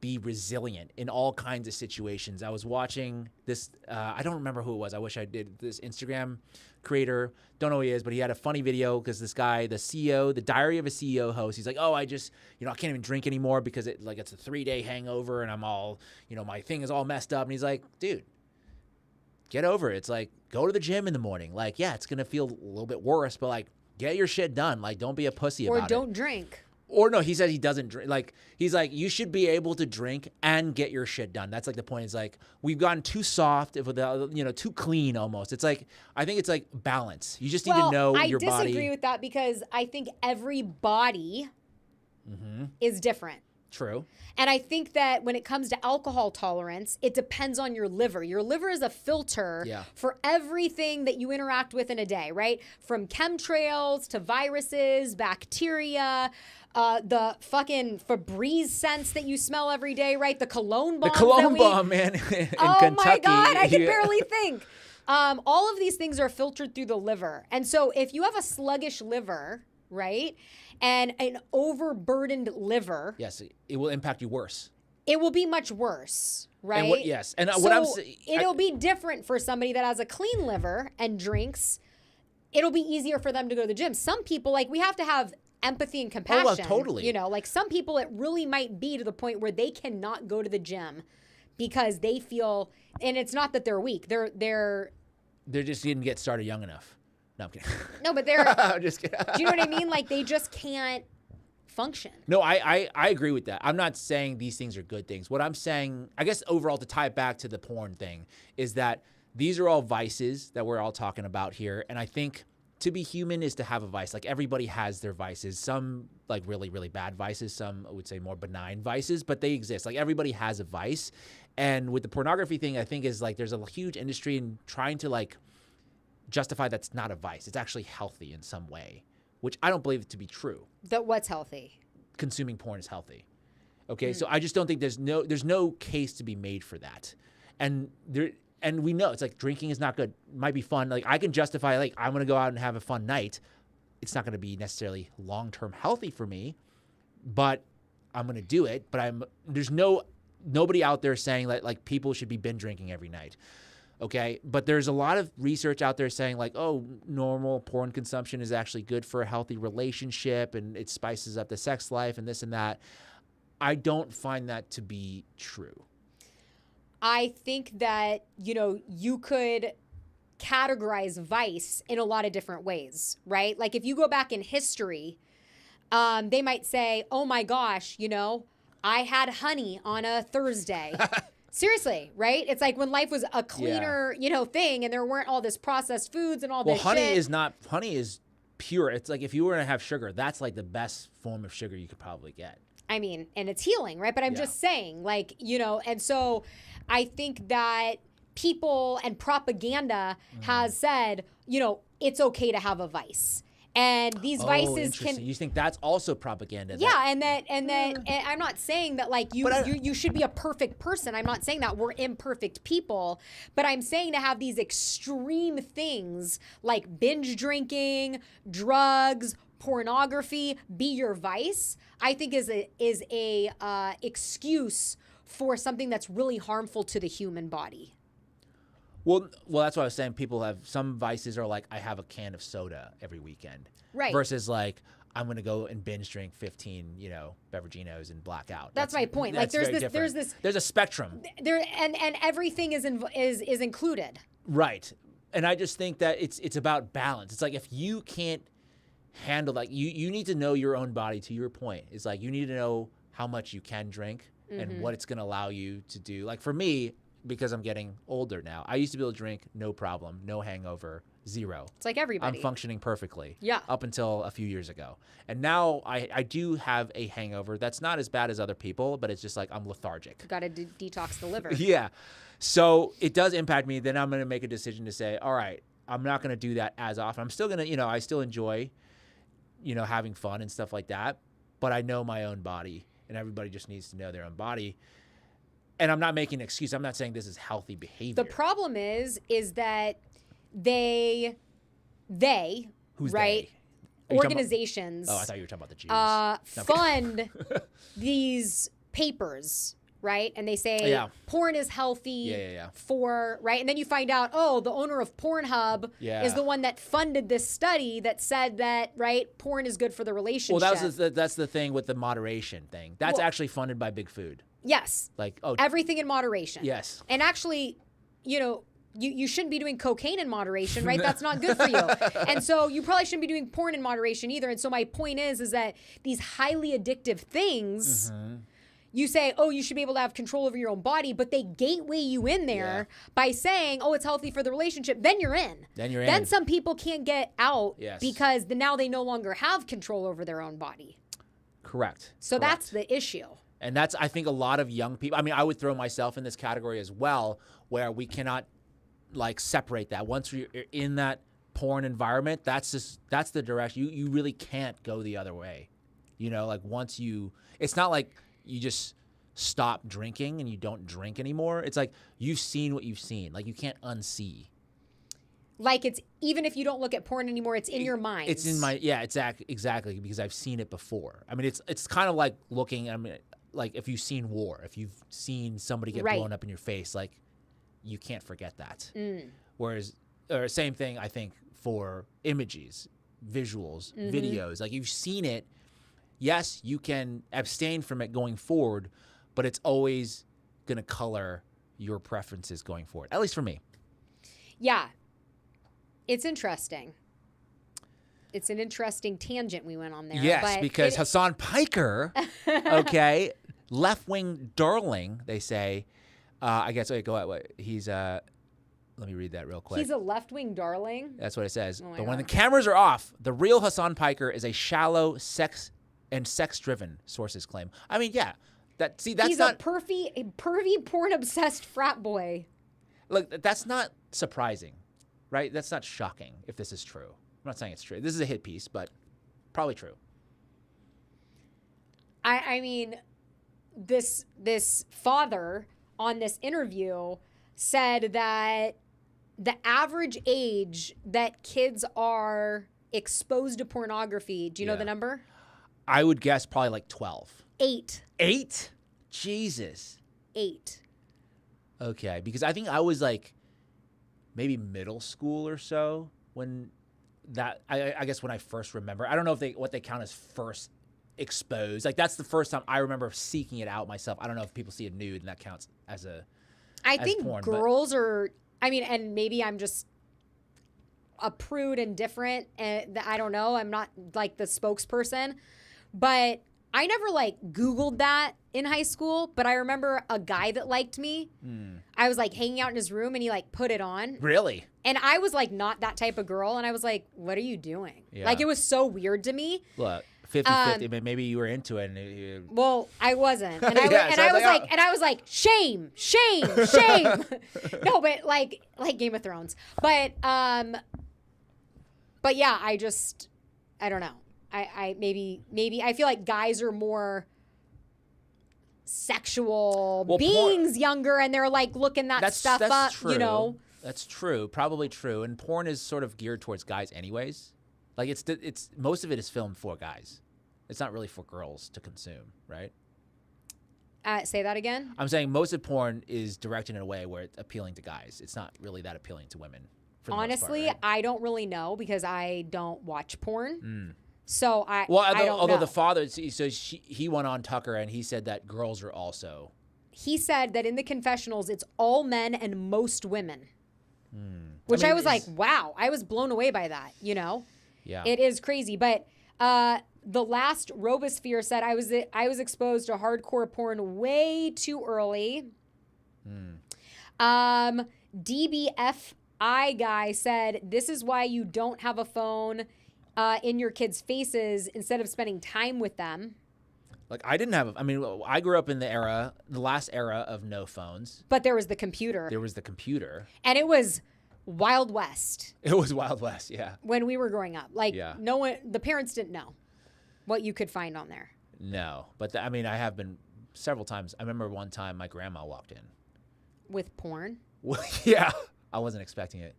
be resilient in all kinds of situations. I was watching this, I don't remember who it was. I wish I did. This Instagram creator, don't know who he is, but he had a funny video because this guy, the CEO, the Diary of a CEO host, he's like, oh, I just, I can't even drink anymore because it's a 3-day hangover and I'm all, my thing is all messed up. And he's like, dude, get over it. It's like, go to the gym in the morning. Like, yeah, it's going to feel a little bit worse, but like, get your shit done. Like, don't be a pussy about it. Or don't drink. Or no, he said he doesn't drink. Like, he's like, you should be able to drink and get your shit done. That's like the point. It's like, we've gotten too soft, too clean almost. It's like, I think it's like balance. You just need to know your body. I disagree with that because I think every body is different. True. And I think that when it comes to alcohol tolerance, it depends on your liver. Your liver is a filter for everything that you interact with in a day, right? From chemtrails to viruses, bacteria, the fucking Febreze scents that you smell every day, right? The cologne bomb. The cologne bomb, man, in Kentucky. My God, I can barely think. All of these things are filtered through the liver. And so if you have a sluggish liver, right, and an overburdened liver, yes, it will impact you worse. It will be much worse, right? And so what I'm saying, it'll be different for somebody that has a clean liver and drinks. It'll be easier for them to go to the gym. Some people, like, we have to have empathy and compassion. Oh, well, totally. Like some people, it really might be to the point where they cannot go to the gym because they feel, and it's not that they're weak. They just didn't get started young enough. No, I'm kidding. No, but they're. I'm just kidding. Do you know what I mean? Like, they just can't function. No, I agree with that. I'm not saying these things are good things. What I'm saying, I guess overall, to tie it back to the porn thing, is that these are all vices that we're all talking about here. And I think to be human is to have a vice. Like, everybody has their vices. Some, like, really, really bad vices. Some, I would say, more benign vices. But they exist. Like, everybody has a vice. And with the pornography thing, I think is, like, there's a huge industry in trying to, like, justify that's not a vice. It's actually healthy in some way, which I don't believe it to be true. That what's healthy? Consuming porn is healthy. Okay, so I just don't think there's no case to be made for that. And we know it's like drinking is not good. It might be fun. Like, I can justify, like, I'm gonna go out and have a fun night. It's not gonna be necessarily long-term healthy for me, but I'm gonna do it. But there's nobody out there saying that, like, people should be binge drinking every night. Okay, but there's a lot of research out there saying, like, oh, normal porn consumption is actually good for a healthy relationship and it spices up the sex life and this and that. I don't find that to be true. I think that, you could categorize vice in a lot of different ways, right? Like, if you go back in history, they might say, oh my gosh, I had honey on a Thursday. Seriously, right? It's like when life was a cleaner, thing, and there weren't all this processed foods and all this shit. Honey is pure. It's like if you were to have sugar, that's like the best form of sugar you could probably get. I mean, and it's healing, right? But I'm just saying, like, and so I think that people and propaganda has said, it's okay to have a vice. And these vices can. You think that's also propaganda? Yeah, and I'm not saying that, like, you should be a perfect person. I'm not saying that we're imperfect people, but I'm saying to have these extreme things like binge drinking, drugs, pornography be your vice, I think is a excuse for something that's really harmful to the human body. Well, that's what I was saying. People have some vices are like, I have a can of soda every weekend. Right. Versus like, I'm going to go and binge drink 15, Beveraginos and black out. That's my point. Like, there's a spectrum. And everything is included. Right. And I just think that it's about balance. It's like, if you can't handle, like, you need to know your own body, to your point. It's like, you need to know how much you can drink and what it's going to allow you to do. Like, for me, because I'm getting older now, I used to be able to drink no problem, no hangover, zero. It's like everybody. I'm functioning perfectly. Yeah. Up until a few years ago. And now I do have a hangover that's not as bad as other people, but it's just like I'm lethargic. Got to detox the liver. Yeah. So it does impact me. Then I'm going to make a decision to say, all right, I'm not going to do that as often. I'm still going to, I still enjoy, having fun and stuff like that. But I know my own body, and everybody just needs to know their own body. And I'm not making an excuse. I'm not saying this is healthy behavior. The problem is that they Who's right? They? Organizations. I thought you were talking about the Jews. Fund these papers right? And they say porn is healthy for, right? And then you find out, oh, the owner of Pornhub is the one that funded this study that said that, right, porn is good for the relationship. Well, that's the thing with the moderation thing. That's actually funded by Big Food. Yes. Like, everything in moderation. Yes. And actually, you know, you shouldn't be doing cocaine in moderation, right? That's not good for you. And so you probably shouldn't be doing porn in moderation either. And so my point is that these highly addictive things, you say, oh, you should be able to have control over your own body, but they gateway you in there by saying, oh, it's healthy for the relationship. Then you're in. Then some people can't get out because now they no longer have control over their own body. Correct. So that's the issue. And that's, I think, a lot of young people. I mean, I would throw myself in this category as well, where we cannot like separate that. Once you're in that porn environment, that's the direction. You really can't go the other way. You know, like once it's not like you just stop drinking and you don't drink anymore. It's like you've seen what you've seen. Like you can't unsee. Like it's, even if you don't look at porn anymore, it's in your mind. It's in my, exactly, because I've seen it before. I mean, it's kind of like looking, I mean, like if you've seen war, if you've seen somebody get blown up in your face, like you can't forget that. Whereas, or same thing, I think, for images, visuals, videos. Like you've seen it. Yes, you can abstain from it going forward, but it's always going to color your preferences going forward, at least for me. Yeah. It's interesting. It's an interesting tangent we went on there. Yes, because Hasan Piker, okay, left-wing darling, they say. I guess, wait, go ahead. He's, let me read that real quick. He's a left-wing darling? That's what it says. Oh But when the cameras are off, the real Hasan Piker is a shallow, sex-driven, sources claim. I mean, yeah. That's He's not... a pervy, porn-obsessed frat boy. Look, that's not surprising, right? That's not shocking if this is true. I'm not saying it's true. This is a hit piece, but probably true. I mean, this father on this interview said that the average age that kids are exposed to pornography, do you know the number? I would guess probably like 12. 8. 8? Jesus. 8. Okay, because I think I was like maybe middle school or so when that, I guess when I first remember. I don't know if what they count as first exposed. Like that's the first time I remember seeking it out myself. I don't know if people see a nude and that counts as I think porn, girls are, I mean, and maybe I'm just a prude and different, and I don't know. I'm not like the spokesperson, but I never like Googled that in high school, but I remember a guy that liked me. I was like hanging out in his room and he like put it on. Really? And I was like not that type of girl. And I was like, what are you doing? Yeah. Like it was so weird to me. Look, 50-50, but maybe you were into it. And well, I wasn't. And I was like, shame. No, but like Game of Thrones. But yeah, I don't know. I maybe I feel like guys are more sexual beings younger, and they're like looking that stuff up, true. You know. That's true, probably true. And porn is sort of geared towards guys anyways. Like it's most of it is filmed for guys. It's not really for girls to consume, right? Say that again? I'm saying most of porn is directed in a way where it's appealing to guys. It's not really that appealing to women. Honestly, most part, right? I don't really know because I don't watch porn. So I although know. The father, so he went on Tucker and he said that girls are also. He said that in the confessionals, it's all men and most women. Which I was like, wow, I was blown away by that, you know? Yeah. It is crazy. But the last Robosphere said I was exposed to hardcore porn way too early. DBFI guy said, this is why you don't have a phone in your kids' faces instead of spending time with them. Like I didn't have, I mean, I grew up in the last era of no phones. But there was the computer. And it was Wild West. It was Wild West, yeah. When we were growing up. Like no one, the parents didn't know what you could find on there. No, but I mean, I have been several times. I remember one time my grandma walked in. With porn? Yeah, I wasn't expecting it.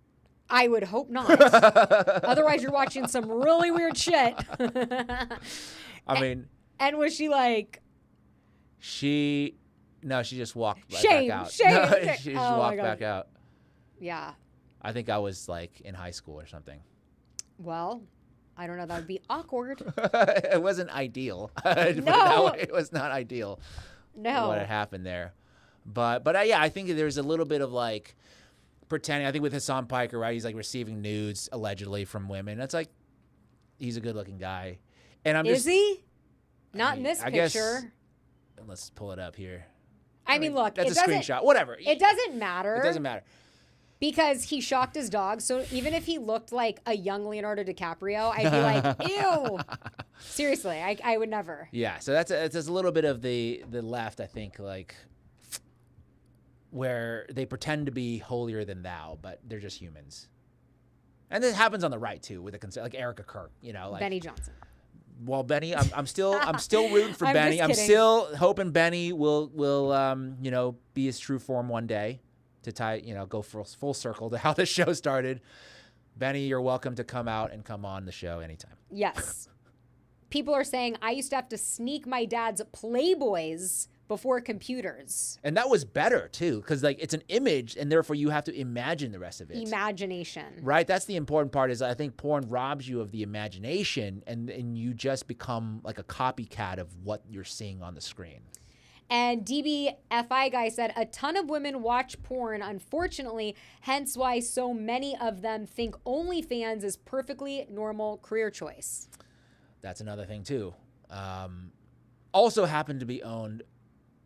I would hope not. Otherwise, you're watching some really weird shit. I mean... And was she like... No, she just walked back Shame, out. shame, No, shame. she just Oh, my walked God. back out. Yeah. I think I was like in high school or something. Well, I don't know. That would be awkward. It wasn't ideal. Put it that No. way. It was not ideal. No. What had happened there. But yeah, I think there's a little bit of like pretending. I think with Hasan Piker, right? He's like receiving nudes allegedly from women. That's like, he's a good looking guy. And I'm Is just. he? Not in mean, this I guess- picture. Let's pull it up here. I mean, look, That's it a doesn't, screenshot. Whatever. It doesn't matter. It doesn't matter. Because he shocked his dog. So even if he looked like a young Leonardo DiCaprio, I'd be like, ew. Seriously, I would never. Yeah, so it's a little bit of the left, I think, like where they pretend to be holier than thou, but they're just humans. And this happens on the right too, with like Erica Kirk, you know, like Benny Johnson. Well, Benny, I'm still rooting for I'm Benny. just I'm kidding. still hoping Benny will you know, be his true form one day to tie, you know, go full circle to how the show started. Benny, you're welcome to come out and come on the show anytime. Yes. People are saying I used to have to sneak my dad's Playboys before computers. And that was better too, because like it's an image, and therefore you have to imagine the rest of it. Imagination. Right? That's the important part. Is I think porn robs you of the imagination, and you just become like a copycat of what you're seeing on the screen. And DBFI guy said a ton of women watch porn, unfortunately, hence why so many of them think OnlyFans is perfectly normal career choice. That's another thing too. Also happened to be owned,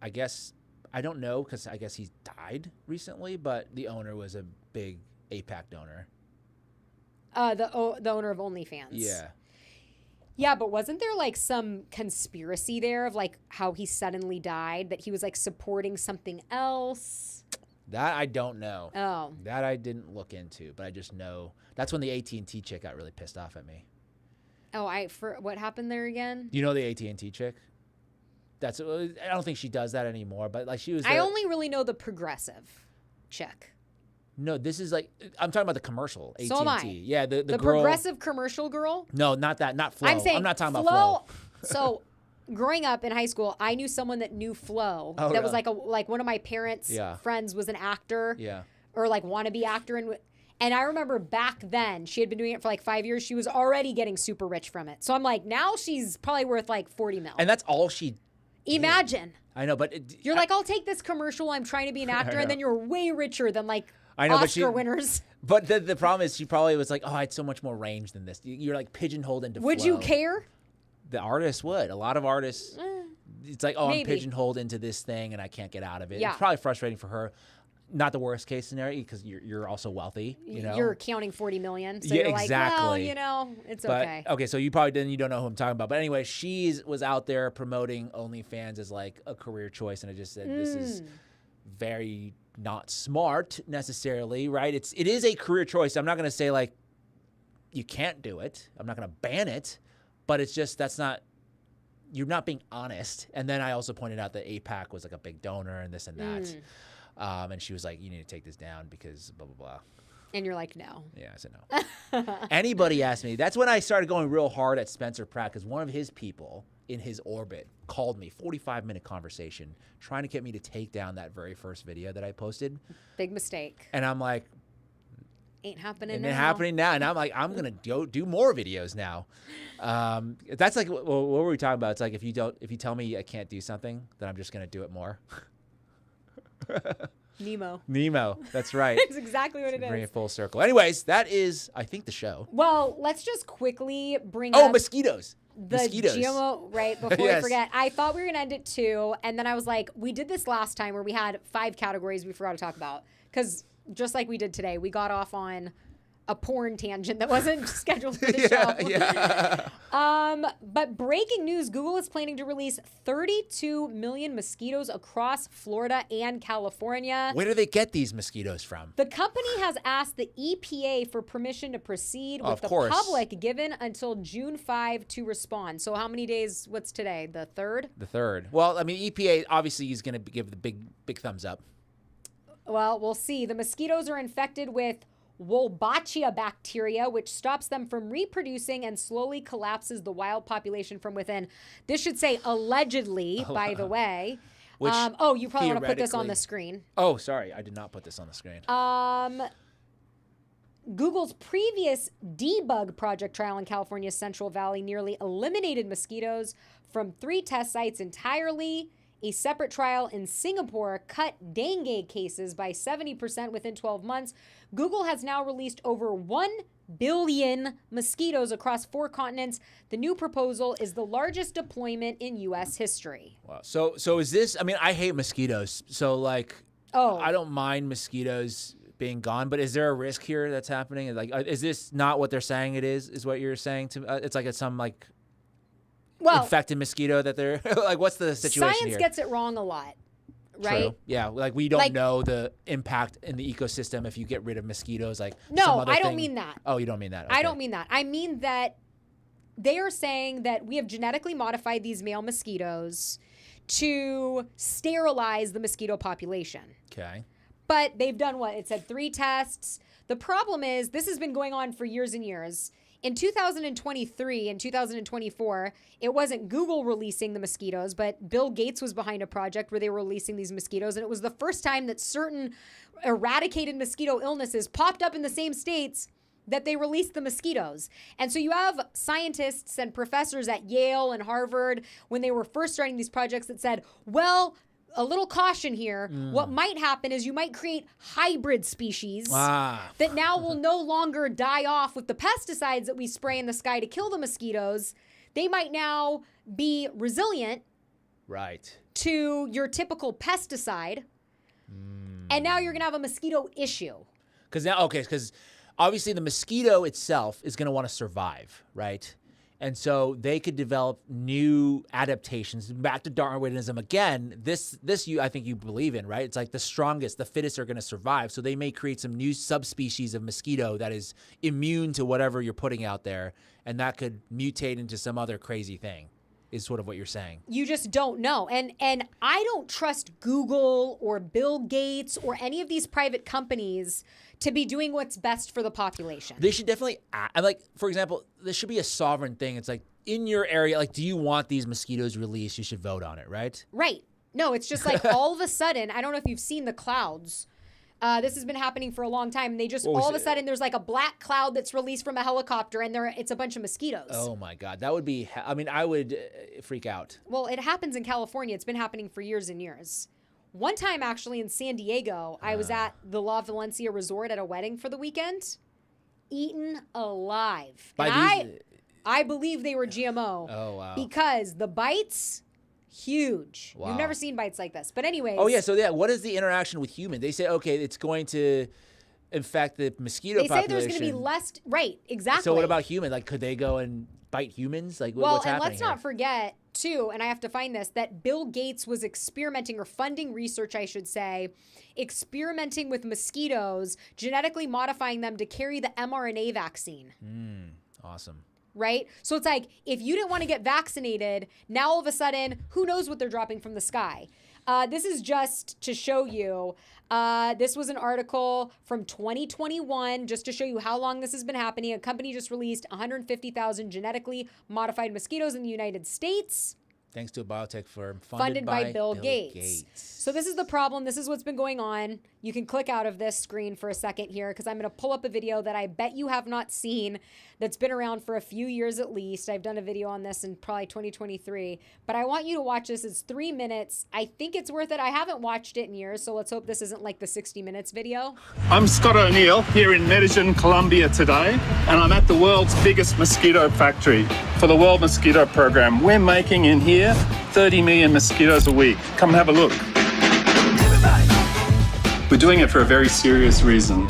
I guess, I don't know, because I guess he died recently, but the owner was a big APAC donor. The owner of OnlyFans. Yeah. Yeah, but wasn't there like some conspiracy there of like how he suddenly died, that he was like supporting something else? That I don't know. Oh. That I didn't look into, but I just know that's when the AT&T chick got really pissed off at me. Oh, what happened there again? You know the AT&T chick? I don't think she does that anymore, but like she was. I only really know the progressive chick. No, this is like I'm talking about the commercial AT&T. So am I. Yeah, the girl. Progressive commercial girl. No, not that. Not Flo. I'm saying I'm not talking about Flo. So, growing up in high school, I knew someone that knew Flo. Oh, that was really? like one of my parents' friends was an actor. Yeah. Or like wannabe actor, and I remember back then she had been doing it for like 5 years. She was already getting super rich from it. So I'm like, now she's probably worth like 40 mil. And that's all she. Imagine. I know, but You're like, I'll take this commercial. I'm trying to be an actor, and then you're way richer than like I know, Oscar but winners. But the problem is she probably was like, oh, I had so much more range than this. You're like pigeonholed into Would Flo. you care? The artist would. A lot of artists. It's like, oh, maybe. I'm pigeonholed into this thing and I can't get out of it. Yeah. It's probably frustrating for her. Not the worst case scenario because you're also wealthy. You know, You're counting 40 million, so Yeah, you're exactly. like, well, you know, it's but, okay. Okay, so you probably you don't know who I'm talking about. But anyway, she was out there promoting OnlyFans as like a career choice, and I just said this is very not smart necessarily, right? It is a career choice. I'm not going to say like you can't do it. I'm not going to ban it, but it's just you're not being honest. And then I also pointed out that APAC was like a big donor and this and that. And she was like, you need to take this down because blah, blah, blah. And you're like, no. Yeah, I said no. Anybody asked me. That's when I started going real hard at Spencer Pratt because one of his people in his orbit called me, 45-minute conversation, trying to get me to take down that very first video that I posted. Big mistake. And I'm like, ain't happening and now. it's happening now. And I'm like, I'm going to go do more videos now. That's like, what were we talking about? It's like if you tell me I can't do something, then I'm just going to do it more. Nemo. That's right. That's exactly what it Bring is. it full circle. Anyways, that is, I think, the show. Well, let's just quickly bring Oh, up mosquitoes. the Mosquitoes. GMO, right, before Yes. we forget. I thought we were going to end at 2, and then I was like, we did this last time where we had 5 categories we forgot to talk about. Because just like we did today, we got off on a porn tangent that wasn't scheduled for the show. Yeah. But breaking news, Google is planning to release 32 million mosquitoes across Florida and California. Where do they get these mosquitoes from? The company has asked the EPA for permission to proceed with Of the course. public, given until June 5 to respond. So how many days? What's today? The 3rd? The 3rd. Well, I mean, EPA obviously is going to give the big thumbs up. Well, we'll see. The mosquitoes are infected with Wolbachia bacteria, which stops them from reproducing and slowly collapses the wild population from within. This should say allegedly, by the way. Which you probably want to put this on the screen. Oh, sorry. I did not put this on the screen. Google's previous debug project trial in California's Central Valley nearly eliminated mosquitoes from 3 test sites entirely. A separate trial in Singapore cut dengue cases by 70% within 12 months. Google has now released over 1 billion mosquitoes across 4 continents. The new proposal is the largest deployment in U.S. history. Wow. So is this, I mean, I hate mosquitoes. So, like, I don't mind mosquitoes being gone, but is there a risk here that's happening? Like, is this not what they're saying it is what you're saying to it's like it's some, like, infected mosquito that they're, like, what's the situation Science here? gets it wrong a lot, right? True. Yeah, like, we don't know the impact in the ecosystem if you get rid of mosquitoes, like, no, some other I don't thing. mean that. Oh, you don't mean that. Okay. I don't mean that. I mean that they are saying that we have genetically modified these male mosquitoes to sterilize the mosquito population. Okay. But they've done what? It said 3 tests. The problem is this has been going on for years and years. In 2023 and 2024, it wasn't Google releasing the mosquitoes, but Bill Gates was behind a project where they were releasing these mosquitoes. And it was the first time that certain eradicated mosquito illnesses popped up in the same states that they released the mosquitoes. And so you have scientists and professors at Yale and Harvard, when they were first starting these projects, that said, well, a little caution here. What might happen is you might create hybrid species that now will no longer die off with the pesticides that we spray in the sky to kill the mosquitoes. They might now be resilient to your typical pesticide. And now you're going to have a mosquito issue. Because obviously the mosquito itself is going to want to survive, right? And so they could develop new adaptations. Back to Darwinism again, this I think you believe in, right? It's like the strongest, the fittest are going to survive. So they may create some new subspecies of mosquito that is immune to whatever you're putting out there, and that could mutate into some other crazy thing, is sort of what you're saying. You just don't know. And I don't trust Google or Bill Gates or any of these private companies to be doing what's best for the population. They should definitely, like, for example, there should be a sovereign thing. It's like, in your area, like, do you want these mosquitoes released? You should vote on it, right? Right. No, it's just like all of a sudden, I don't know if you've seen the clouds. This has been happening for a long time. They just, all of a sudden, there's like a black cloud that's released from a helicopter, and it's a bunch of mosquitoes. Oh my God. That would be, I mean, I would freak out. Well, it happens in California. It's been happening for years and years. One time, actually, in San Diego, I was at the La Valencia Resort at a wedding for the weekend, eaten alive. I believe they were GMO. Oh, wow. Because the bites, huge. Wow. You've never seen bites like this. But anyways. Oh, yeah. So, yeah, what is the interaction with humans? They say, okay, it's going to infect the mosquito population. They say there's going to be less. Right, exactly. So what about humans? Like, could they go and bite humans? Like, what's happening let's not forget, too, and I have to find this, that Bill Gates was experimenting, or funding research, I should say, experimenting with mosquitoes, genetically modifying them to carry the mRNA vaccine. Awesome. Right? So it's like, if you didn't want to get vaccinated, now all of a sudden, who knows what they're dropping from the sky? This is just to show you. This was an article from 2021, just to show you how long this has been happening. A company just released 150,000 genetically modified mosquitoes in the United States. Thanks to a biotech firm funded by Bill Gates. So this is the problem. This is what's been going on. You can click out of this screen for a second here, because I'm going to pull up a video that I bet you have not seen, that's been around for a few years at least. I've done a video on this in probably 2023, but I want you to watch this. It's 3 minutes. I think it's worth it. I haven't watched it in years, so let's hope this isn't like the 60 Minutes video. I'm Scott O'Neill here in Medellin, Colombia today, and I'm at the world's biggest mosquito factory for the World Mosquito Program. We're making in here 30 million mosquitoes a week. Come and have a look. We're doing it for a very serious reason.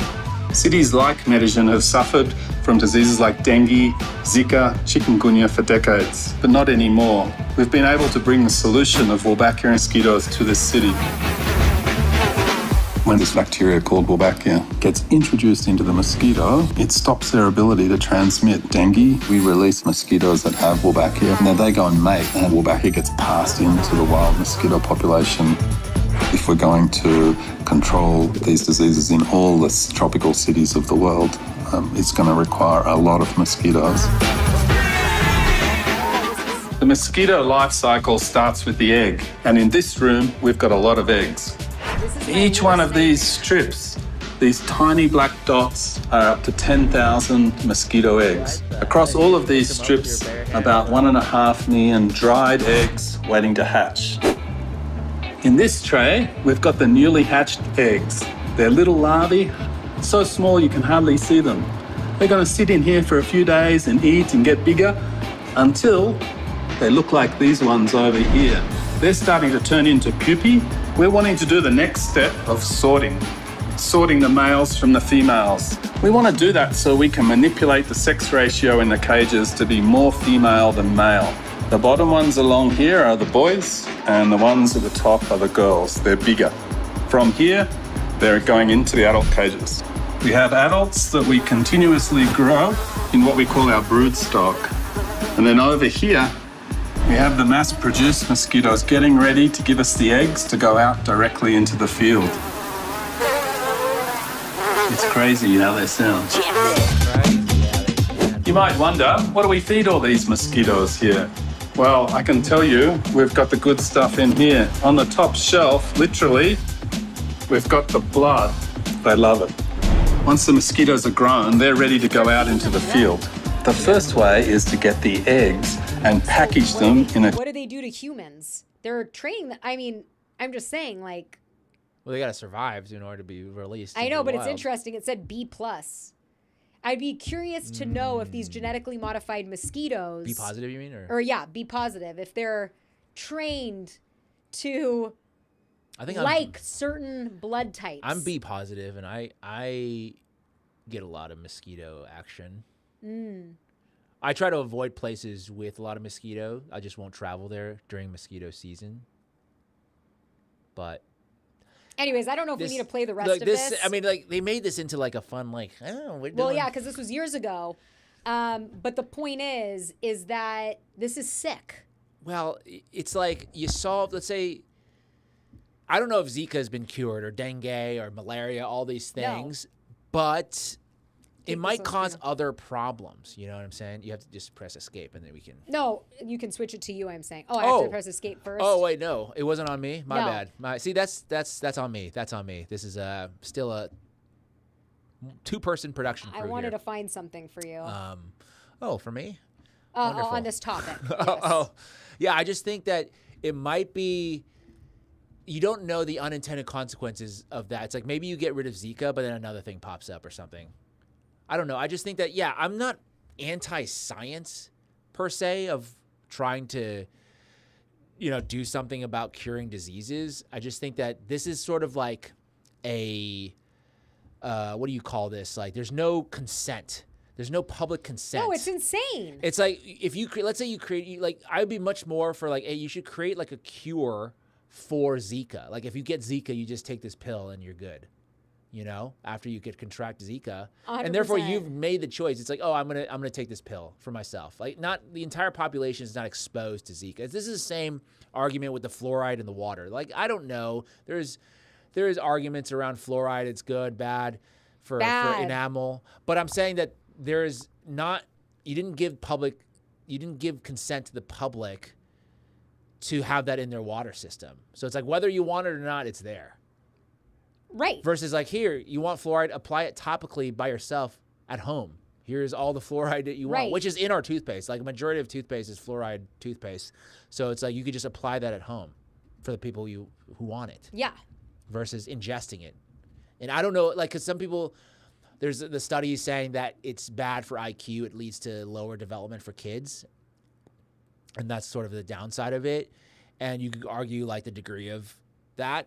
Cities like Medellin have suffered from diseases like dengue, Zika, chikungunya for decades, but not anymore. We've been able to bring the solution of Wolbachia mosquitoes to this city. When this bacteria called Wolbachia gets introduced into the mosquito, it stops their ability to transmit dengue. We release mosquitoes that have Wolbachia, and then they go and mate, and Wolbachia gets passed into the wild mosquito population. If we're going to control these diseases in all the tropical cities of the world, it's going to require a lot of mosquitoes. The mosquito life cycle starts with the egg, and in this room, we've got a lot of eggs. Each one of these strips, these tiny black dots, are up to 10,000 mosquito eggs. Across all of these strips, about 1.5 million dried eggs waiting to hatch. In this tray, we've got the newly hatched eggs. They're little larvae, so small you can hardly see them. They're going to sit in here for a few days and eat and get bigger until they look like these ones over here. They're starting to turn into pupae. We're wanting to do the next step of sorting the males from the females. We want to do that so we can manipulate the sex ratio in the cages to be more female than male. The bottom ones along here are the boys, and the ones at the top are the girls. They're bigger. From here, they're going into the adult cages. We have adults that we continuously grow in what we call our brood stock. And then over here, we have the mass-produced mosquitoes getting ready to give us the eggs to go out directly into the field. It's crazy how they sound. You might wonder, what do we feed all these mosquitoes here? Well, I can tell you, we've got the good stuff in here. On the top shelf, literally, we've got the blood. They love it. Once the mosquitoes are grown, they're ready to go out into the field. The first way is to get the eggs and package them in a... What do they do to humans? They're training them. I mean, I'm just saying, like... Well, they got to survive in order to be released. I know, but wild. it's interesting. It said B+. I'd be curious to know if these genetically modified mosquitoes... B positive, you mean? Or yeah, B positive. If they're trained to certain blood types. I'm B positive, and I get a lot of mosquito action. I try to avoid places with a lot of mosquito. I just won't travel there during mosquito season. But... Anyways, I don't know if we need to play the rest of this. I mean, like, they made this into, like, a fun, like, I don't know, we're doing... Well, yeah, because this was years ago. But the point is that this is sick. Well, it's like you solve, let's say, I don't know if Zika has been cured or dengue or malaria, all these things, but it might cause other problems. You know what I'm saying? You have to just press escape and then we can... No, you can switch it to you, I'm saying. Oh, I have to press escape first? Oh, wait, no. It wasn't on me? My bad. See, that's on me. That's on me. This is still a two-person production crew I wanted here. to find something for you. For me? On this topic. Yes. Yeah, I just think that it might be... You don't know the unintended consequences of that. It's like maybe you get rid of Zika, but then another thing pops up or something. I don't know. I just think that, yeah, I'm not anti-science per se of trying to, do something about curing diseases. I just think that this is sort of like a, what do you call this? Like there's no consent. There's no public consent. No, it's insane. It's like if you, let's say you create, like I would be much more for like, hey, you should create like a cure for Zika. Like if you get Zika, you just take this pill and you're good. After you contract Zika, 100%. and therefore you've made the choice. It's like, oh, I'm gonna take this pill for myself. Like, not the entire population is not exposed to Zika. This is the same argument with the fluoride in the water. Like, I don't know. There is arguments around fluoride. It's good, bad for enamel. But I'm saying that there is not. You didn't give consent to the public to have that in their water system. So it's like whether you want it or not, it's there. Right. Versus like here, you want fluoride, apply it topically by yourself at home. Here's all the fluoride that you want, which is in our toothpaste. Like a majority of toothpaste is fluoride toothpaste. So it's like you could just apply that at home for the people who want it. Yeah. Versus ingesting it. And I don't know, like, because some people, there's the study saying that it's bad for IQ. It leads to lower development for kids. And that's sort of the downside of it. And you could argue like the degree of that,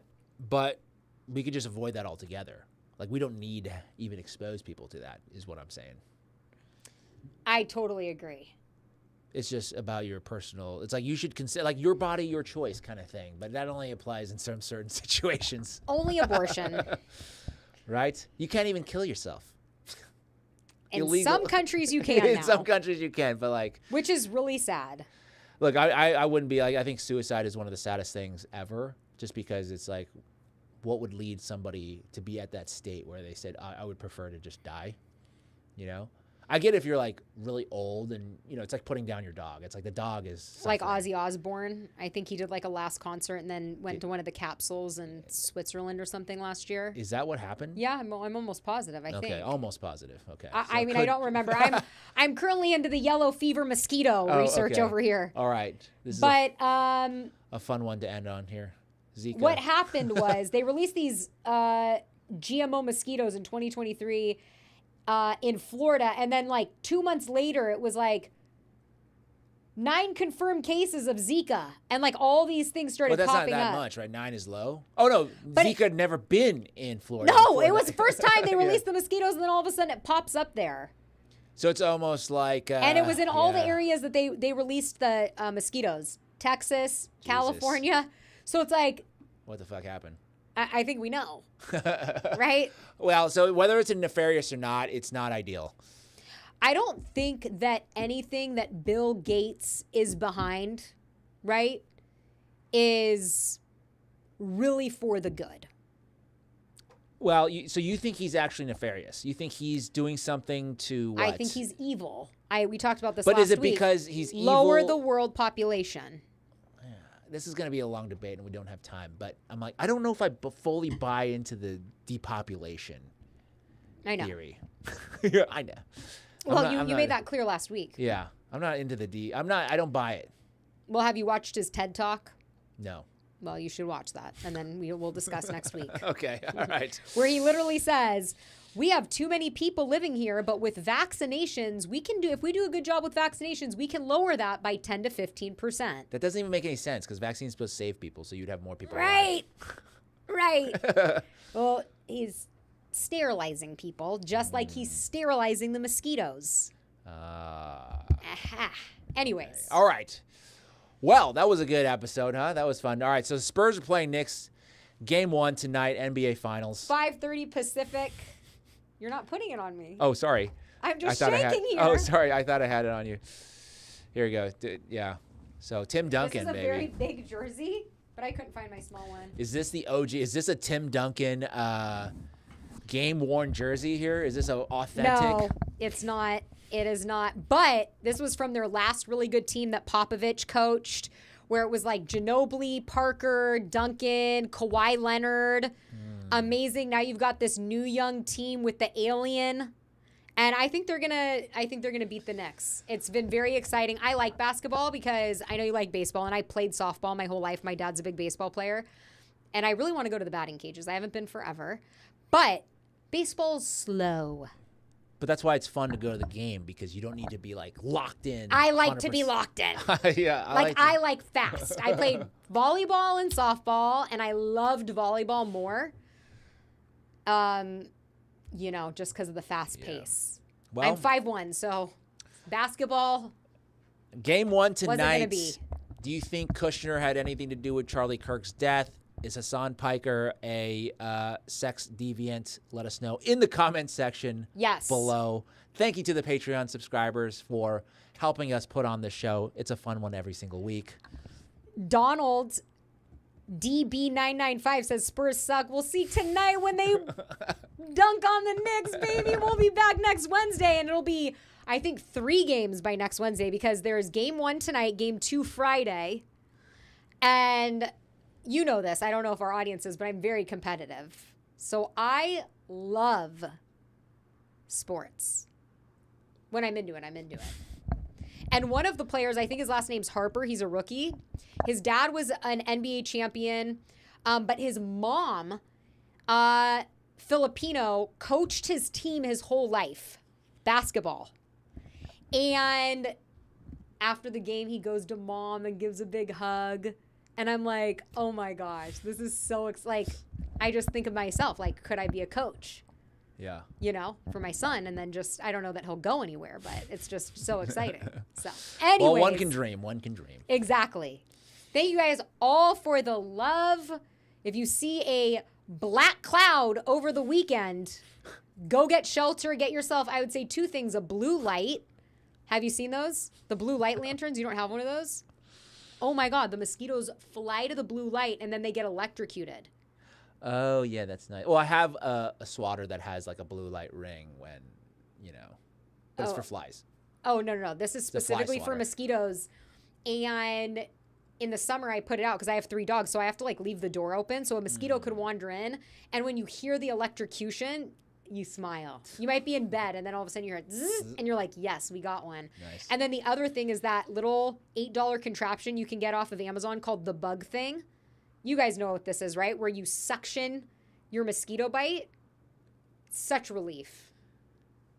but we could just avoid that altogether. Like, we don't need to even expose people to that, is what I'm saying. I totally agree. It's just about your personal, it's like you should consider, like, your body, your choice kind of thing. But that only applies in some certain situations. Only abortion. Right? You can't even kill yourself. In Illegal. some countries you can now. In some countries you can, but like. Which is really sad. Look, I wouldn't be like, I think suicide is one of the saddest things ever. Just because it's like, what would lead somebody to be at that state where they said, I would prefer to just die? I get if you're like really old and it's like putting down your dog. It's like the dog is suffering. Like Ozzy Osbourne. I think he did like a last concert and then went to one of the capsules in Switzerland or something last year. Is that what happened? Yeah, I'm almost positive. I think. Okay, almost positive. Okay. I mean, I don't remember. I'm currently into the yellow fever mosquito research over here. All right. This is a fun one to end on here. Zika. What happened was they released these GMO mosquitoes in 2023 in Florida, and then like 2 months later, it was like 9 confirmed cases of Zika, and like all these things started popping up. Well, that's not that much, right? 9 is low. Oh no, Zika had never been in Florida. No, it was the first time they released the mosquitoes, and then all of a sudden it pops up there. So it's almost like. And it was in all the areas that they released the mosquitoes: Texas, California. So it's like. What the fuck happened? I think we know, right? Well, so whether it's nefarious or not, it's not ideal. I don't think that anything that Bill Gates is behind, right, is really for the good. Well, so you think he's actually nefarious? You think he's doing something to what? I think he's evil. We talked about this last week. But is it week. because he's evil? Lower the world population. This is going to be a long debate, and we don't have time. But I'm like, I don't know if I fully buy into the depopulation theory. I know. Well, you made that clear last week. Yeah, I'm not into I don't buy it. Well, have you watched his TED Talk? No. Well, you should watch that, and then we'll discuss next week. Okay, all right. Where he literally says, we have too many people living here, but with vaccinations, if we do a good job with vaccinations, we can lower that by 10 to 15%. That doesn't even make any sense because vaccines are supposed to save people, so you'd have more people alive. Right. Well, he's sterilizing people just like he's sterilizing the mosquitoes. Anyways. All right. Well, that was a good episode, huh? That was fun. All right, so the Spurs are playing Knicks. Game 1 tonight, NBA Finals. 5:30 Pacific. You're not putting it on me. Oh, sorry. I'm just shaking here. Oh, sorry. I thought I had it on you. Here we go. Yeah. So Tim Duncan, baby. This is a very big jersey, but I couldn't find my small one. Is this the OG? Is this a Tim Duncan game-worn jersey here? Is this authentic? No, it's not. It is not. But this was from their last really good team that Popovich coached, where it was like Ginobili, Parker, Duncan, Kawhi Leonard. Amazing. Now you've got this new young team with the alien. And I think they're gonna beat the Knicks. It's been very exciting. I like basketball because I know you like baseball, and I played softball my whole life. My dad's a big baseball player. And I really want to go to the batting cages. I haven't been forever. But baseball's slow. But that's why it's fun to go to the game, because you don't need to be like locked in. I like to be locked in. Yeah, I like fast. I played volleyball and softball, and I loved volleyball more. Just because of the fast pace. Well, I'm 5'1", so basketball. Game 1 tonight. Do you think Kushner had anything to do with Charlie Kirk's death? Is Hasan Piker a sex deviant? Let us know in the comment section below. Thank you to the Patreon subscribers for helping us put on this show. It's a fun one every single week. Donald DB995 says Spurs suck. We'll see tonight when they dunk on the Knicks, baby. We'll be back next Wednesday, and it'll be, I think, 3 games by next Wednesday, because there's game 1 tonight, game 2 Friday, and you know this. I don't know if our audience is, but I'm very competitive. So I love sports. When I'm into it, I'm into it. And one of the players, I think his last name's Harper. He's a rookie. His dad was an NBA champion, but his mom, Filipino, coached his team his whole life, basketball. And after the game, he goes to mom and gives a big hug. And I'm like, oh my gosh, this is so I just think of myself, like, could I be a coach? Yeah. For my son, and then I don't know that he'll go anywhere, but it's just so exciting. So, anyways. Well, one can dream. Exactly. Thank you guys all for the love. If you see a black cloud over the weekend, go get shelter. Get yourself, I would say, 2 things. A blue light. Have you seen those? The blue light lanterns? You don't have one of those? Oh my God, the mosquitoes fly to the blue light and then they get electrocuted. Oh, yeah, that's nice. Well, I have a swatter that has like a blue light ring when, but it's for flies. Oh, no. This is specifically for mosquitoes. And in the summer, I put it out because I have 3 dogs. So I have to like leave the door open so a mosquito could wander in. And when you hear the electrocution, you smile. You might be in bed and then all of a sudden you hear zzz, and you're like, yes, we got one. Nice. And then the other thing is that little $8 contraption you can get off of Amazon called the bug thing. You guys know what this is, right? Where you suction your mosquito bite. Such relief.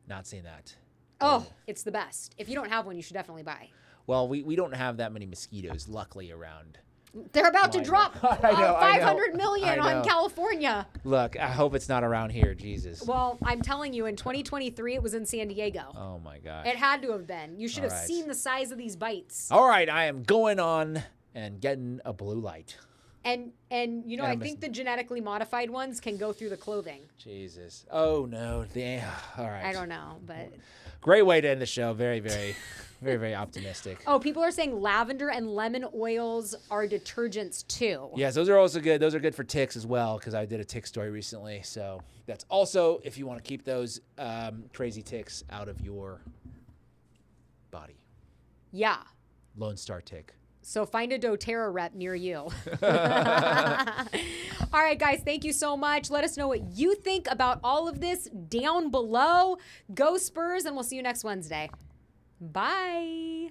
Not seen that. Oh, it's the best. If you don't have one, you should definitely buy. Well, we don't have that many mosquitoes, luckily, around. They're about to drop 500 million I know. on California. Look, I hope it's not around here. Jesus. Well, I'm telling you, in 2023, it was in San Diego. Oh, my gosh. It had to have been. You should All have right. seen the size of these bites. All right, I am going on and getting a blue light. And you know, I think the genetically modified ones can go through the clothing. Jesus. Oh, no. All right. I don't know, but... Great way to end the show. Very, very, very, very optimistic. Oh, people are saying lavender and lemon oils are detergents too. Yes, those are also good. Those are good for ticks as well because I did a tick story recently. So that's also if you want to keep those crazy ticks out of your body. Yeah. Lone Star tick. So find a doTERRA rep near you. All right, guys, thank you so much. Let us know what you think about all of this down below. Go Spurs, and we'll see you next Wednesday. Bye.